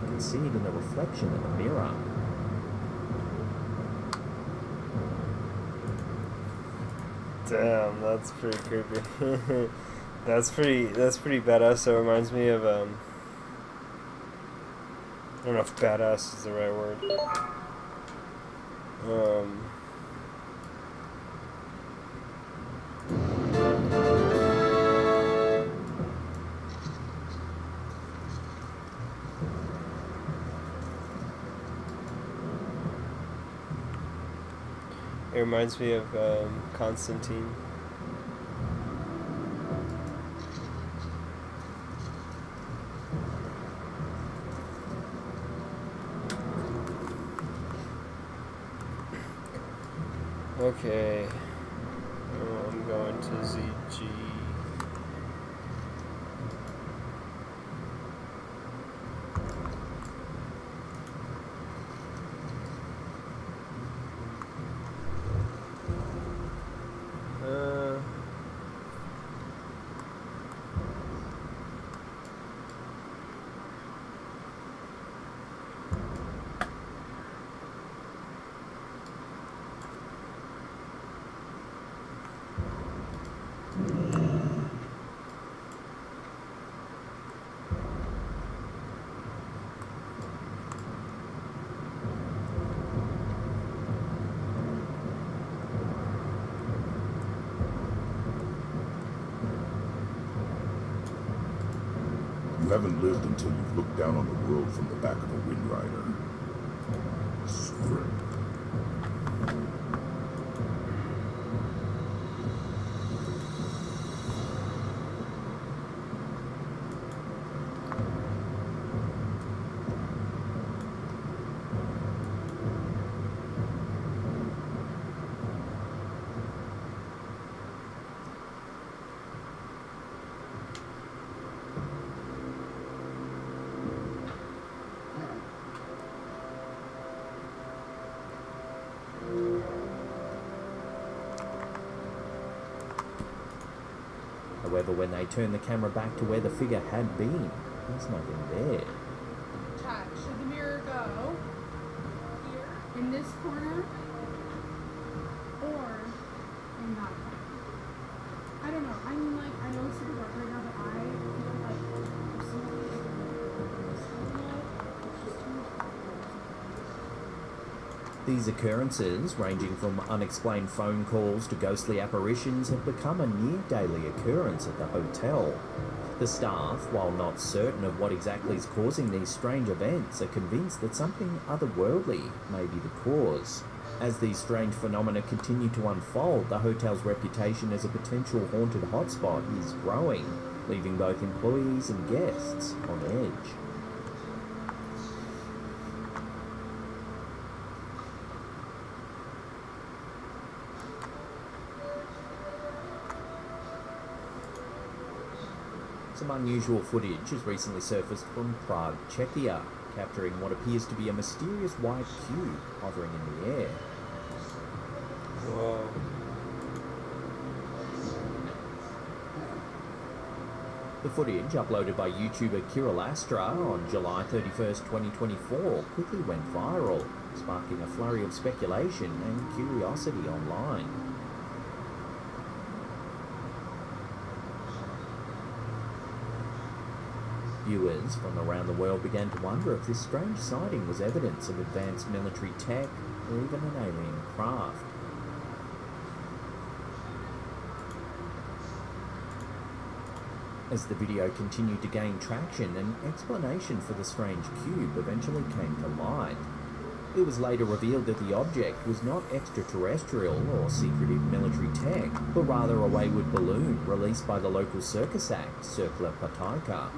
You can see it in the reflection in the mirror. Damn, that's pretty creepy. that's pretty badass. So it reminds me of I don't know if badass is the right word. It reminds me of Constantine. Okay. I'm going to ZG. You haven't lived until you've looked down on the world from the back of a Wind Rider. Script. However, when they turn the camera back to where the figure had been, there's nothing there. Chat, should the mirror go here, in this corner, or in that corner? I don't know. I mean, like, I know it's super dark right now, but I feel like personally, it's just too much. These occurrences, ranging from unexplained phone calls to ghostly apparitions, have become a near-daily occurrence at the hotel. The staff, while not certain of what exactly is causing these strange events, are convinced that something otherworldly may be the cause. As these strange phenomena continue to unfold, the hotel's reputation as a potential haunted hotspot is growing, leaving both employees and guests on edge. Some unusual footage has recently surfaced from Prague, Czechia, capturing what appears to be a mysterious white cube hovering in the air. Whoa. The footage, uploaded by YouTuber Kirill Astra on July 31st, 2024, quickly went viral, sparking a flurry of speculation and curiosity online. Viewers from around the world began to wonder if this strange sighting was evidence of advanced military tech or even an alien craft. As the video continued to gain traction, an explanation for the strange cube eventually came to light. It was later revealed that the object was not extraterrestrial or secretive military tech, but rather a wayward balloon released by the local circus act, Cirkla Pataika.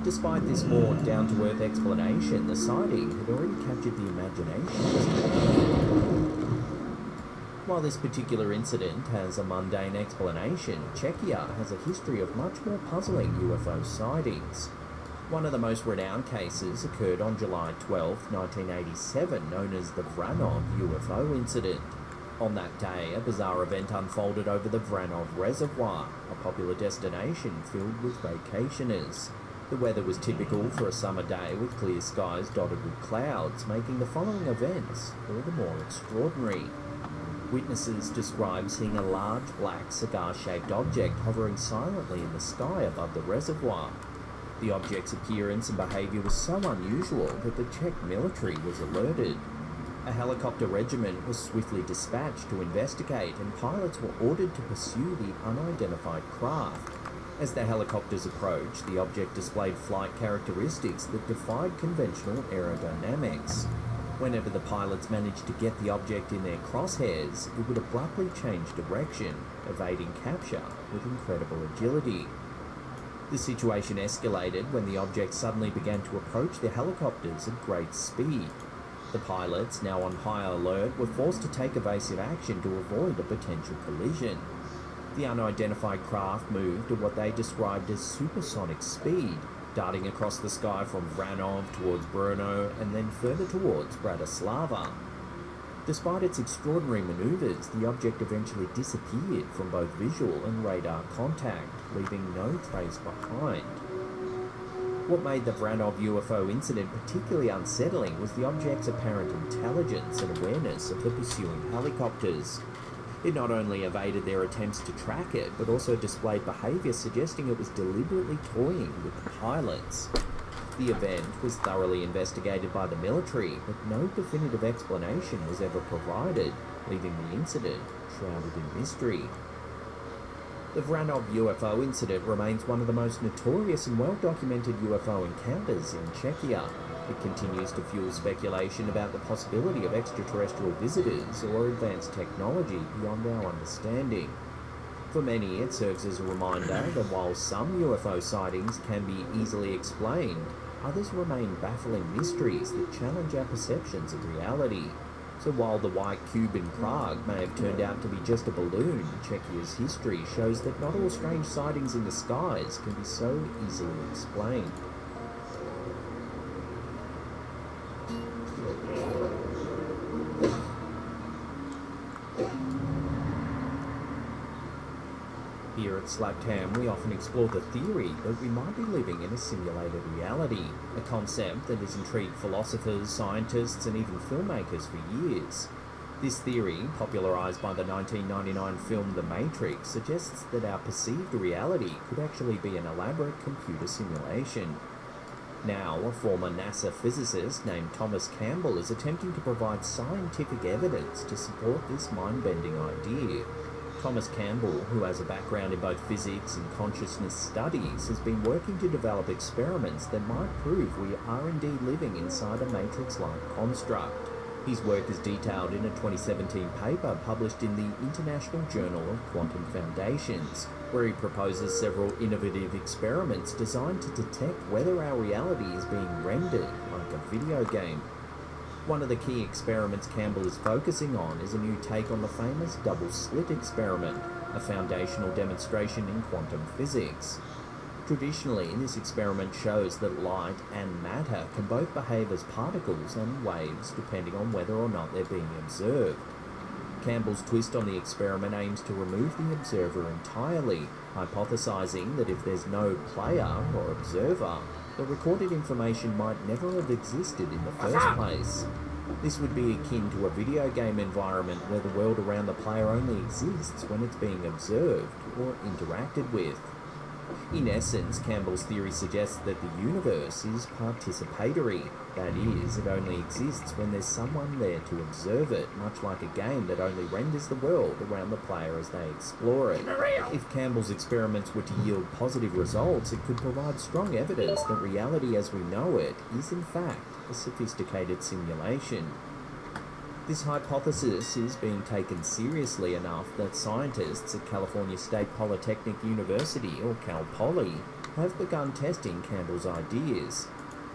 Despite this more down-to-earth explanation, the sighting had already captured the imagination. While this particular incident has a mundane explanation, Czechia has a history of much more puzzling UFO sightings. One of the most renowned cases occurred on July 12, 1987, known as the Vranov UFO incident. On that day, a bizarre event unfolded over the Vranov Reservoir, a popular destination filled with vacationers. The weather was typical for a summer day with clear skies dotted with clouds, making the following events all the more extraordinary. Witnesses described seeing a large black cigar-shaped object hovering silently in the sky above the reservoir. The object's appearance and behaviour was so unusual that the Czech military was alerted. A helicopter regiment was swiftly dispatched to investigate, and pilots were ordered to pursue the unidentified craft. As the helicopters approached, the object displayed flight characteristics that defied conventional aerodynamics. Whenever the pilots managed to get the object in their crosshairs, it would abruptly change direction, evading capture with incredible agility. The situation escalated when the object suddenly began to approach the helicopters at great speed. The pilots, now on high alert, were forced to take evasive action to avoid a potential collision. The unidentified craft moved at what they described as supersonic speed, darting across the sky from Vranov towards Brno and then further towards Bratislava. Despite its extraordinary maneuvers, the object eventually disappeared from both visual and radar contact, leaving no trace behind. What made the Vranov UFO incident particularly unsettling was the object's apparent intelligence and awareness of the pursuing helicopters. It not only evaded their attempts to track it, but also displayed behaviour suggesting it was deliberately toying with the pilots. The event was thoroughly investigated by the military, but no definitive explanation was ever provided, leaving the incident shrouded in mystery. The Vranov UFO incident remains one of the most notorious and well-documented UFO encounters in Czechia. It continues to fuel speculation about the possibility of extraterrestrial visitors or advanced technology beyond our understanding. For many, it serves as a reminder that while some UFO sightings can be easily explained, others remain baffling mysteries that challenge our perceptions of reality. So while the white cube in Prague may have turned out to be just a balloon, Czechia's history shows that not all strange sightings in the skies can be so easily explained. Here at Slapped Ham, we often explore the theory that we might be living in a simulated reality, a concept that has intrigued philosophers, scientists, and even filmmakers for years. This theory, popularised by the 1999 film The Matrix, suggests that our perceived reality could actually be an elaborate computer simulation. Now, a former NASA physicist named Thomas Campbell is attempting to provide scientific evidence to support this mind-bending idea. Thomas Campbell, who has a background in both physics and consciousness studies, has been working to develop experiments that might prove we are indeed living inside a matrix-like construct. His work is detailed in a 2017 paper published in the International Journal of Quantum Foundations, where he proposes several innovative experiments designed to detect whether our reality is being rendered like a video game. One of the key experiments Campbell is focusing on is a new take on the famous double-slit experiment, a foundational demonstration in quantum physics. Traditionally, this experiment shows that light and matter can both behave as particles and waves depending on whether or not they're being observed. Campbell's twist on the experiment aims to remove the observer entirely, hypothesizing that if there's no player or observer, the recorded information might never have existed in the first place. This would be akin to a video game environment where the world around the player only exists when it's being observed or interacted with. In essence, Campbell's theory suggests that the universe is participatory. That is, it only exists when there's someone there to observe it, much like a game that only renders the world around the player as they explore it. If Campbell's experiments were to yield positive results, it could provide strong evidence that reality as we know it is in fact a sophisticated simulation. This hypothesis is being taken seriously enough that scientists at California State Polytechnic University, or Cal Poly, have begun testing Campbell's ideas.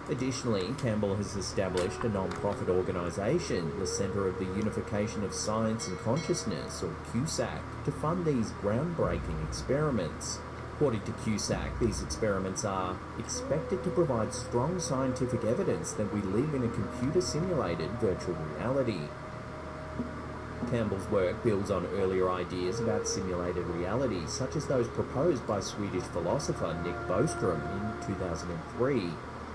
Additionally, Campbell has established a non-profit organisation, the Centre of the Unification of Science and Consciousness, or CUSAC, to fund these groundbreaking experiments. According to CUSAC, these experiments are expected to provide strong scientific evidence that we live in a computer-simulated virtual reality. Campbell's work builds on earlier ideas about simulated reality, such as those proposed by Swedish philosopher Nick Bostrom in 2003.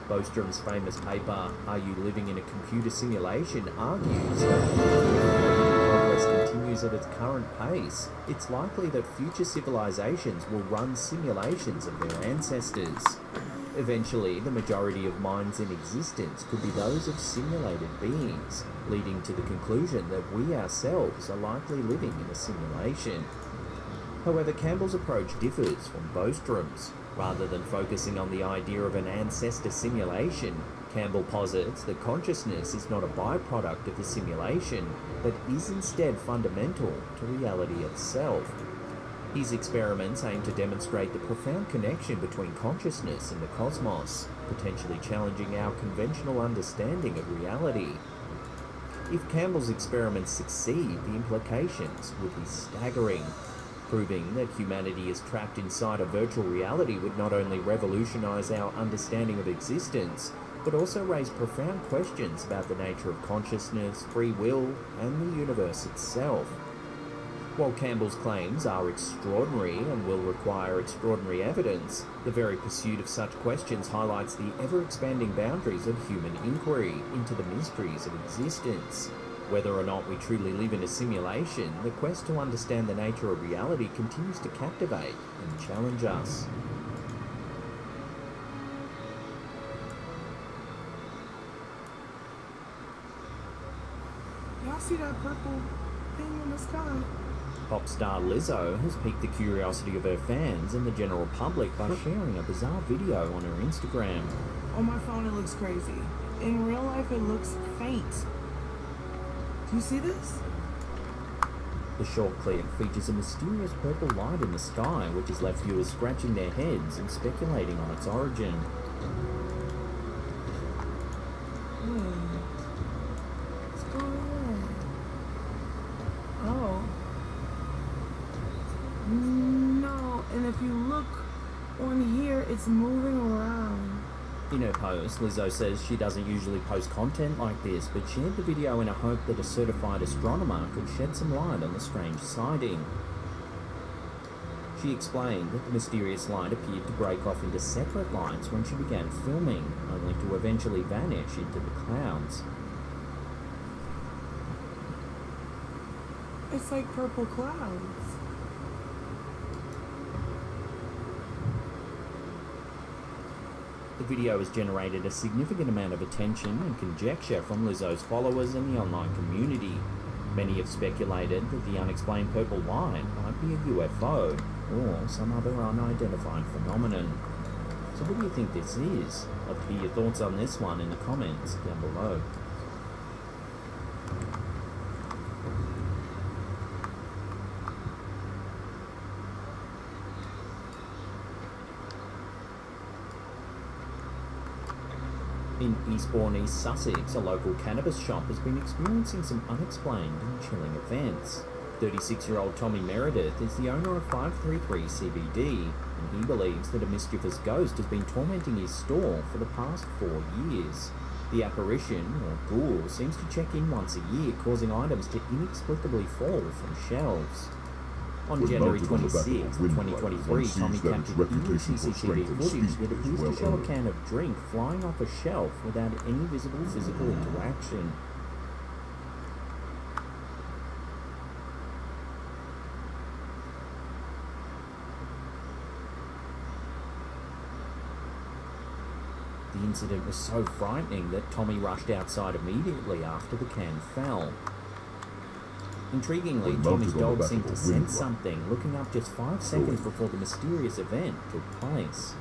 Bostrom's famous paper, Are You Living in a Computer Simulation?, argues that if progress continues at its current pace, it's likely that future civilizations will run simulations of their ancestors. Eventually, the majority of minds in existence could be those of simulated beings, leading to the conclusion that we ourselves are likely living in a simulation. However, Campbell's approach differs from Bostrom's. Rather than focusing on the idea of an ancestor simulation, Campbell posits that consciousness is not a byproduct of the simulation, but is instead fundamental to reality itself. His experiments aim to demonstrate the profound connection between consciousness and the cosmos, potentially challenging our conventional understanding of reality. If Campbell's experiments succeed, the implications would be staggering. Proving that humanity is trapped inside a virtual reality would not only revolutionize our understanding of existence, but also raise profound questions about the nature of consciousness, free will, and the universe itself. While Campbell's claims are extraordinary and will require extraordinary evidence, the very pursuit of such questions highlights the ever-expanding boundaries of human inquiry into the mysteries of existence. Whether or not we truly live in a simulation, the quest to understand the nature of reality continues to captivate and challenge us. Y'all see that purple thing in the sky? Pop star Lizzo has piqued the curiosity of her fans and the general public by sharing a bizarre video on her Instagram. On my phone it looks crazy. In real life it looks faint. Do you see this? The short clip features a mysterious purple light in the sky which has left viewers scratching their heads and speculating on its origin. What's going on? Oh. No, and if you look on here, it's moving around. In her post, Lizzo says she doesn't usually post content like this, but shared the video in a hope that a certified astronomer could shed some light on the strange sighting. She explained that the mysterious light appeared to break off into separate lights when she began filming, only to eventually vanish into the clouds. It's like purple clouds. The video has generated a significant amount of attention and conjecture from Lizzo's followers and the online community. Many have speculated that the unexplained purple light might be a UFO or some other unidentified phenomenon. So what do you think this is? I'd love to hear your thoughts on this one in the comments down below. In Eastbourne, East Sussex, a local cannabis shop has been experiencing some unexplained and chilling events. 36-year-old Tommy Meredith is the owner of 533 CBD, and he believes that a mischievous ghost has been tormenting his store for the past 4 years. The apparition, or ghoul, seems to check in once a year, causing items to inexplicably fall from shelves. On January 26, 2023, Tommy captured eerie CCTV footage that appears to show a can of drink flying off a shelf without any visible physical interaction. The incident was so frightening that Tommy rushed outside immediately after the can fell. Intriguingly, Tommy's dog seemed to sense something, looking up just 5 seconds before the mysterious event took place.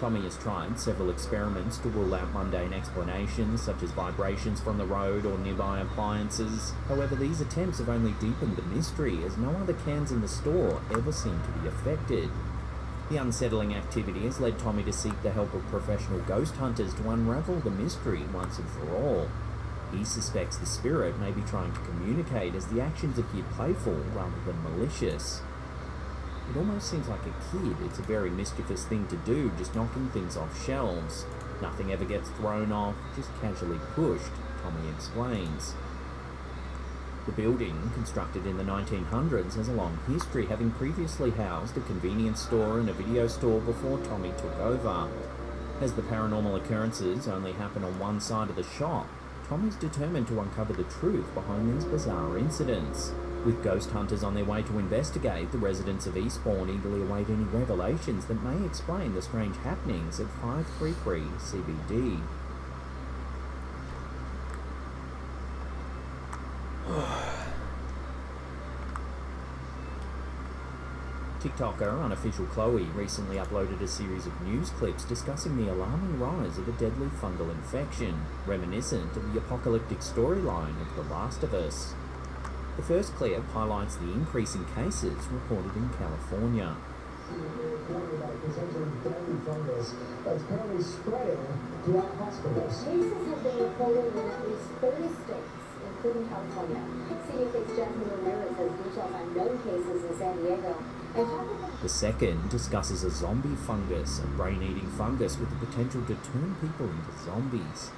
Tommy has tried several experiments to rule out mundane explanations, such as vibrations from the road or nearby appliances. However, these attempts have only deepened the mystery, as no other cans in the store ever seem to be affected. The unsettling activity has led Tommy to seek the help of professional ghost hunters to unravel the mystery once and for all. He suspects the spirit may be trying to communicate, as the actions appear playful rather than malicious. It almost seems like a kid. It's a very mischievous thing to do, just knocking things off shelves. Nothing ever gets thrown off, just casually pushed, Tommy explains. The building, constructed in the 1900s, has a long history, having previously housed a convenience store and a video store before Tommy took over. As the paranormal occurrences only happen on one side of the shop, Tommy's determined to uncover the truth behind these bizarre incidents. With ghost hunters on their way to investigate, the residents of Eastbourne eagerly await any revelations that may explain the strange happenings at 533 CBD. TikToker Unofficial Chloe recently uploaded a series of news clips discussing the alarming rise of a deadly fungal infection, reminiscent of the apocalyptic storyline of The Last of Us. The first clip highlights the increase in cases reported in California. That's currently spreading throughout hospitals. Cases have been reported in at least 30 states, including California. CDC's Jasmine Ramirez has details on known cases in San Diego. The second discusses a zombie fungus, a brain-eating fungus with the potential to turn people into zombies.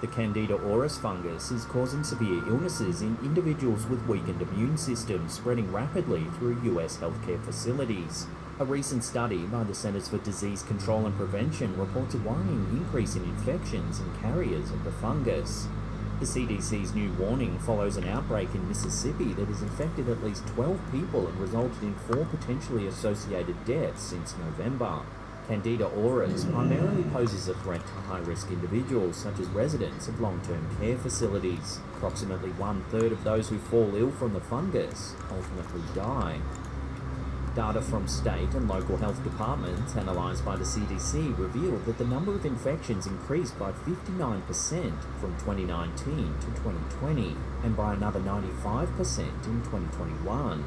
The Candida auris fungus is causing severe illnesses in individuals with weakened immune systems, spreading rapidly through US healthcare facilities. A recent study by the Centers for Disease Control and Prevention reports a worrying increase in infections and carriers of the fungus. The CDC's new warning follows an outbreak in Mississippi that has infected at least 12 people and resulted in 4 potentially associated deaths since November. Candida auris primarily poses a threat to high-risk individuals, such as residents of long-term care facilities. Approximately 1/3 of those who fall ill from the fungus ultimately die. Data from state and local health departments analysed by the CDC revealed that the number of infections increased by 59% from 2019 to 2020 and by another 95% in 2021.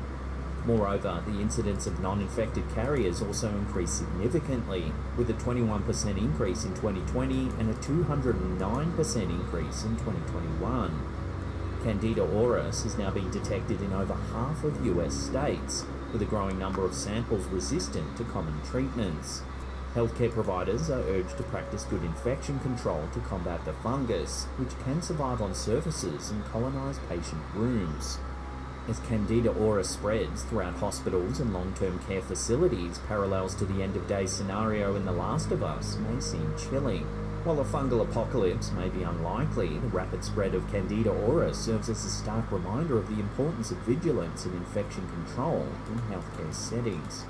Moreover, the incidence of non-infected carriers also increased significantly, with a 21% increase in 2020 and a 209% increase in 2021. Candida auris is now being detected in over half of US states, with a growing number of samples resistant to common treatments. Healthcare providers are urged to practice good infection control to combat the fungus, which can survive on surfaces and colonise patient rooms. As Candida auris spreads throughout hospitals and long-term care facilities, parallels to the end-of-day scenario in The Last of Us may seem chilling. While a fungal apocalypse may be unlikely, the rapid spread of Candida auris serves as a stark reminder of the importance of vigilance and infection control in healthcare settings.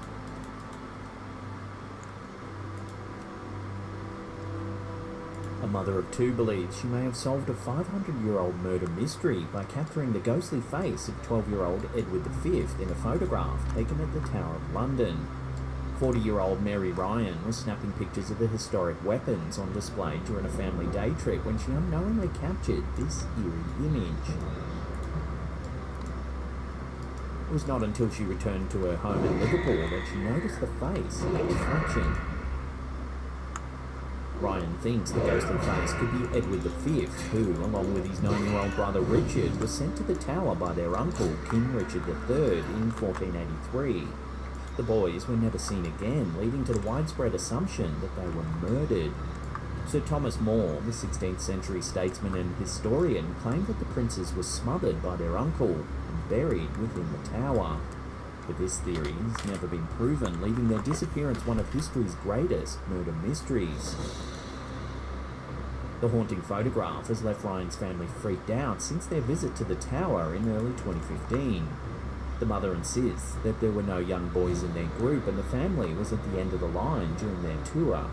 A mother of 2 believes she may have solved a 500-year-old murder mystery by capturing the ghostly face of 12-year-old Edward V in a photograph taken at the Tower of London. 40-year-old Mary Ryan was snapping pictures of the historic weapons on display during a family day trip when she unknowingly captured this eerie image. It was not until she returned to her home in Liverpool that she noticed the face in the reflection. Ryan thinks the ghostly face could be Edward V, who, along with his 9-year-old brother Richard, was sent to the Tower by their uncle, King Richard III, in 1483. The boys were never seen again, leading to the widespread assumption that they were murdered. Sir Thomas More, the 16th century statesman and historian, claimed that the princes were smothered by their uncle and buried within the tower. But this theory has never been proven, leaving their disappearance one of history's greatest murder mysteries. The haunting photograph has left Ryan's family freaked out since their visit to the tower in early 2015. The mother insists that there were no young boys in their group and the family was at the end of the line during their tour.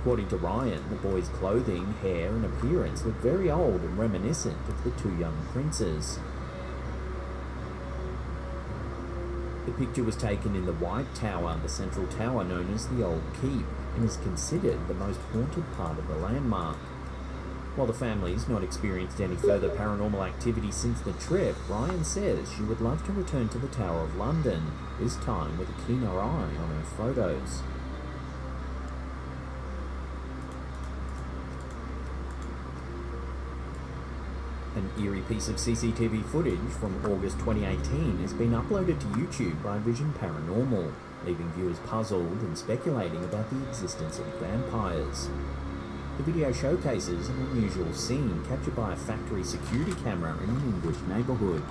According to Ryan, the boys' clothing, hair and appearance looked very old and reminiscent of the two young princes. The picture was taken in the White Tower, the central tower known as the Old Keep, and is considered the most haunted part of the landmark. While the family's not experienced any further paranormal activity since the trip, Ryan says she would love to return to the Tower of London, this time with a keener eye on her photos. An eerie piece of CCTV footage from August 2018 has been uploaded to YouTube by Vision Paranormal, leaving viewers puzzled and speculating about the existence of vampires. The video showcases an unusual scene captured by a factory security camera in an English neighbourhood.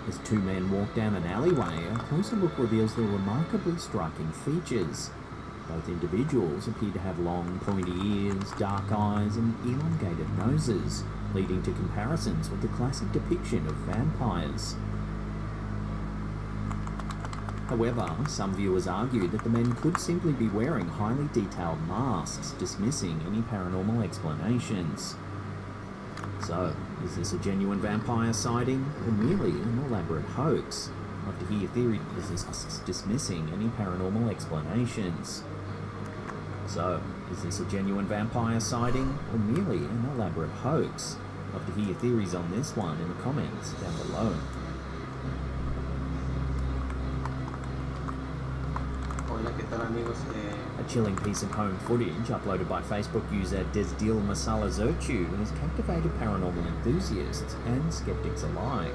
As two men walk down an alleyway, a closer look reveals their remarkably striking features. Both individuals appear to have long, pointy ears, dark eyes, and elongated noses, leading to comparisons with the classic depiction of vampires. However, some viewers argue that the men could simply be wearing highly detailed masks, dismissing any paranormal explanations. So, is this a genuine vampire sighting, or merely an elaborate hoax? I'd love to hear theories dismissing any paranormal explanations. So, is this a genuine vampire sighting, or merely an elaborate hoax? I'd love to hear theories on this one in the comments down below. A chilling piece of home footage uploaded by Facebook user Desdil Masala Zerchu has captivated paranormal enthusiasts and skeptics alike.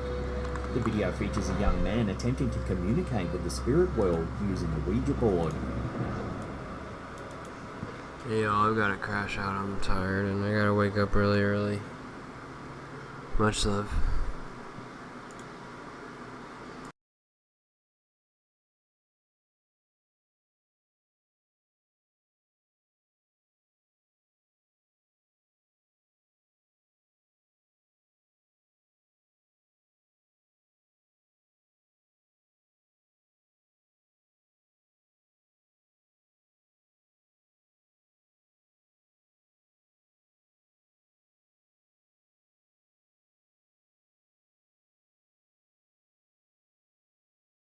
The video features a young man attempting to communicate with the spirit world using a Ouija board. Yo, I've gotta crash out. I'm tired and I gotta wake up really early. Much love.